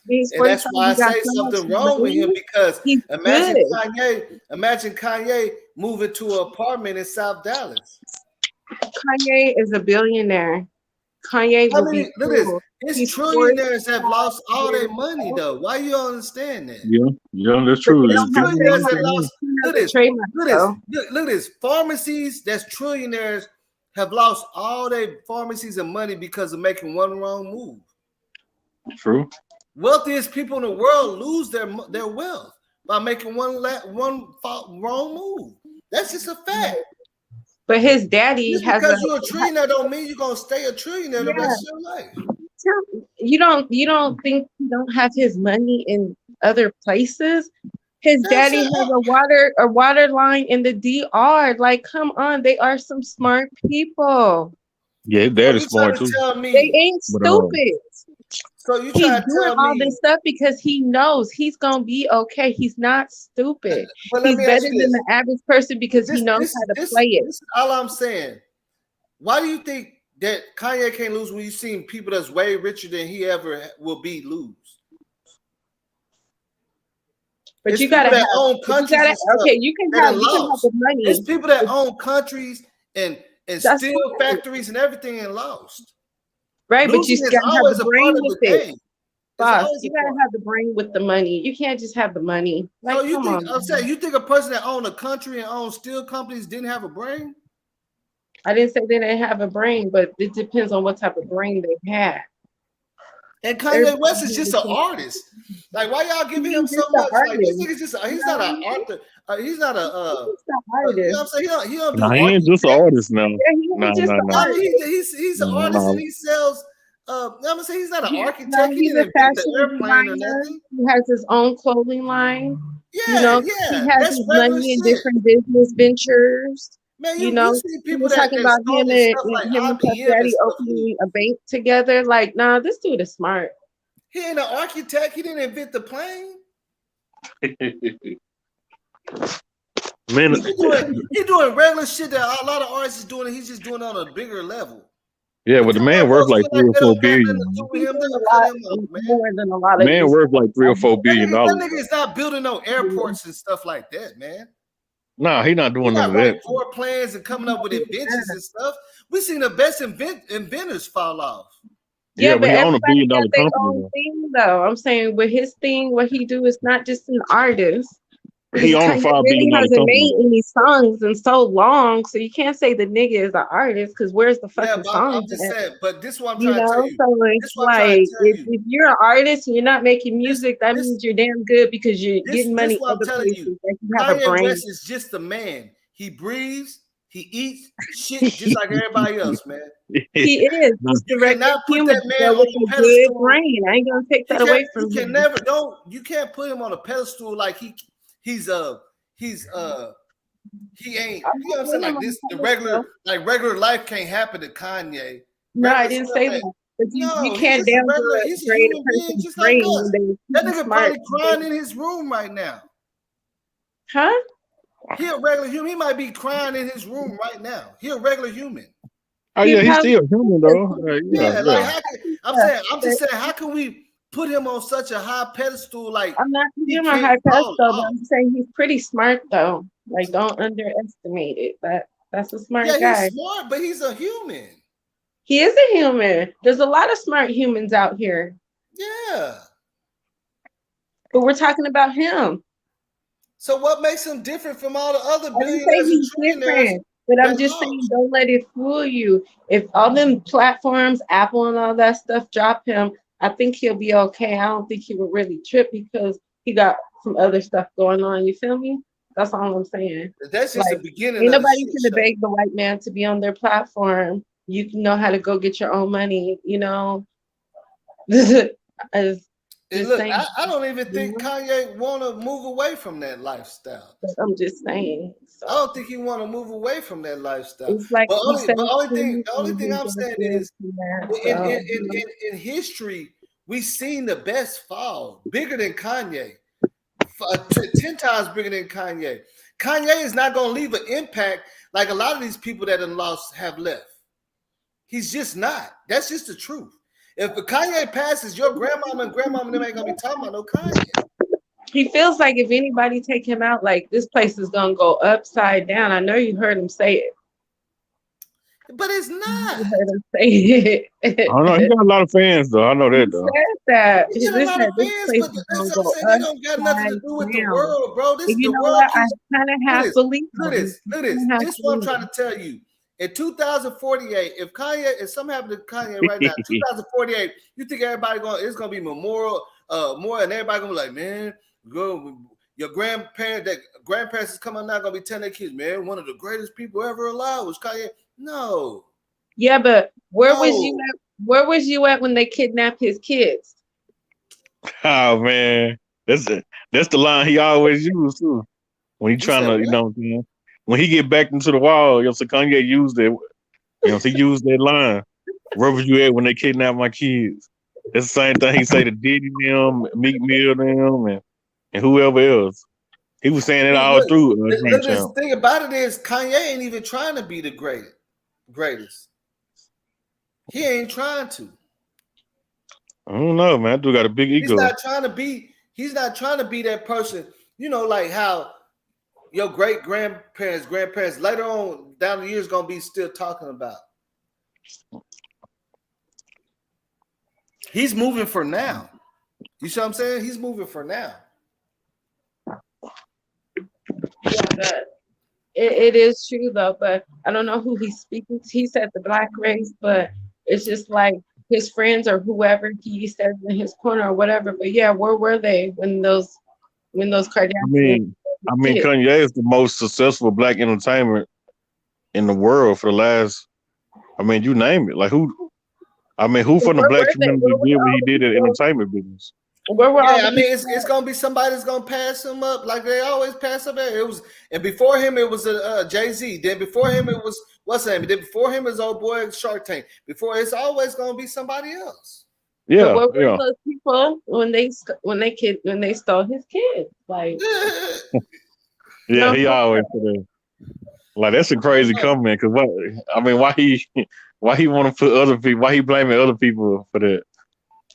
And that's why I say something wrong with him, because imagine Kanye moving to an apartment in South Dallas. Kanye is a billionaire. Kanye How will be many? Look at this. cool. His He's trillionaires have 45 lost all their years money old, though. Why you don't understand that? Yeah, that's but true. they His don't have People the don't trillionaires have understand lost. he has Look at the this. trademark Look at this. though. Look at this. Pharmacies that's trillionaires have lost all their pharmacies and money because of making one wrong move. True. Wealthiest people in the world lose their wealth by making one wrong move. That's just a fact. But his daddy Just has because a you're a trillionaire don't mean you're gonna stay a trillionaire the yeah. rest of your life. You don't think he don't have his money in other places? His That's daddy it. has a water line in the DR. Like, come on, they are some smart people. Yeah, his So dad is you trying smart to too. tell They me? ain't But stupid. So you He's trying to doing tell all me? this stuff because he knows he's gonna be okay. He's not stupid. But let He's me better ask you than this. the average person because he knows how to play it. This is all I'm saying. Why do you think that Kanye can't lose when you seen people that's way richer than he ever will be lose? But It's you gotta people have. that own countries and stuff Okay, you can that have are lost. the money. It's people that own countries and That's steel fine. factories and everything and lost. Right, but you Losing is gotta have always the a brain part of with the it. game. Boss, you gotta have the brain with the money. You can't just have the money. Like, So you come think on. I'm saying you think a person that owned a country and owned steel companies didn't have a brain? I didn't say they didn't have a brain, but it depends on what type of brain they had. And Kanye West is just an artist. Like, why y'all giving him so much? Like, this nigga's just he's not an author. He's not a you know what I'm saying? He don't do nah, he ain't just an artist now. Yeah, he's just an I artist. mean, he's an artist and he sells. I'm gonna say he's not an architect. He He's a didn't invent the fashion airplane or designer. nothing. He has his own clothing line. Yeah, He has that's his regular money in shit. different business ventures. Man, You you see people we're that talking about him started and stuff like him and Puff IBM and Daddy stuff. opening a bank together. Like, nah, this dude is smart. He ain't an architect. He didn't invent the plane. Man, He doing regular shit that a lot of artists is doing, and he's just doing it on a bigger level. yeah, but the man worth like 3 or 4 billion. More than a lot of Man these. worth like $3 or $4 billion. That nigga is not building no airports and stuff like that, man. Nah, he not doing He's none not of writing that. floor plans and coming up with inventions and stuff. We seen the best inventors fall off. Yeah, but he own $1 billion got their company. own thing, though. I'm saying with his thing, what he do is not just an artist. He own a $5 billion hasn't company. made any songs in so long, so you can't say the nigga is an artist because where's the fucking But song? I'm just saying. But this is what I'm You trying to know, tell you. so it's This is what I'm trying like to tell you. if you're an artist and you're not making music, that means you're damn good because you're getting money This is what I'm other telling places. you. Like you have a Kanye brain. West is just a man. He breathes. He eats shit just like everybody else, man. He is. He's the You regular cannot put human that man with on a a good pedestal. brain. I ain't gonna take that away from You him. can never you can't put him on a pedestal like he ain't, you know what I'm saying? Like this, the regular life can't happen to Kanye. No, I didn't say that. But you can't downgrade he's a a human being person's just like brain us. when That they're nigga smart. probably crying in his room right now. Huh? He a regular human. He might be crying in his room right now. He a regular human. Oh yeah, he's still human though. I'm just saying, how can we put him on such a high pedestal? Like, I'm not putting him on high pedestal, but I'm saying he's pretty smart though. Like, don't underestimate it. That's a smart guy. He's smart, but he's a human. He is a human. There's a lot of smart humans out here. Yeah. But we're talking about him. So what makes him different from all the other billionaires he's and trillionaires? different, but I'm just saying, don't let it fool you. If all them platforms, Apple and all that stuff, drop him, I think he'll be okay. I don't think he would really trip because he got some other stuff going on. You feel me? That's all I'm saying. That's just the beginning. Ain't nobody gonna beg the white man to be on their platform. You know how to go get your own money. You know. Look, I don't even think Kanye want to move away from that lifestyle. I'm just saying. So. I don't think he want to move away from that lifestyle. It's like the only thing I'm saying is, in history, we've seen the best fall, bigger than Kanye, 10 times bigger than Kanye. Kanye is not going to leave an impact like a lot of these people that have left. He's just not. That's just the truth. If Kanye passes, your grandmama and grandmama them ain't gonna be talking about no Kanye. He feels like if anybody take him out, like this place is gonna go upside down. I know you heard him say it. But it's not. You heard him say I don't know. He got a lot of fans though. I know He that though. said that. He got a This lot said of this fans, place but is that's gonna what I'm go saying. They don't got nothing to upside do with the down. world, bro. This And you the know world what? I keeps kind of half believe look him. this. This is what I'm trying to tell you. In 2048, if something happened to Kanye right now, 2048, you think it's gonna be memorial, more, and everybody gonna be like, man, go. Your grandparents is coming out gonna be telling their kids, man, one of the greatest people ever alive was Kanye. No. Yeah, but where was you at? Where was you at when they kidnapped his kids? Oh man, that's the line he always used too. When he trying to, when he get back into the wall, so Kanye used that. He used that line. Where was you at when they kidnapped my kids? That's the same thing he say to Diddy them, Meek Mill them, and whoever else. He was saying it all through. The thing about it is Kanye ain't even trying to be the greatest. He ain't trying to. I don't know, man. I do got a big ego. He's not trying to be that person. Like how your grandparents later on down the years gonna be still talking about. He's moving for now. You see what I'm saying? He's moving for now. Yeah, but it is true though. But I don't know who he's speaking to. He said the black race, but it's just like his friends or whoever he says in his corner or whatever. But yeah, where were they when those Kardashians? I mean, Kanye is the most successful black entertainer in the world for the last. You name it. Like who from the black community did what he did in entertainment business? It's gonna be somebody that's gonna pass him up like they always pass up. And before him it was Jay-Z. Then before him it was what's his name? Then before him is old boy Shark Tank. Before it's always gonna be somebody else. Yeah, but what were those people when they stole his kids? Like, yeah, he always said that. Like that's a crazy comment because why he want to put other people? Why he blaming other people for that?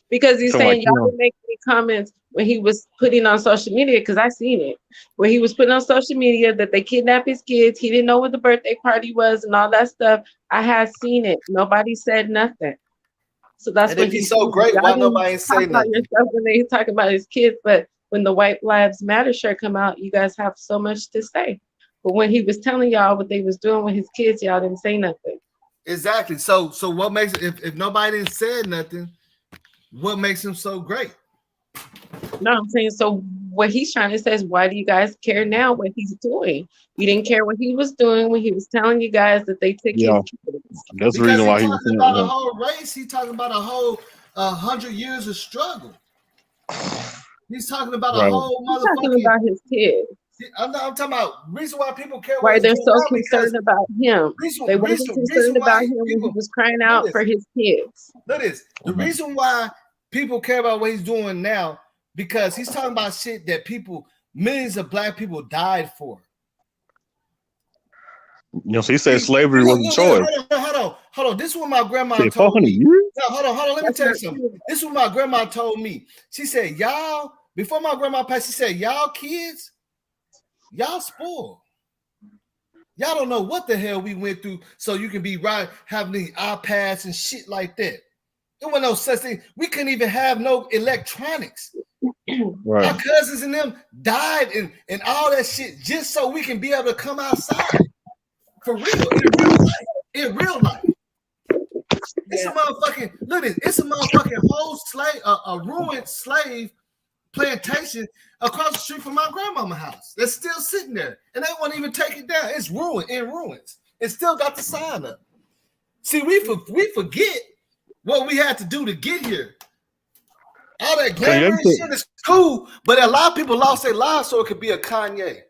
Because he's saying y'all didn't make any comments when he was putting on social media, because I seen it. When he was putting on social media that they kidnapped his kids, he didn't know what the birthday party was and all that stuff. I had seen it. Nobody said nothing. So that's what he's so great. Why nobody say nothing? When they talking about his kids, but when the White Lives Matter shirt come out, you guys have so much to say. But when he was telling y'all what they was doing with his kids, y'all didn't say nothing. Exactly. So what makes it if nobody said nothing? What makes him so great? No, I'm saying, so what he's trying to say is, why do you guys care now what he's doing? You didn't care what he was doing when he was telling you guys that they took his kids. That's the reason why he was talking about a whole race. He's talking about a whole 100 years of struggle. He's talking about a whole motherfucking. He's talking about his kids. I'm talking about reason why people care. Why they're so concerned about him. They wasn't concerned about him when he was crying out for his kids. Look at this. The reason why people care about what he's doing now, because he's talking about shit that millions of black people died for. So he said slavery was a choice. Hold on. This is what my grandma told me. No, hold on. Let me tell you something. This is what my grandma told me. She said, y'all, before my grandma passed, she said, y'all kids, y'all spoiled. Y'all don't know what the hell we went through so you can be having these iPads and shit like that. There was no such thing. We couldn't even have no electronics. Right. Our cousins and them died and all that shit just so we can be able to come outside. For real, in real life. It's a motherfucking, look at this, it's a motherfucking whole slave, a ruined slave plantation across the street from my grandmama's house that's still sitting there, and they won't even take it down. It's ruined, in ruins. It still got the sign up. See, we forget what we had to do to get here. All that glamorous shit is cool, but a lot of people lost their lives so it could be a Kanye.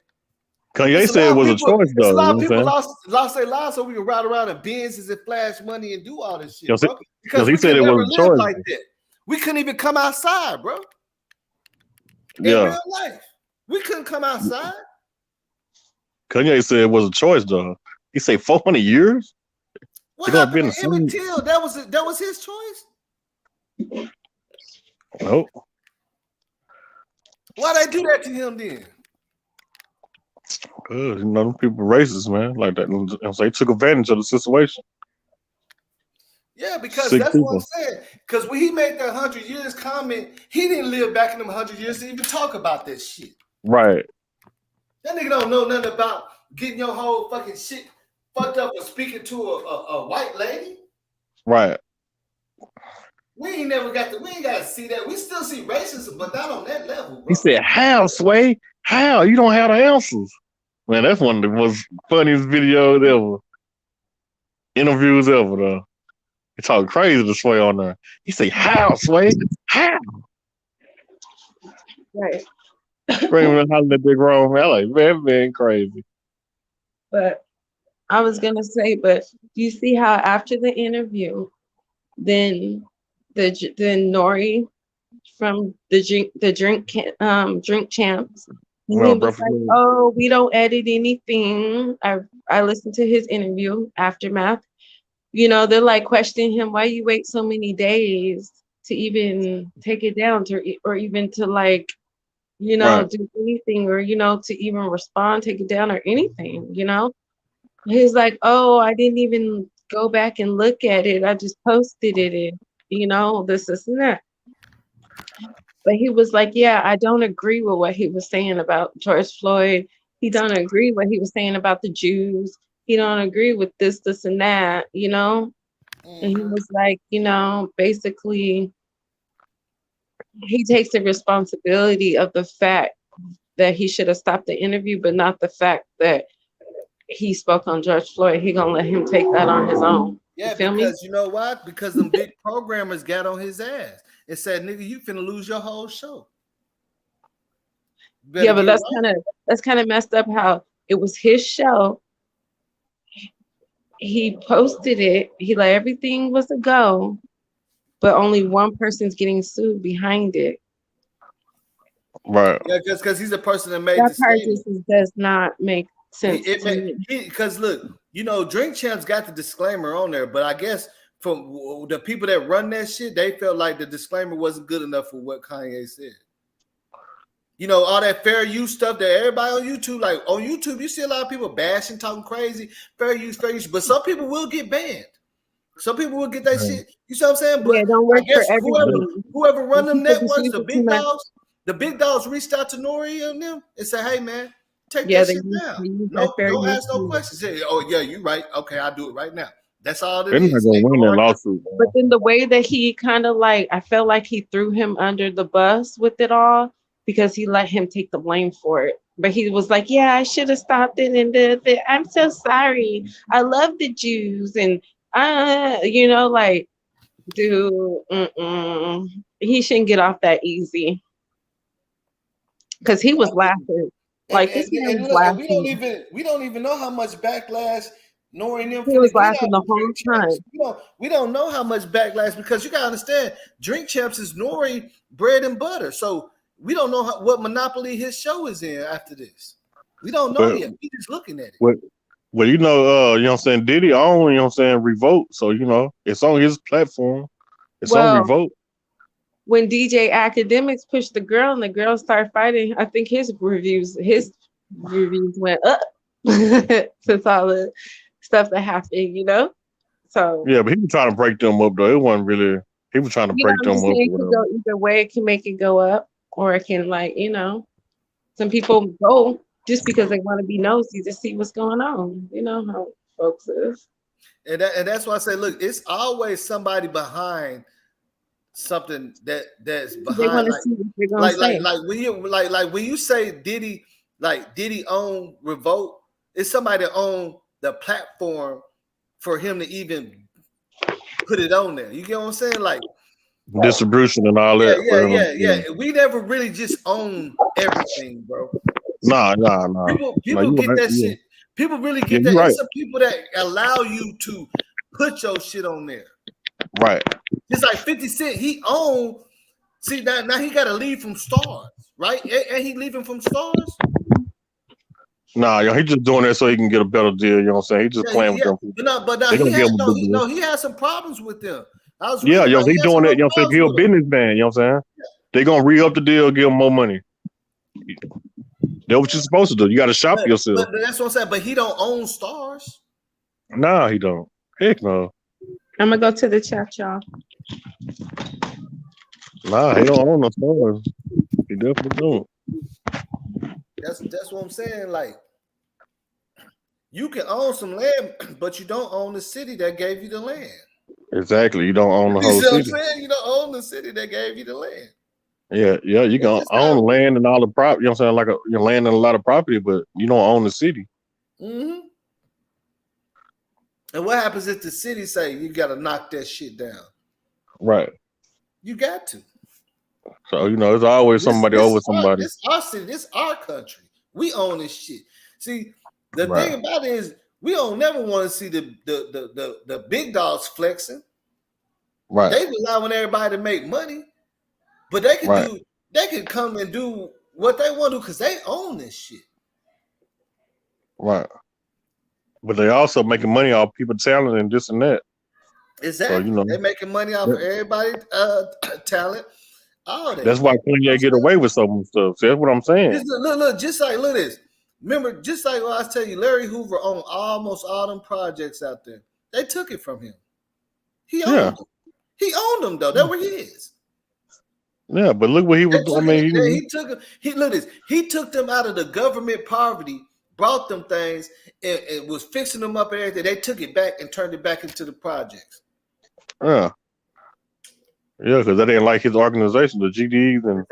Kanye said it was a choice, though. A lot of people lost their lives so we can ride around in Benzes and flash money and do all this shit, bro. Because he said it was a choice. Like that. We couldn't even come outside, bro. In real life, we couldn't come outside. Kanye said it was a choice, though. He said 400 years. What happened to Emmett Till? That was his choice. Nope. Why they do that to him then? Them people racist, man. Like that. So they took advantage of the situation. Yeah, because Sick that's what I'm people. saying. Because when he made that 100 years comment, he didn't live back in them 100 years to even talk about that shit. Right. That nigga don't know nothing about getting your whole fucking shit fucked up or speaking to a white lady. Right. We ain't got to see that. We still see racism, but not on that level, bro. He said, "How, Sway? How? You don't have the answers." Man, that's one of the most funniest videos ever. Interviews ever, though. He talking crazy to Sway on there. He say, "How, Sway? How?" Right. Screaming and hollering at big grown man. I'm like, man, crazy. But I was gonna say, but do you see how after the interview, then Nori from the drink champs, he Well, was like, "Oh, we don't edit anything." I listened to his interview aftermath. You know, they're like questioning him, "Why you wait so many days to even take it down, or even to like, you know, right. do anything, or you know, to even respond, take it down, or anything?" You know, he's like, "Oh, I didn't even go back and look at it. I just posted it, and you know, this and that." But he was like, "Yeah, I don't agree with what he was saying about George Floyd. He don't agree what he was saying about the Jews. He don't agree with this, and that, you know." And he was like, you know, basically, he takes the responsibility of the fact that he should have stopped the interview, but not the fact that he spoke on George Floyd. He gonna let him take that on his own. Yeah, You feel because me? you know why? Because them big programmers got on his ass and said, "Nigga, you finna lose your whole show." Yeah, but that's kind of messed up how it was his show. He posted it. He let everything was a go, but only one person's getting sued behind it. Right. Yeah, because he's the person that made That the part statement. just does not make sense to me. Because look, you know, Drink Champs got the disclaimer on there, but I guess from the people that run that shit, they felt like the disclaimer wasn't good enough for what Kanye said. You know, all that fair use stuff that everybody on YouTube, like on YouTube, you see a lot of people bashing, talking crazy, fair use, but some people will get banned. Some people will get that shit. You see what I'm saying? But Yeah, it don't I work for guess everyone. whoever run them People just networks, use the it too big much. dogs reached out to Nori and them and said, "Hey man, take Yeah, that they shit use down. that No, fair don't use. ask no questions." Say, "Oh yeah, you right. Okay, I'll do it right now." That's all it They're not is. gonna win that lawsuit. But then the way that he kind of like, I felt like he threw him under the bus with it all because he let him take the blame for it. But he was like, "Yeah, I should have stopped it, and I'm so sorry. I love the Jews, and you know, like, dude, he shouldn't get off that easy." Because he was laughing. Like, this man was Look, and laughing. we don't even know how much backlash Nori and them He finna was get laughing out the of whole Drink Champs. time. We don't know how much backlash because you gotta understand, Drink Champs is Nori bread and butter. So we don't know what monopoly his show is in after this. We don't know yet. We just looking at it. Well, you know what I'm saying, Diddy own, you know what I'm saying, Revolt. So, you know, it's on his platform. It's on Well, Revolt. when DJ Academics pushed the girl and the girl started fighting, I think his reviews went up since all the stuff that happened, you know? So Yeah, but he was trying to break them up though. It wasn't really he was trying to you know, break I'm them just up saying or it could whatever. go either way. It can make it go up, or it can, like, you know, some people go just because they want to be nosy to see what's going on. You know how folks is. And that's why I say, look, it's always somebody behind something that's They want behind, to see what they're gonna say. like when you say Diddy own Revolt, it's somebody that own the platform for him to even put it on there. You get what I'm saying? Like, Distribution and all that. yeah. We never really just own everything, bro. Nah. People You get right. that shit. People really Yeah, get you that. right. It's some people that allow you to put your shit on there. Right. It's like 50 Cent. He owned. See, now he got to leave from Stars, right? Ain't he leaving from Stars? Nah, he just doing that so he can get a better deal. You know what I'm saying? He just playing with them people. But now They gonna give him a big deal. he had some problems with them. I was Yeah, reading about he he had doing some that. real You know what I'm saying? problems He a with them. businessman. You know what I'm saying? They gonna re-up the deal, give him more money. That's what you're supposed to do. You got to shop yourself. But that's what I'm saying. But he don't own Stars. Nah, he don't. Heck no. I'm gonna go to the chat, y'all. Nah, he don't own the stars. He definitely don't. That's what I'm saying. Like, you can own some land, but you don't own the city that gave you the land. Exactly. You don't own the You whole see what I'm city. saying? You don't own the city that gave you the land. Yeah, you can own land and all the property. You know what I'm saying? Like your land and a lot of property, but you don't own the city. Mm-hmm. And what happens if the city say you got to knock that shit down? Right. You got to. So there's always somebody over somebody. This our city. This our country. We own this shit. See, the Right. thing about it is we don't never want to see the big dogs flexing. Right. They allowing everybody to make money, but they can they can come and do what they want to because they own this shit. Right. But they also making money off people talent and this and that. Exactly. So, they're making money off of everybody talent. All that. That's why Kanye get away with so much stuff. See, that's what I'm saying. Look, look this. Remember, just like what I tell you, Larry Hoover owned almost all them projects out there. They took it from him. He owned them. He owned them though. They were his. Yeah, but look what he was doing. I mean, he took them out of the government poverty, brought them things, and was fixing them up and everything. They took it back and turned it back into the projects. Yeah, because they didn't like his organization, the GDs, and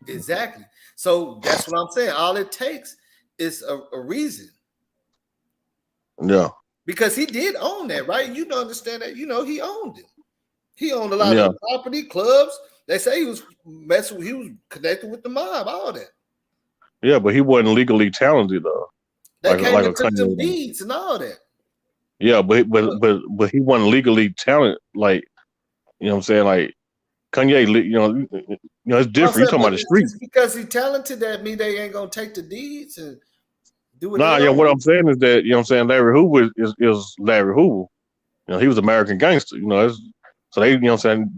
exactly. So that's what I'm saying. All it takes is a reason. Yeah, because he did own that, right? You don't understand that. He owned it. He owned a lot of property, clubs. They say he was connected with the mob, all that. Yeah, but he wasn't legally talented though. They came and took some deeds and all that. Yeah, but he wasn't legally talented. Like, you know what I'm saying? Like Kanye, it's different. You talking about the streets. Because he's talented, that mean they ain't gonna take the deeds and do it. What I'm saying is that, you know what I'm saying, Larry Hoover is Larry Hoover. He was American gangster, so they, you know what I'm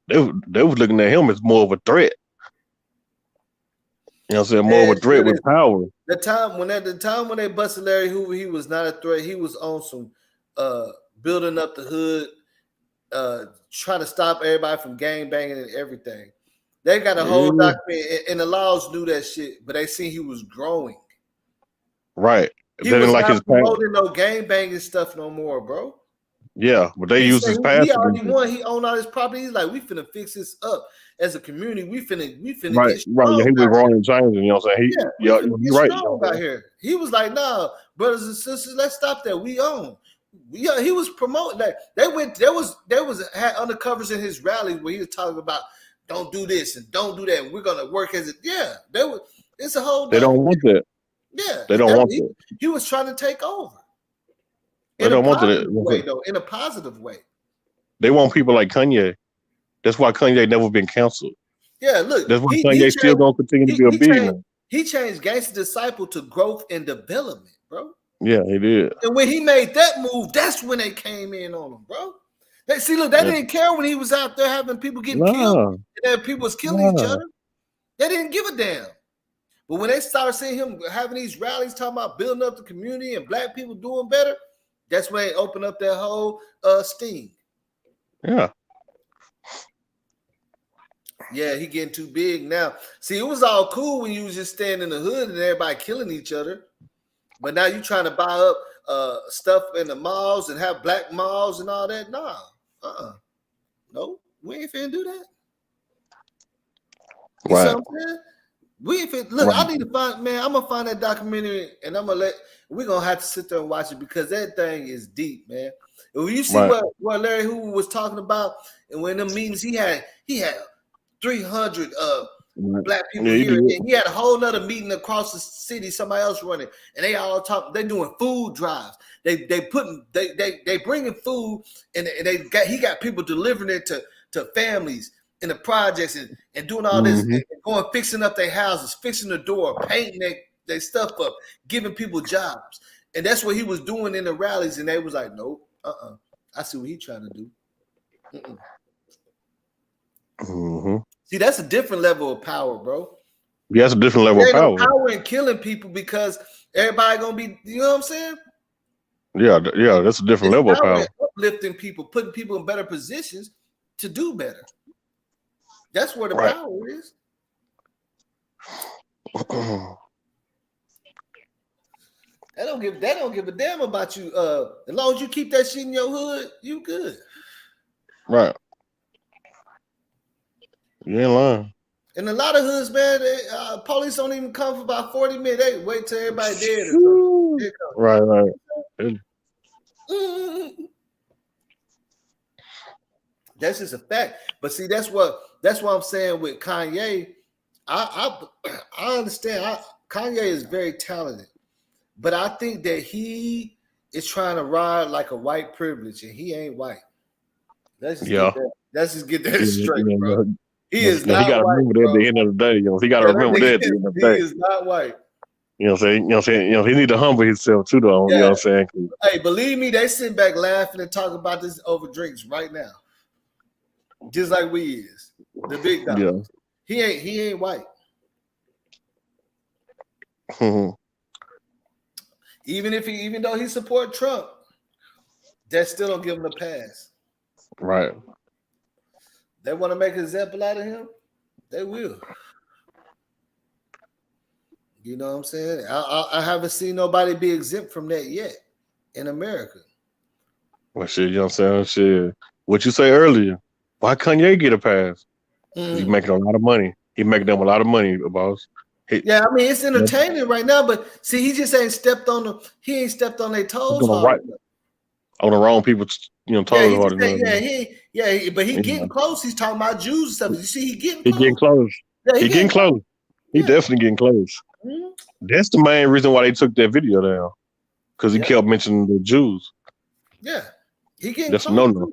saying, they was looking at him as more of a threat. You know what I'm saying? More of a threat with power. The time when they busted Larry Hoover, he was not a threat. He was on some building up the hood, trying to stop everybody from gang banging and everything. They got a whole document, and the laws knew that shit, but they seen he was growing. Right. He was not promoting no gang banging stuff no more, bro. Yeah, but they used his past. He already won. He owned all his property. He's like, we finna fix this up as a community. We finna right. Get strong. Yeah, he was growing and changing. You know what I'm saying? You're right. Out here. He was like, nah, brothers and sisters, let's stop that. We own. Yeah, he was promoting that. There was undercovers in his rallies where he was talking about don't do this and don't do that. And we're gonna work as it's a whole. They don't want that. Yeah, they don't want that. He was trying to take over. They don't want that way, though, in a positive way. They want people like Kanye. That's why Kanye never been canceled. Yeah, look. That's why Kanye still gonna continue to be a billionaire. He changed Gangsta Disciple to growth and development, bro. Yeah, he did. And when he made that move, that's when they came in on him, bro. They didn't care when he was out there having people getting killed and people was killing each other. They didn't give a damn. But when they started seeing him having these rallies talking about building up the community and black people doing better, that's when they opened up that whole sting. Yeah. Yeah, he getting too big now. See, it was all cool when you was just staying in the hood and everybody killing each other. But now you trying to buy up stuff in the malls and have black malls and all that. Nah. No, we ain't finna do that. You see what I'm saying? We ain't finna, look, I need to find, man, I'm gonna find that documentary and we're gonna have to sit there and watch it because that thing is deep, man. And when you see what Larry Hoover was talking about, and when them meetings he had 300 black people here, and he had a whole nother meeting across the city, somebody else running, and they all talk. They doing food drives. They bringing food, and he got people delivering it to families in the projects and doing all this, and going fixing up their houses, fixing the door, painting their stuff up, giving people jobs, and that's what he was doing in the rallies. And they was like, nope, I see what he's trying to do. See, that's a different level of power, bro. Yeah, that's a different level of power. No power in killing people because everybody gonna be, you know what I'm saying? Yeah, that's a different level of power. uplifting people, putting people in better positions to do better. That's where the Right. power is. They don't give a damn about you. As long as you keep that shit in your hood, you good. Right. You ain't lying. In a lot of hoods, man, police don't even come for about 40 minutes. They wait till everybody dead. Right. That's just a fact. But see, that's what I'm saying with Kanye. I understand. Kanye is very talented, but I think that he is trying to ride like a white privilege, and he ain't white. Let's just get that straight, bro. He is not white. He got to remember that at the end of the day. He got to remember that at the end of the day. He is not white. You know what I'm saying? He need to humble himself too, though. Yeah. You know what I'm saying? Hey, believe me, they sitting back laughing and talking about this over drinks right now. Just like we is. The big dog. Yeah. He ain't white. Even though he support Trump, that still don't give him a pass. Right. They want to make an example out of him, they will. You know what I'm saying? I haven't seen nobody be exempt from that yet in America. Well, shit, you know what I'm saying? Shit. What you say earlier, why Kanye get a pass? He's making a lot of money. He's making them a lot of money, boss. Yeah, I mean, it's entertaining right now, but see, he just ain't stepped on their toes hard enough. On the wrong people, toes hard enough. But he getting close. He's talking about Jews and stuff. You see, he getting close. Yeah, he getting close. He definitely getting close. Mm-hmm. That's the main reason why they took that video down, because he kept mentioning the Jews. Yeah, he getting That's close. no.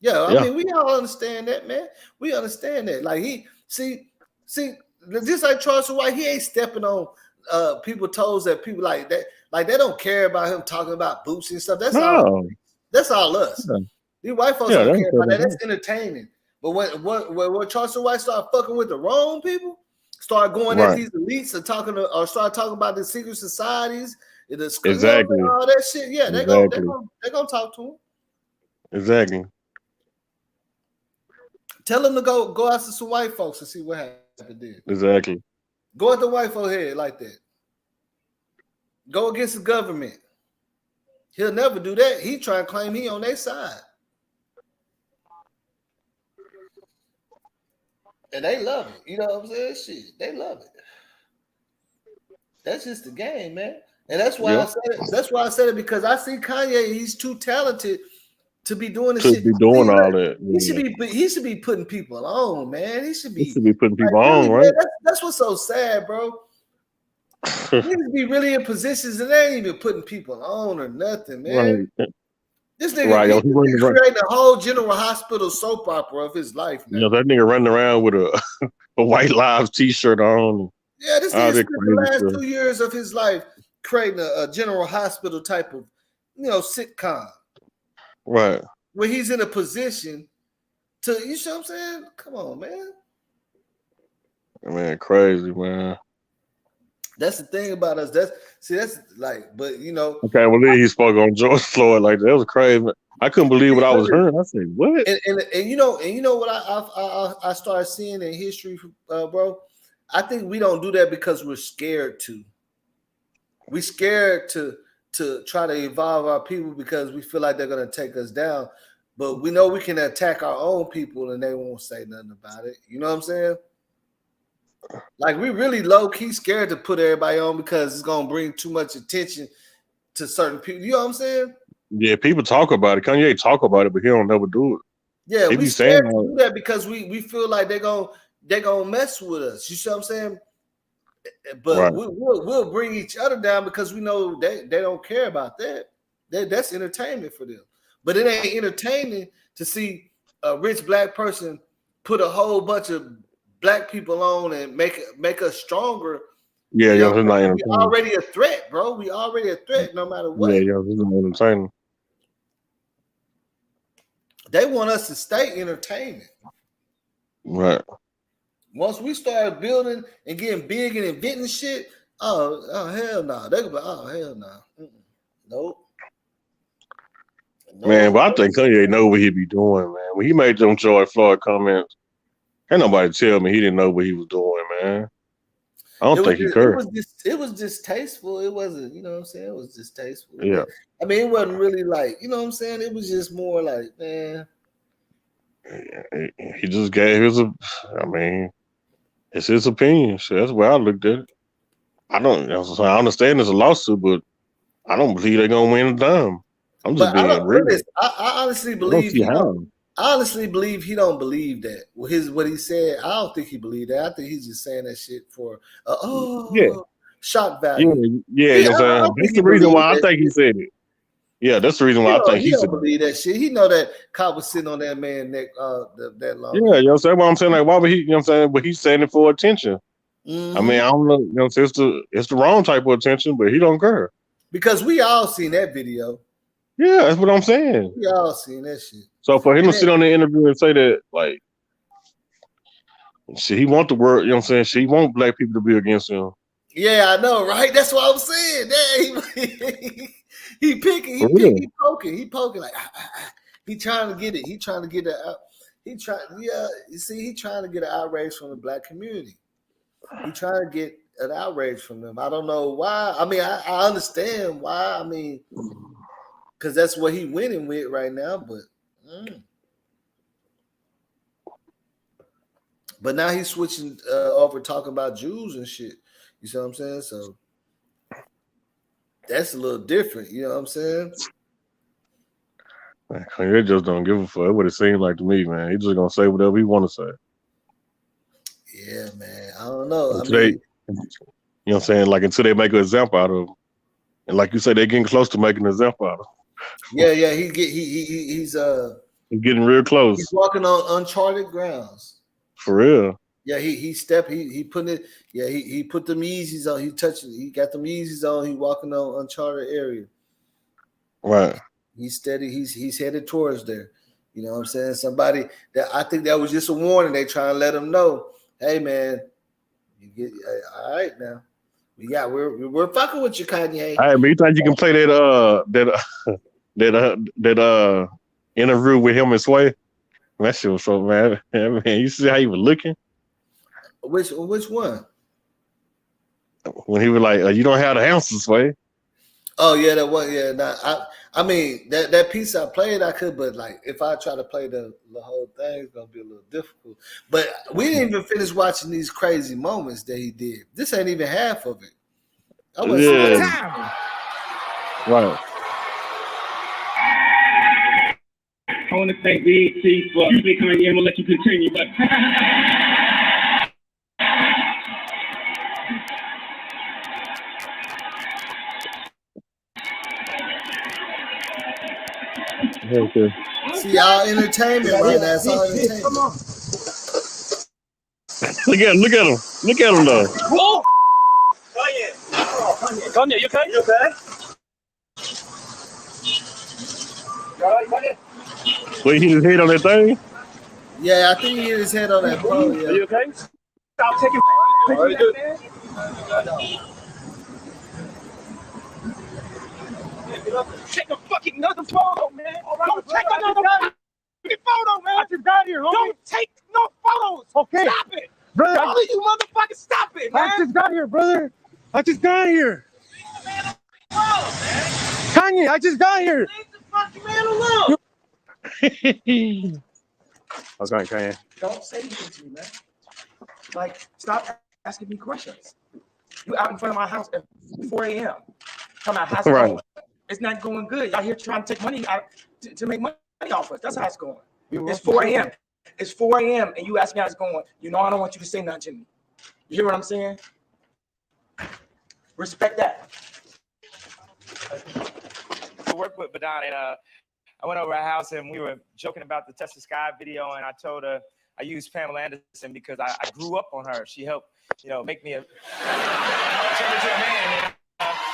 Yeah, I mean, we all understand that, man. We understand that. Like see, just like Charleston White, he ain't stepping on people's toes that people like that. Like they don't care about him talking about boots and stuff. That's all us. Yeah. These white folks don't care about that. That's entertaining. But when Charleston White start fucking with the wrong people, start going at these elites and start talking about the secret societies, the exactly all that shit. Yeah, they're gonna talk to him. Exactly. Tell them to go after some white folks and see what happened there. Exactly. Go at the white folk head like that. Go against the government. He'll never do that. He try to claim he on their side. And they love it. You know what I'm saying? Shit, they love it. That's just the game, man. And that's why I said it. That's why I said it, because I see Kanye, he's too talented to be doing the shit. Be doing all that. He should be putting people on, man. He should be putting people on, right? Man, that's what's so sad, bro. He need to be really in positions and they ain't even putting people on or nothing, man. Right. This nigga, he's creating a whole General Hospital soap opera of his life, man. That nigga running around with a White Lives t-shirt on. Yeah, this nigga spent the last 2 years of his life creating a General Hospital type of, sitcom. Right. Where he's in a position to, you know what I'm saying? Come on, man. Man, crazy, man. That's the thing about us. That's like, but I can't believe he spoke on George Floyd like that. That was crazy. I couldn't believe what I was hearing. I said, what? And you know what I started seeing in history, bro? I think we don't do that because we're scared to. We're scared to try to evolve our people because we feel like they're gonna take us down. But we know we can attack our own people and they won't say nothing about it. You know what I'm saying? Like, we really low-key scared to put everybody on because it's gonna bring too much attention to certain people. You know what I'm saying? Yeah, people talk about it. Kanye talk about it, but he don't never do it. Yeah, we scared to do that because we feel like they're gonna mess with us. You see what I'm saying? But we'll bring each other down because we know they don't care about that. That's entertainment for them. But it ain't entertaining to see a rich black person put a whole bunch of black people on and make us stronger. Yeah, it's not entertaining. We already a threat, bro. We already a threat no matter what. Yeah, it's not entertaining. They want us to stay entertaining. Right. Once we start building and getting big and inventing shit, oh hell no. They go, oh hell no. Nope. Man, but I think Kanye know what he be doing, man. When he made them George Floyd comments, ain't nobody tell me he didn't know what he was doing, man. I don't think he cared. It was distasteful. It wasn't, you know what I'm saying? It was distasteful. Yeah. I mean, it wasn't really like, you know what I'm saying? It was just more like, man. He just gave it's his opinion. So that's where I looked at it. I understand there's a lawsuit, but I don't believe they're gonna win a dime. I'm just being real. I honestly believe he don't believe that. What he said, I don't think he believed that. I think he's just saying that shit for shock value. Yeah, you know what I'm saying? That's the reason why I think he said it. Yeah, that's the reason why I think he don't believe that shit. He know that cop was sitting on that man's neck that long. Yeah, you know what I'm saying? What I'm saying, like, why would he, you know what I'm saying? But he's saying it for attention. Mm-hmm. I mean, I don't know, you know, it's the wrong type of attention, but he don't care. Because we all seen that video. Yeah, that's what I'm saying. We all seen that shit. So for him to sit on the interview and say that, like, shit, he want the word, you know what I'm saying? She want black people to be against him. Yeah, I know, right? That's what I'm saying. Yeah, he picking, he poking like he trying to get it. He trying to get it out. He trying to get an outrage from the black community. He trying to get an outrage from them. I don't know why. I mean, I understand why. I mean, because that's what he winning with right now. But now he's switching over talking about Jews and shit. You see what I'm saying? So that's a little different. You know what I'm saying? Man, Kanye just don't give a fuck. What it seemed like to me, man. He just gonna say whatever he want to say. Yeah, man. I don't know. You know what I'm saying? Like until they make an example out of him. And like you said, they're getting close to making an example out of him. Yeah. He's getting real close. He's walking on uncharted grounds. For real. Yeah, he putting it. Yeah, he put them Yeezys on. He got them Yeezys on. He walking on uncharted area. Right. He's steady. He's headed towards there. You know what I'm saying? Somebody that I think that was just a warning. They trying to let him know, hey man, you get all right now. We're fucking with you, Kanye. All right, but you think you can play that interview with him and Sway? That shit was so mad. Man, you see how he was looking? Which one? When he was like, "You don't have the answers, Sway." Oh yeah, that one. Yeah, I mean that piece I played, I could, but like if I try to play the whole thing, it's gonna be a little difficult. But we didn't even finish watching these crazy moments that he did. This ain't even half of it. Right. I want to thank BET for speaking on you. I'm gonna let you continue, but okay. See, y'all entertainment right now. It's all entertainment. Come on. Look at him though. Whoa! Kanye, you okay? You okay? Well, he hit his head on that thing? Yeah, I think he hit his head on that pole. Yeah. Are you okay? Stop taking pictures, man. Take a fucking another photo, man. Don't take another fucking photo, man. I just got here, homie. Don't take no photos. Okay. Stop it. Brother, all of you motherfuckers, stop it, man. I just got here, brother. I just got here. Kanye, I just got here. Leave the fucking man alone. How's it going, Kanye? Don't say anything to me, man. Like, stop asking me questions. You out in front of my house at 4 a.m. Come out, how's it going? It's not going good. Y'all here trying to take money out to make money off us. That's how it's going. It's 4 a.m. It's 4 a.m. and you ask me how it's going. You know I don't want you to say nothing to me. You hear what I'm saying? Respect that. I work with Badon, and I went over her house and we were joking about the Touch the Sky video, and I told her I used Pamela Anderson because I grew up on her. She helped, make me turn into a man.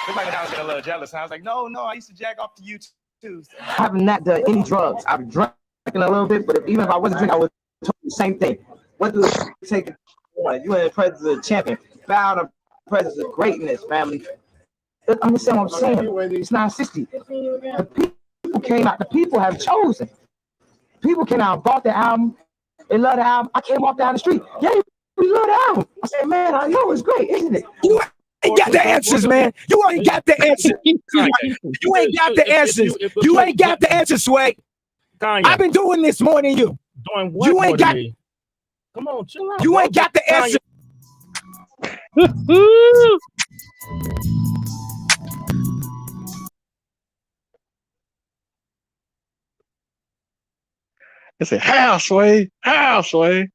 Looked like I was getting a little jealous, and I was like, no, I used to jack off to you too. I haven't not done any drugs. I've drank a little bit, but even if I wasn't drinking, I would tell you the same thing. What do it take? You in the presence of the champion. Bow the presence of greatness, family. Understand what I'm saying? It's 960. The people people came out. The people have chosen. People came out, bought the album. They love the album. I can't walk down the street. Yeah, we love the album. I said, man, I know it's great, isn't it? You ain't got the answers, man. You ain't got the answers. You ain't got the answers. You ain't got the answers, Sway. I've been doing this more than you. Doing what? You ain't got. Come on, chill out. You ain't got the answer. They said, how, Sway? How, Sway?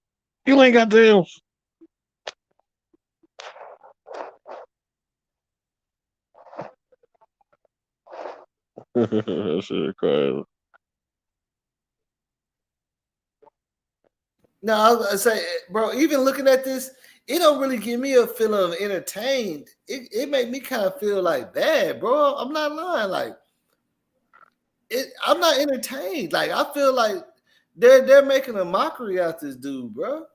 You ain't got the answer. That shit crazy. No, I was gonna say, bro, even looking at this, it don't really give me a feeling of entertained. It make me kind of feel like bad, bro. I'm not lying. Like, I'm not entertained. Like, I feel like they're making a mockery out this dude, bro.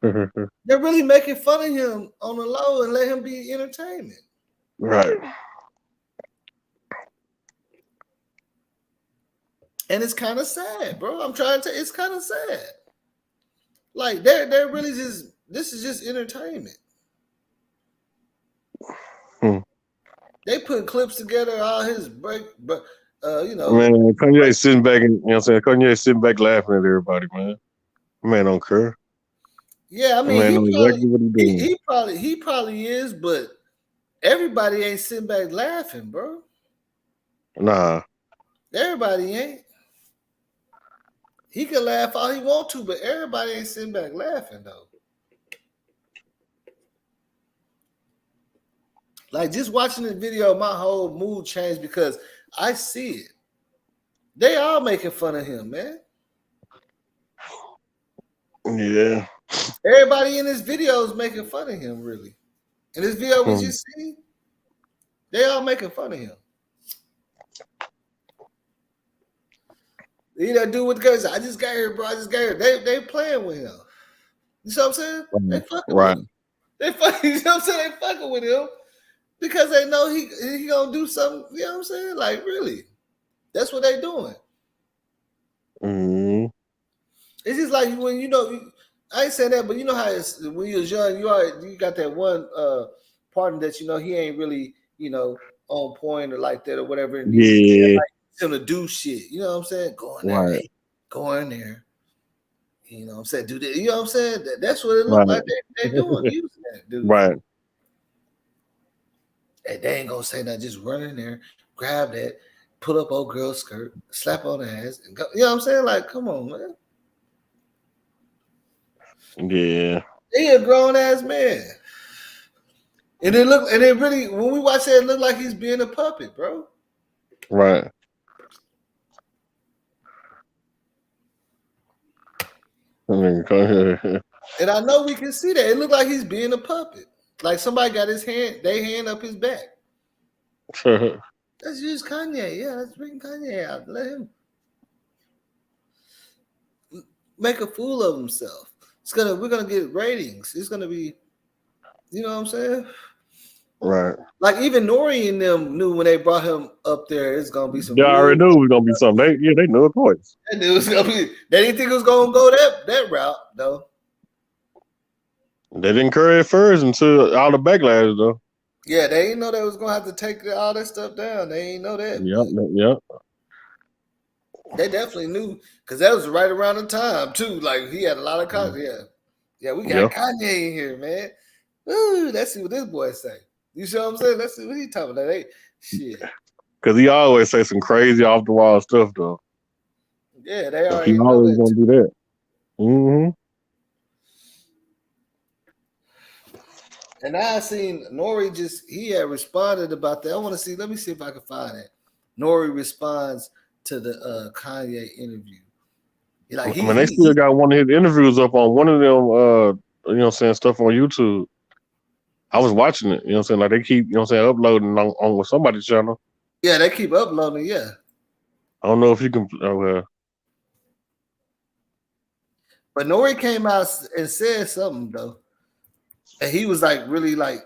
They're really making fun of him on the low and let him be entertainment. Right. And it's kind of sad, bro. I'm trying to. It's kind of sad. Like they're really just. This is just entertainment. They put clips together, all his break, but you know. Man, Kanye sitting back and you know what I'm saying, Kanye sitting back laughing at everybody, man. Man don't care. Yeah, I mean, man knows exactly what he probably is, but everybody ain't sitting back laughing, bro. Nah. Everybody ain't. He can laugh all he want to, but everybody ain't sitting back laughing though. Like just watching the video, my whole mood changed because I see it. They all making fun of him, man. Yeah. Everybody in this video is making fun of him, really. In this video we just see, they all making fun of him. You know, do with the guys. I just got here, bro. I just got here. They playing with him. You know what I'm saying? They fucking with him. They fucking. You know what I'm saying? They fucking with him because they know he gonna do something. You know what I'm saying? Like really, that's what they doing. Mm-hmm. It's just like when you know. I ain't saying that, but you know how it's, when you was young, you got that one partner that you know he ain't really on point or like that or whatever. And yeah. Him to do shit, you know what I'm saying? Go in there, right. Go in there. You know what I'm saying? Do that. You know what I'm saying? That's what it looked like they're doing. Using that dude. Right. And they ain't gonna say nothing. Just run in there, grab that, pull up old girl's skirt, slap on the ass, and go. You know what I'm saying? Like, come on, man. Yeah. He a grown ass man. And it really, when we watch that, it looked like he's being a puppet, bro. Right. And I know we can see that. It looked like he's being a puppet. Like somebody got their hand up his back. Let's use Kanye. Yeah, let's bring Kanye out. Let him make a fool of himself. We're gonna get ratings. It's gonna be, you know what I'm saying? Right. Like even Nori and them knew when they brought him up there, it's gonna be some. They already knew it was gonna be something. They knew it was. They knew it was gonna be. They didn't think it was gonna go that route though. They didn't curry it first until all the backlash though. Yeah, they didn't know they was gonna have to take all that stuff down. They didn't know that. Yep. They definitely knew because that was right around the time too. Like he had a lot of content. Yeah, we got Kanye in here, man. Ooh, let's see what this boy say. You see what I'm saying? Let's see what he talking about. Hey, shit. Because he always say some crazy off the wall stuff though. Yeah, they already. He always gonna do that. Mm-hmm. And I seen Nori he had responded about that. I want to see. Let me see if I can find it. Nori responds to the Kanye interview. Like they still got one of his interviews up on one of them. You know what I'm saying, stuff on YouTube. I was watching it. You know what I'm saying, like they keep uploading on with somebody's channel. Yeah, they keep uploading. Yeah. I don't know if you can. But Nori came out and said something though. And he was like really like,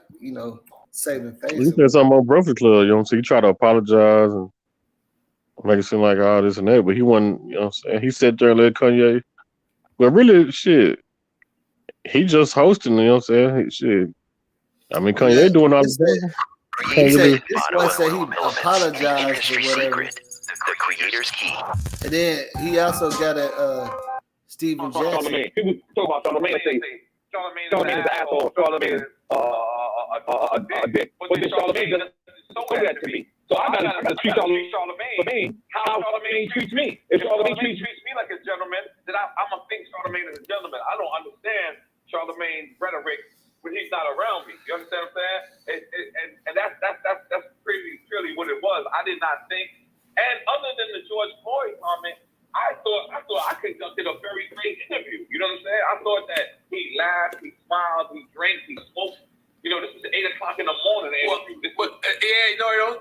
saving face. He said something on Breakfast Club, you know what I'm saying? He tried to apologize and Make it seem like all this and that, but he wasn't, you know what I'm saying? He sat there and let Kanye. But really, shit, he just hosting, you know what I'm saying? Shit. I mean, Kanye doing all the damn. He said this one said he apologized for whatever. The creator's key. And then he also got a Stephen Jackson. People talk about Charlamagne. They say Charlamagne is an asshole. Charlamagne is a dick. But then Charlamagne doesn't show that to me. So I gotta treat Charlamagne for me how Charlamagne treats me. If Charlamagne treats me like a gentleman, then I'm gonna think Charlamagne is a gentleman. I don't understand Charlamagne's rhetoric when he's not around me. You understand what I'm saying? And that's really what it was. I did not think. And other than the George Floyd comment, I thought I conducted a very great interview. You know what I'm saying? I thought that he laughed, he smiled, he drank, he smoked. You know, this is 8 o'clock in the morning.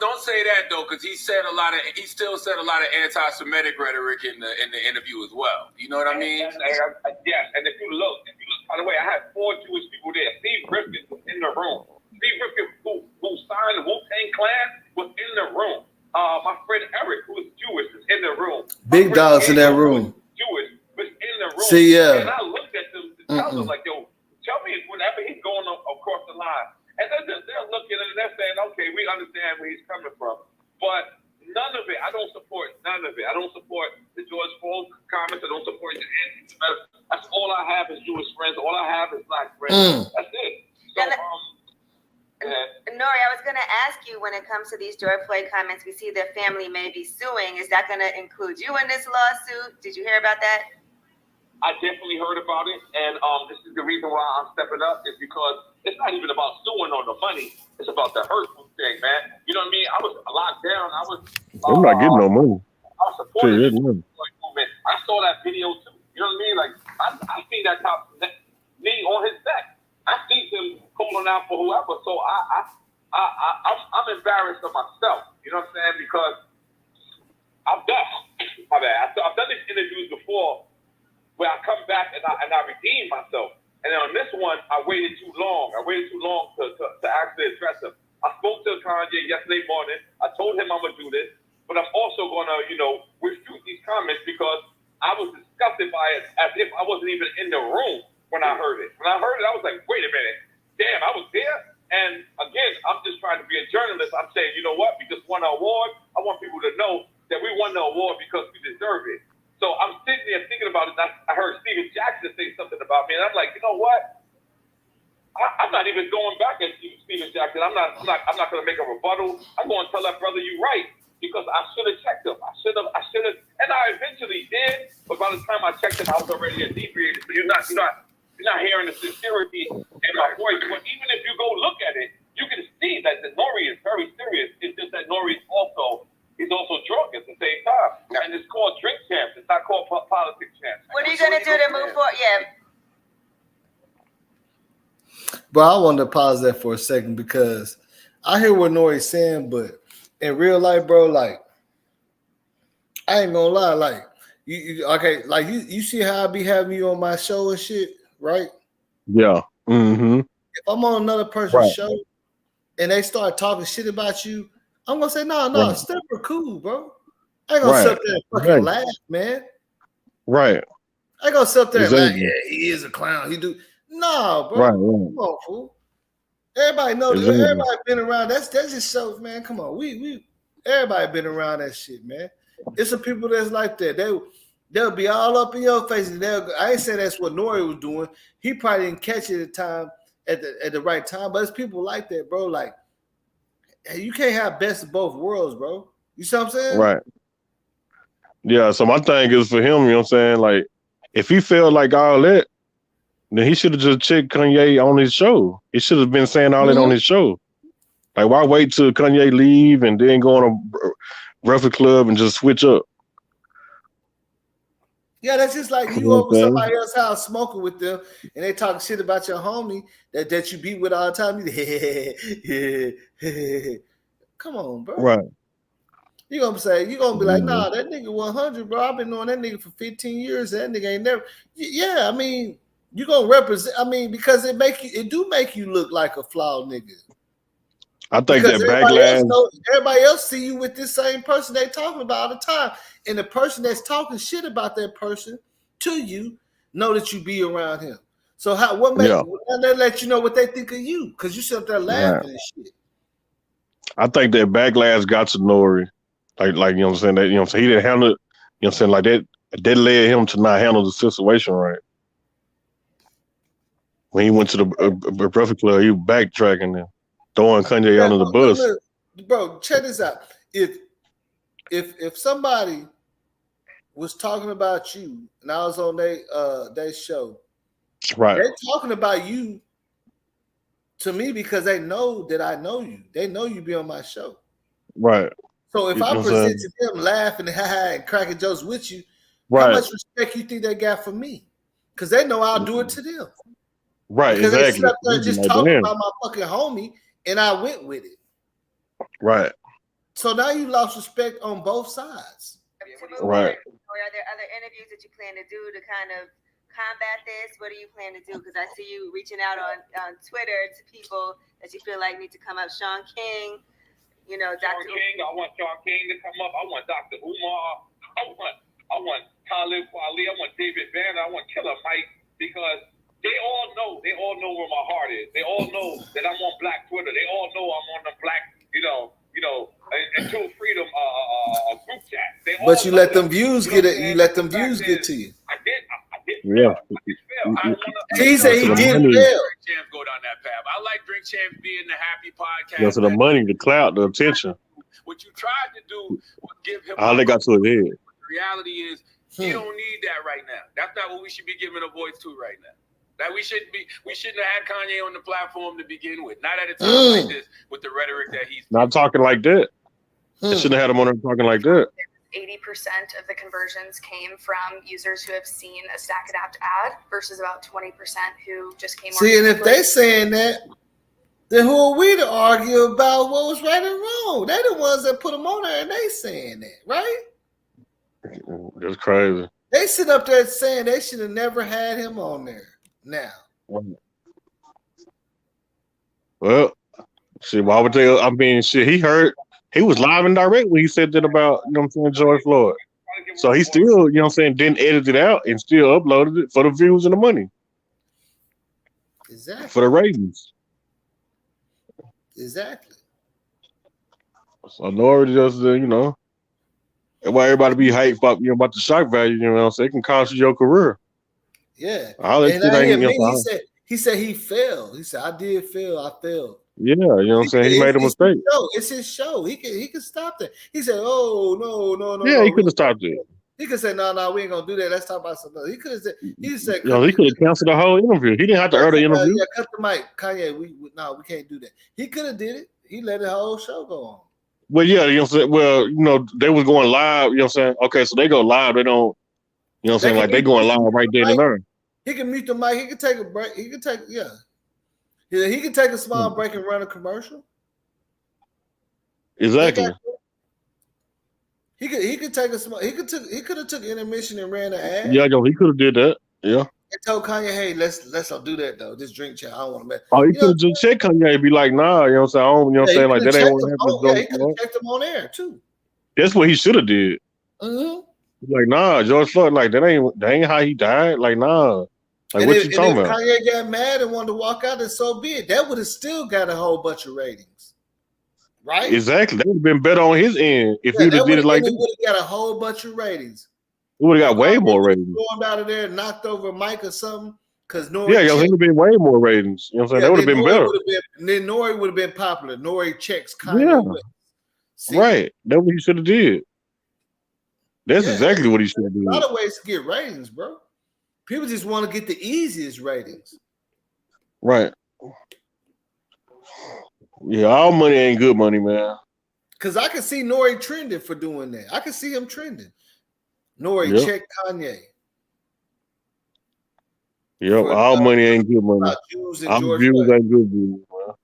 Don't say that though, because he still said a lot of anti-Semitic rhetoric in the interview as well. You know what I mean? Yes, and if you look, by the way, I had 4 Jewish people there. Steve Rifkin was in the room. Steve Rifkin, who signed the Wu-Tang Clan, was in the room. My friend Eric, who is Jewish, is in the room. Big dogs in that room. Jewish, was in the room. See, yeah. And I looked at them and I was like, yo, tell me whenever he's going across the line. And they're looking and they're saying, okay, we understand where he's coming from. But none of it, I don't support none of it. I don't support the George Floyd comments. I don't support the anti-Semitism. That's all I have is Jewish friends. All I have is black friends. That's it. So, Nori, I was going to ask you, when it comes to these George Floyd comments, we see their family may be suing. Is that going to include you in this lawsuit? Did you hear about that? I definitely heard about it, and this is the reason why I'm stepping up, is because it's not even about suing on the money. It's about the hurtful thing, man. You know what I mean? I was locked down. I'm not getting no money. I was supporting the movement. I saw that video too. You know what I mean? Like I see that cop's knee on his neck. I see him calling out for whoever. So I'm embarrassed of myself. You know what I'm saying? Because I've done these interviews before, where I come back and I redeem myself. And then on this one, I waited too long. I waited too long to actually address him. I spoke to Kanye yesterday morning. I told him I'm going to do this. But I'm also going to, refute these comments because I was disgusted by it as if I wasn't even in the room when I heard it. When I heard it, I was like, wait a minute. Damn, I was there? And again, I'm just trying to be a journalist. I'm saying, you know what? We just won an award. I want people to know that we won the award because we deserve it. So I'm sitting there thinking about it. I heard Stephen Jackson say something about me, and I'm like, you know what? I'm not even going back at Stephen Jackson. I'm not going to make a rebuttal. I'm going to tell that brother you're right because I should have checked him. I should have, and I eventually did. But by the time I checked him, I was already inebriated. So you're not hearing the sincerity in my voice. But even if you go look at it, you can see that Nori is very serious. It's just that Nori is also. He's also drunk at the same time. And it's called drink champs. It's not called politics champs. What are you going to do to move forward? Yeah. But I wanted to pause that for a second because I hear what Nori's saying, but in real life, bro, like, I ain't gonna lie, like, you see how I be having you on my show and shit, right? Yeah. Mm-hmm. If I'm on another person's show and they start talking shit about you, I'm gonna say, no, Stepper cool, bro. I ain't gonna sit there and fucking laugh, man. Right. I ain't gonna sit there and laugh. Yeah, he is a clown. He do. No, bro. Come on, fool. Everybody know that. Everybody been around. That's just shows, man. Come on. We everybody been around that shit, man. It's some people that's like that. They'll be all up in your face. And I ain't saying that's what Nori was doing. He probably didn't catch it at the right time. But it's people like that, bro. Like, you can't have best of both worlds, bro. You see what I'm saying? Right. Yeah, so my thing is for him, you know what I'm saying? Like, if he felt like all that, then he should have just checked Kanye on his show. He should have been saying all that on his show. Like, why wait till Kanye leave and then go on a Breakfast Club and just switch up? Yeah, that's just like you over somebody else's house smoking with them and they talk shit about your homie that you be with all the time. Come on, bro. Right. You gonna be like, nah, that nigga 100, bro. I've been knowing that nigga for 15 years. That nigga ain't never. Yeah, I mean, you gonna represent. I mean, because it do make you look like a flawed nigga. I think Because that backlash. everybody else see you with this same person they talking about all the time. And the person that's talking shit about that person to you know that you be around him. So they let you know what they think of you because you sit up there laughing and shit. I think that backlash got to Nori. Like you know what I'm saying? That, you know what I'm saying? He didn't handle it, you know what I'm saying? Like that led him to not handle the situation right. When he went to the Breakfast Club, he was backtracking and throwing Kanye under the bus. Look, bro, check this out. If somebody was talking about you and I was on their show, right? They're talking about you to me because they know that I know you. They know you be on my show, right? So if I present to them laughing and cracking jokes with you, right? How much respect you think they got for me? Because they know I'll do it to them. Right, because exactly. They sit up there just talking about my fucking homie, and I went with it. Right. So now you lost respect on both sides. Right. Or are there other interviews that you plan to do to kind of combat this? What do you plan to do? Because I see you reaching out on Twitter to people that you feel like need to come up. Sean King, you know, Dr. King. I want Sean King to come up. I want Dr. Umar. I want Talib Kweli. I want David Banner. I want Killer Mike, because they all know where my heart is. They all know that I'm on Black Twitter. They all know I'm on the Black, Until Freedom group chat. But you let them views get it. You let them views get to you. I did. Yeah. He said he did fail. Champs go down that path. I like Drink Champs being the happy podcast. Yeah, so the money, the clout, the attention. What you tried to do was give him all they got to his head. The reality is he don't need that right now. That's not what we should be giving a voice to right now. That we shouldn't have had Kanye on the platform to begin with. Not at a time like this with the rhetoric that he's not talking like that. They shouldn't have had him on there talking like that. 80% of the conversions came from users who have seen a Stack Adapt ad versus about 20% who just came. See, and if they saying that, then who are we to argue about what was right and wrong? They're the ones that put them on there, and they saying that, right? That's crazy. They sit up there saying they should have never had him on there. Now, well, see, why would they? I mean, shit, he was live and direct when he said that about, you know what I'm saying, George Floyd. So he still, you know what I'm saying, didn't edit it out and still uploaded it for the views and the money. Exactly. For the ratings. Exactly. So Nori just, why everybody be hyped about, about the shock value, you know what I'm saying? It can cost you your career. Yeah. All that shit ain't, he said he failed. He said, I did fail. I failed. Yeah, you know what I'm saying? He made a mistake. It's his show. He can stop that. He said, oh, no. Yeah, he could have stopped it. He could say, no, we ain't going to do that. Let's talk about something else. He could have said, he could have canceled the whole interview. He didn't have to air the interview. Yeah, cut the mic. Kanye, we can't do that. He could have did it. He let the whole show go on. Well, yeah, you know what I'm saying? Well, they was going live, you know what I'm saying? Okay, so they go live. They don't, you know what I'm saying? Like, they going live right then and there. He can mute the mic. He can take a break. He can take a small break and run a commercial. Exactly. He could take a small. He could have took intermission and ran an ad. Yeah, he could have did that. Yeah. And told Kanye, hey, let's not do that though. This drink chat, I don't want to mess. Oh, he could have just checked Kanye and be like, nah, you know what I'm saying? I don't, you know what I'm saying? Like, that ain't what happened. Yeah, he could have checked him on air too. That's what he should have did. Like, nah, George Floyd, like, that ain't how he died. Like, nah. Like, and what if, you talking if about? Kanye got mad and wanted to walk out, and so be it. That would have still got a whole bunch of ratings, right? Exactly. That would have been better on his end if he would have did it like that. It would have got a whole bunch of ratings. It would have got way more ratings. Going out of there, knocked over Mike or something, because Nori. Yeah, it would have been way more ratings. You know what I'm saying? That would have been better. Then Nori would have been popular. Nori checks Kanye West. Right. That's what he should have did. That's exactly what he should have did. A lot of ways to get ratings, bro. People just want to get the easiest ratings. Right. Yeah, all money ain't good money, man. Because I can see Nori trending for doing that. I can see him trending. Nori, check Kanye. Yep, all money ain't good money. All views ain't good views, man.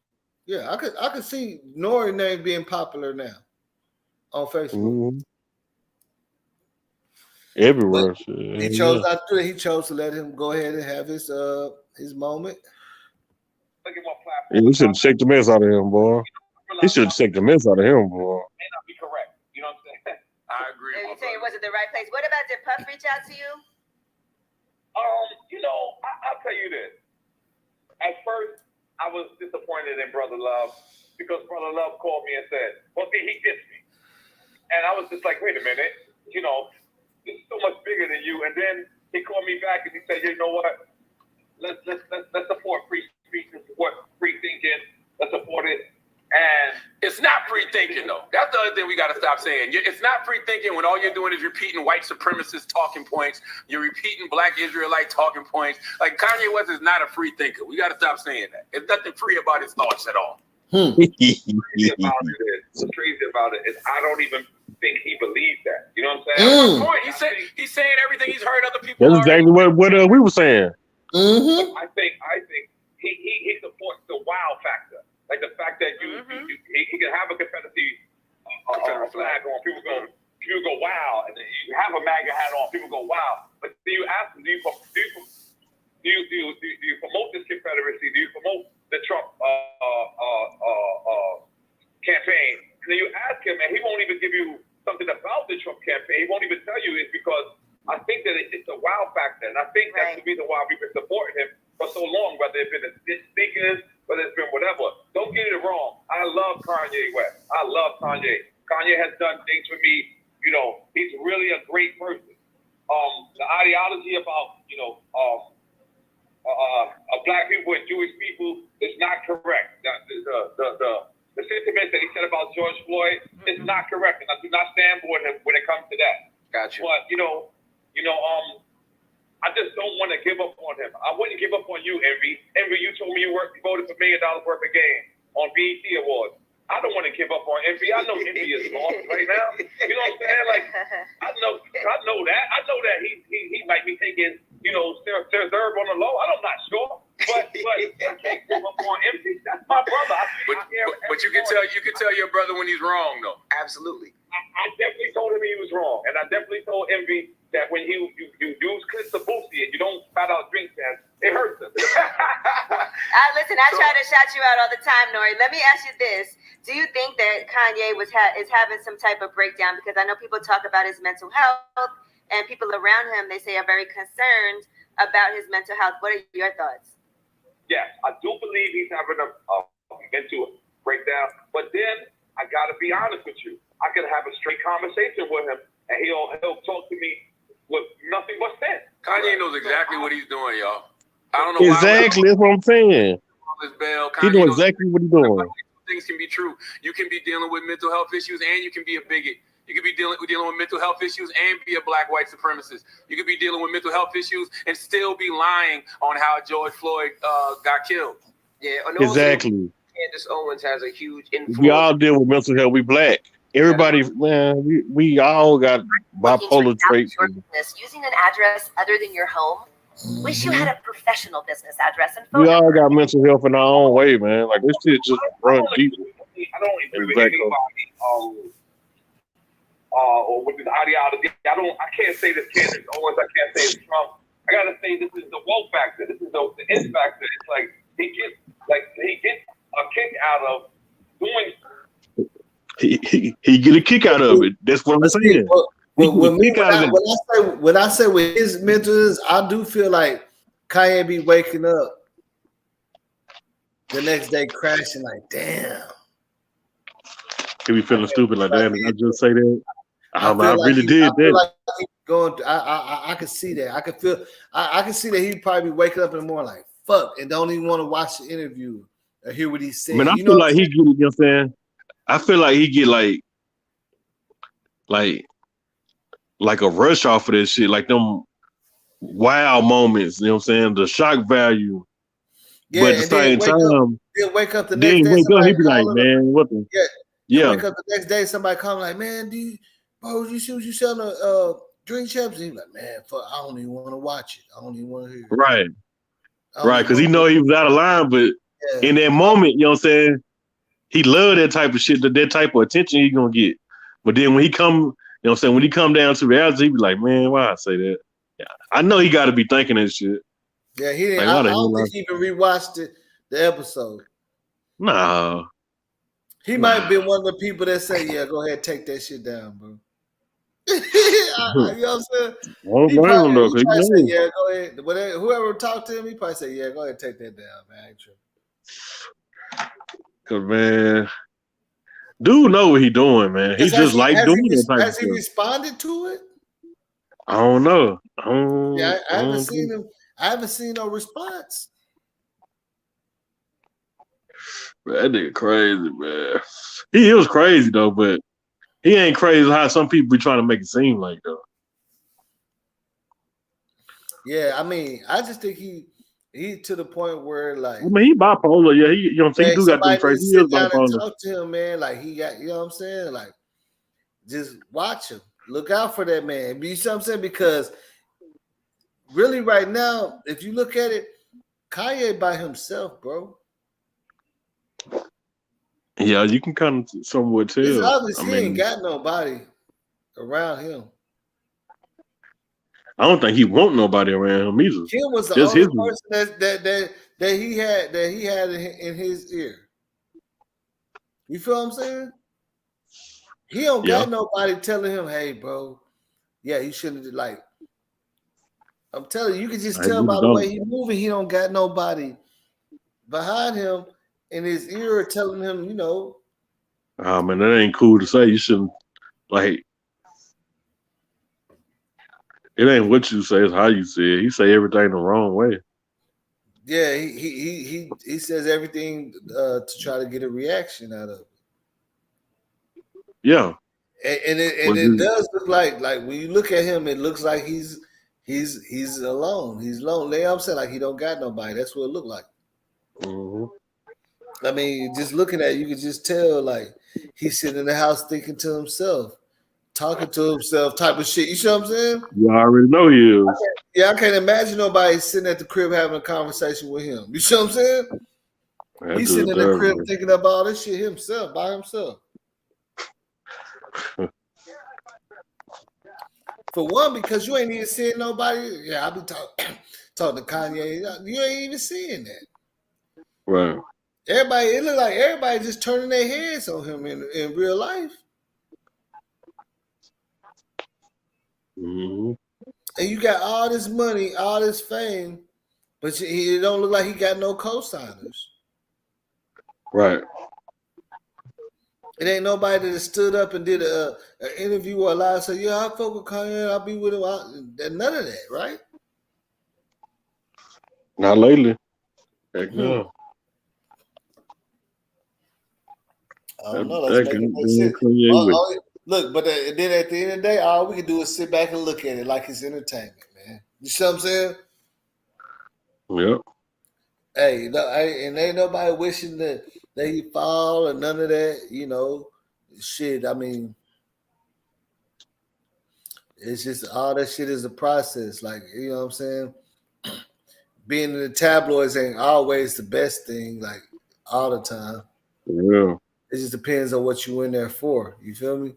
Yeah, I could see Nori name being popular now on Facebook. Everywhere. He chose not to do it. He chose to let him go ahead and have his moment. Yeah, we should have checked the mess out of him, boy. He should take the mess out of him, boy. may not be correct. You know what I'm saying? I agree. You saying it wasn't the right place. What about, did Puff reach out to you? You know, I'll tell you this. At first, I was disappointed in Brother Love because Brother Love called me and said, well, see, he dissed me. And I was just like, wait a minute, you know, this is so much bigger than you. And then he called me back and he said, you know what? Let's support free speech and support free thinking. Let's support it. And it's not free thinking, though. That's the other thing we got to stop saying. It's not free thinking when all you're doing is repeating white supremacist talking points. You're repeating black Israelite talking points. Like, Kanye West is not a free thinker. We got to stop saying that. There's nothing free about his thoughts at all. What's crazy about it is I don't even think he believes that. You know what I'm saying? He's saying everything he's heard other people. That's exactly what we were saying. I think he supports the wow factor. Like the fact that he can have a Confederacy flag on, people go wow, and then you have a MAGA hat on, people go wow. But do you ask him, do you promote this Confederacy? Do you promote the Trump campaign? And then you ask him, and he won't even give you something about the Trump campaign. He won't even tell you it's because I think that it's a wow factor, and I think that's the reason why we've been supporting him for so long, whether it's been the speakers, whether it's been whatever. Don't get it wrong. I love Kanye West. I love Kanye. Kanye has done things for me. You know, he's really a great person. The ideology about, black people and Jewish people is not correct. The sentiments that he said about George Floyd is not correct, and I do not stand for him when it comes to that. Gotcha. But I just don't want to give up on him. I wouldn't give up on you, Envy. Envy, you told me you voted for $1 million worth of game on BET Awards. I don't want to give up on Envy. I know Envy is lost right now. You know what I'm saying? Like, I know that. I know that he might be taking, third on the low. I'm not sure. But I can't give up on Envy. That's my brother. But you can tell your brother when he's wrong, though. Absolutely. I definitely told him he was wrong, and I definitely told Envy that when you use clips of Boosie and you don't spout out drink fans, it hurts him. Listen, I try to shout you out all the time, Nori. Let me ask you this: do you think that Kanye is having some type of breakdown? Because I know people talk about his mental health, and people around him, they say, are very concerned about his mental health. What are your thoughts? Yes, I do believe he's having a mental breakdown, but then I got to be honest with you. I could have a straight conversation with him, and he'll talk to me with nothing but sense. Kanye knows exactly what he's doing, y'all. I don't know exactly. That's what I'm saying. He knows exactly what he's doing. Things can be true. You can be dealing with mental health issues, and you can be a bigot. You could be dealing with mental health issues and be a black white supremacist. You could be dealing with mental health issues and still be lying on how George Floyd got killed. Yeah, and exactly. Candace Owens has a huge influence. We all deal with mental health. We black. Everybody, man, we all got bipolar traits. Using an address other than your home. Wish you had a professional business address and phone We all number. got mental health in our own way, man. Like this shit just run deep. I don't agree with anybody or with this ideology. I can't say this Candace Owens. I can't say it's Trump. I gotta say this is the woke factor. This is the it factor. It's like he gets a kick out of doing. He get a kick out of it. That's what I'm saying. When I say with his mentors, I do feel like Kanye be waking up the next day crashing like, damn. He be feeling stupid like, damn, did I just say that? I really did that. Like I can see that. I can see that he'd probably be waking up in the morning like, fuck, and don't even want to watch the interview or hear what he's saying. Man, I feel like he get, you know what I'm saying? I feel like he get like a rush off of this shit, like them wow moments, you know what I'm saying? The shock value. Yeah, but at the same time, he'll wake up the next day. He'll be like, man, what the? Yeah. Wake up the next day, somebody call like, man, bro, you see what you selling drink champs? And he's like, man, fuck, I don't even want to watch it. I don't even want to hear it. Right, because he know he was out of line, but in that moment, you know what I'm saying? He loved that type of shit, that type of attention he gonna get. But then when he come, you know what I'm saying, when he come down to reality, he be like, man, why I say that? Yeah, I know he got to be thinking that shit. Yeah, he didn't. I don't think he even rewatched the episode. Nah. He might be one of the people that say, "Yeah, go ahead, take that shit down, bro." You know what I'm saying? I don't blame him though, He probably say, cause "Yeah, go ahead." Whatever, whoever talked to him, he probably say, "Yeah, go ahead, take that down, man." I ain't tripping. man, dude know what he doing, man. He just like doing that type of Has he stuff. responded to it? I don't know. Yeah, I haven't don't seen him. I haven't seen no response. That nigga crazy, man. He is crazy though, but he ain't crazy how some people be trying to make it seem like though. Yeah, I mean, I just think he to the point where like I mean, he bipolar. Yeah, he, you know what I'm saying? He do got them somebody traits. needs He to is sit down and bipolar. talk to him, man. Like he got, you know what I'm saying? Like just watch him. Look out for that man. You see what I'm saying? Because really right now, if you look at it, Kanye by himself, bro. Yeah, you can kind of somewhat tell. It's obvious he ain't got nobody around him. I don't think he want nobody around him either. Kim was the Just only his person that he had in his ear. You feel what I'm saying? He don't got nobody telling him, "Hey, bro, yeah, you shouldn't." Like, I'm telling you, you can just tell by the way he moving. He don't got nobody behind him in his ear telling him, you know. Oh man, that ain't cool to say. You shouldn't like. It ain't what you say; it's how you say it. He say everything the wrong way. Yeah, he says everything to try to get a reaction out of it. Yeah, and it does look like when you look at him, it looks like he's alone. He's lonely. You know what I'm saying, like he don't got nobody. That's what it looked like. Mm-hmm. I mean, just looking at it, you can just tell like he's sitting in the house thinking to himself, talking to himself, type of shit. You see what I'm saying? You already know he is. I can't imagine nobody sitting at the crib having a conversation with him. You see what I'm saying? He's sitting in the crib thinking about all this shit himself, by himself. For one, because you ain't even seeing nobody. Yeah, I be talking to Kanye. You ain't even seeing that. Right. Everybody, it look like everybody just turning their heads on him in real life. Mm-hmm. And you got all this money, all this fame, but it don't look like he got no co-signers. Right. It ain't nobody that stood up and did an interview or a live and said, "Yeah, I fuck with Kanye, I'll be with him." None of that, right? Not lately. Heck no. I don't know. Let's make it sense. Look, but then at the end of the day, all we can do is sit back and look at it like it's entertainment, man. You see what I'm saying? Yep. Hey, and ain't nobody wishing that he fall or none of that, you know. Shit, I mean, it's just all that shit is a process. Like, you know what I'm saying? Being in the tabloids ain't always the best thing, like all the time. Yeah. It just depends on what you in there for. You feel me?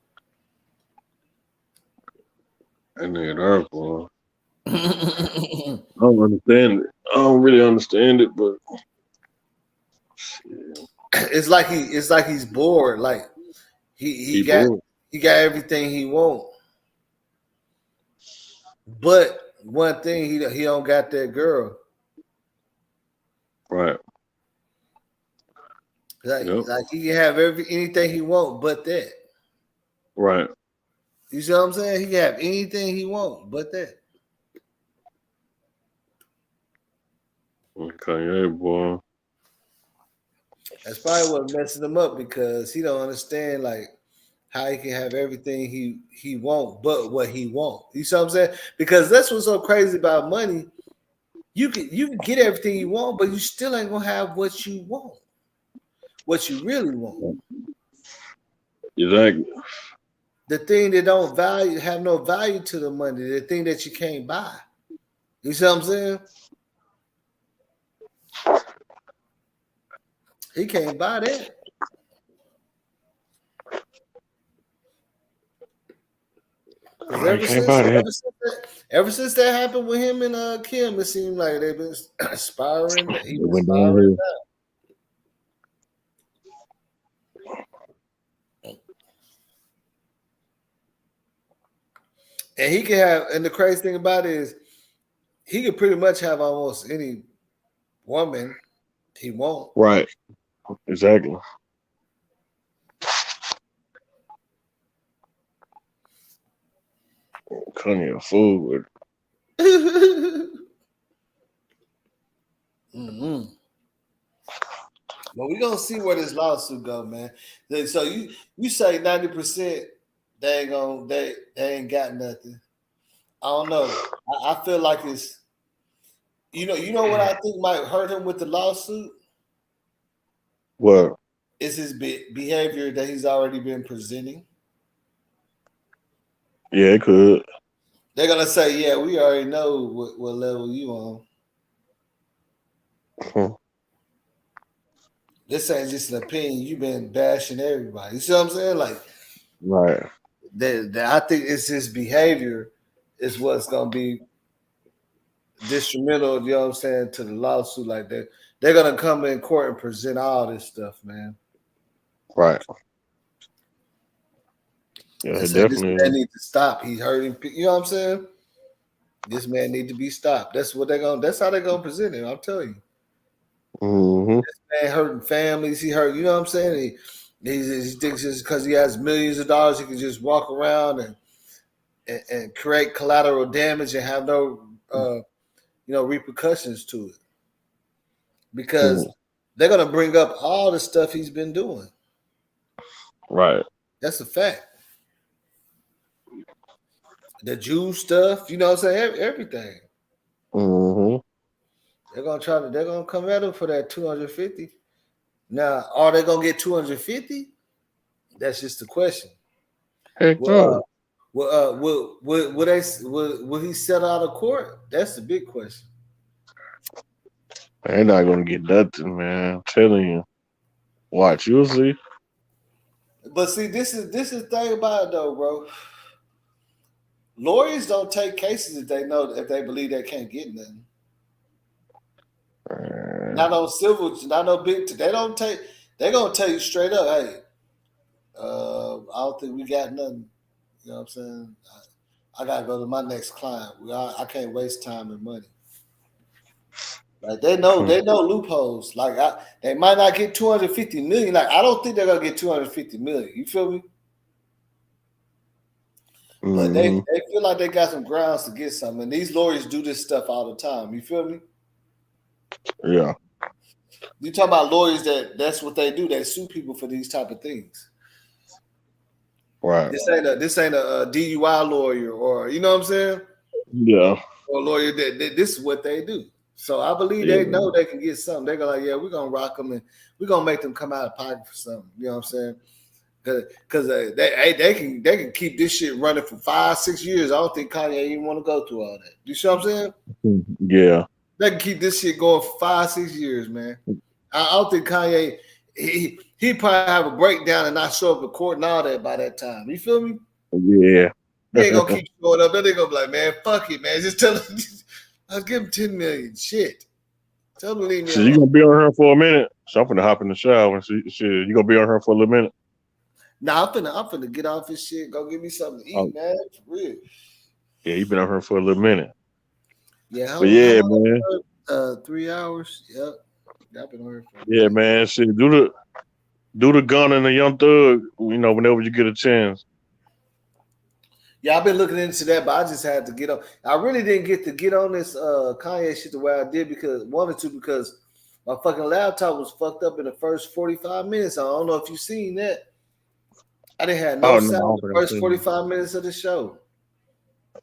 That nigga there, boy. I don't understand it. I don't really understand it, but it's like he's bored. Like he got everything he want. But one thing he don't got that girl. Right. Like he can have anything he want, but that. Right. You see what I'm saying? He can have anything he want, but that. Okay, boy. That's probably what messing him up because he don't understand like how he can have everything he want, but what he want. You see what I'm saying? Because that's what's so crazy about money. You can get everything you want, but you still ain't gonna have what you want. What you really want. Exactly. The thing that don't have no value to the money, the thing that you can't buy. You see what I'm saying? He can't buy that. Ever since that happened with him and Kim, it seemed like they've been spiraling. He been spiraling down. And he can have, and the crazy thing about it is, he could pretty much have almost any woman he wants. Right. Exactly. Kanye a fool with Mm-hmm. Well, we're gonna see where this lawsuit go, man. So you say 90% they ain't got nothing. I don't know. I feel like it's you know what I think might hurt him with the lawsuit what? is his behavior that he's already been presenting. Yeah, it could. They're gonna say, yeah, we already know what level you on. This ain't just an opinion. You've been bashing everybody. You see what I'm saying? Like, right. I think it's his behavior is what's gonna be detrimental. You know what I'm saying, to the lawsuit. Like that, they're gonna come in court and present all this stuff, man. Right. Yeah, This definitely. man need to stop. He's hurting. You know what I'm saying? This man need to be stopped. That's what they're gonna. That's how they're gonna present him. I'm telling you. Mm-hmm. This man hurting families. He hurt. You know what I'm saying? He thinks just because he has millions of dollars, he can just walk around and create collateral damage and have no repercussions to it. Because they're gonna bring up all the stuff he's been doing. Right. That's a fact. The Jew stuff, you know what I'm saying? Everything. Mm-hmm. They're gonna come at him for that 250. Now, are they gonna get 250? That's just the question. Heck no. Will he settle out of court? That's the big question. They're not gonna get nothing, man. I'm telling you. Watch, you'll see. But see, this is the thing about it though, bro. Lawyers don't take cases if they believe they can't get nothing. Not on civil, not no big. They don't take. They're gonna tell you straight up, hey, I don't think we got nothing. You know what I'm saying? I gotta go to my next client. I can't waste time and money. Like they know loopholes. Like they might not get 250 million. Like I don't think they're gonna get 250 million. You feel me? But they feel like they got some grounds to get something. And these lawyers do this stuff all the time. You feel me? Yeah. You talking about lawyers that's what they do. They sue people for these type of things. Right. This ain't a DUI lawyer or you know what I'm saying? Yeah. Or a lawyer that this is what they do. So I believe they know they can get something. They're gonna like, yeah, we're gonna rock them and we're gonna make them come out of pocket for something. You know what I'm saying? Because they can keep this shit running for 5-6 years. I don't think Kanye even want to go through all that. You see what I'm saying? Yeah. They can keep this shit going for 5-6 years, man. I don't think Kanye he probably have a breakdown and not show up in court and all that by that time. You feel me? Yeah. They ain't gonna keep showing up. Then they gonna be like, man, fuck it, man. Just tell him, I'll give him 10 million. Shit. Tell him to leave me So alone. you gonna be on her for a minute? So I'm gonna hop in the shower and see. Shit, you gonna be on her for a little minute? Nah, I'm finna get off this shit. Go give me something to eat, man. For real. Yeah, you been on her for a little minute. Yeah, but yeah, man. 3 hours. Yep. I've been on her for Yeah, man. Shit, do the gun and the Young Thug. You know, whenever you get a chance. Yeah, I've been looking into that, but I just had to get on. I really didn't get to get on this Kanye shit the way I did because my fucking laptop was fucked up in the first 45 minutes. I don't know if you've seen that. I didn't have no sound in the first 45 minutes of the show.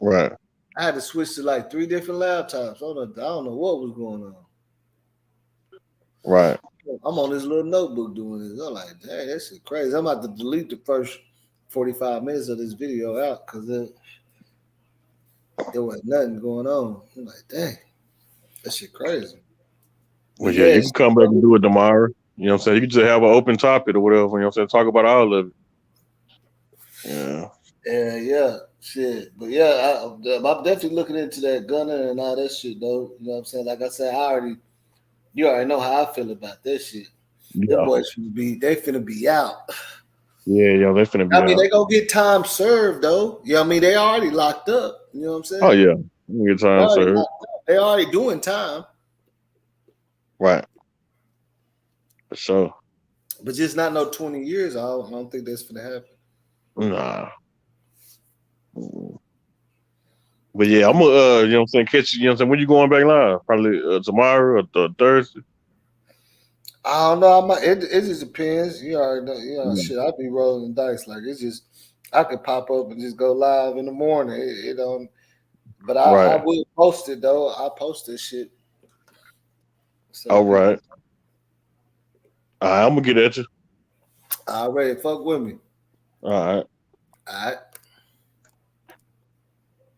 Right. I had to switch to like 3 different laptops. I don't know what was going on. Right. I'm on this little notebook doing this. I'm like, dang, that shit crazy. I'm about to delete the first 45 minutes of this video out because there wasn't nothing going on. I'm like, dang, that shit crazy. Well, yeah, you can come back and do it tomorrow. You know what I'm saying? You can just have an open topic or whatever. You know what I'm saying? Talk about all of it. Yeah. Yeah, shit. But yeah, I'm definitely looking into that gunner and all that shit, though. You know what I'm saying? Like I said, you already know how I feel about that shit. Yeah. Them boys finna be out. Yeah, they finna be I mean, out. they gonna get time served though. I mean, they already locked up. You know what I'm saying? Oh yeah, you get time served. They already doing time, Right. For sure. but just not no 20 years. I don't think that's gonna happen. Nah. But yeah, I'm gonna you know what I'm saying, catch you, you know what I'm saying, when you going back live? Probably tomorrow or Thursday. I don't know. It just depends. You already know. You know, shit. I be rolling the dice. Like it's just I could pop up and just go live in the morning. It don't. But I will post it though. I post this shit. So All right. I'm gonna get at you. Already fuck with me. All right. All right.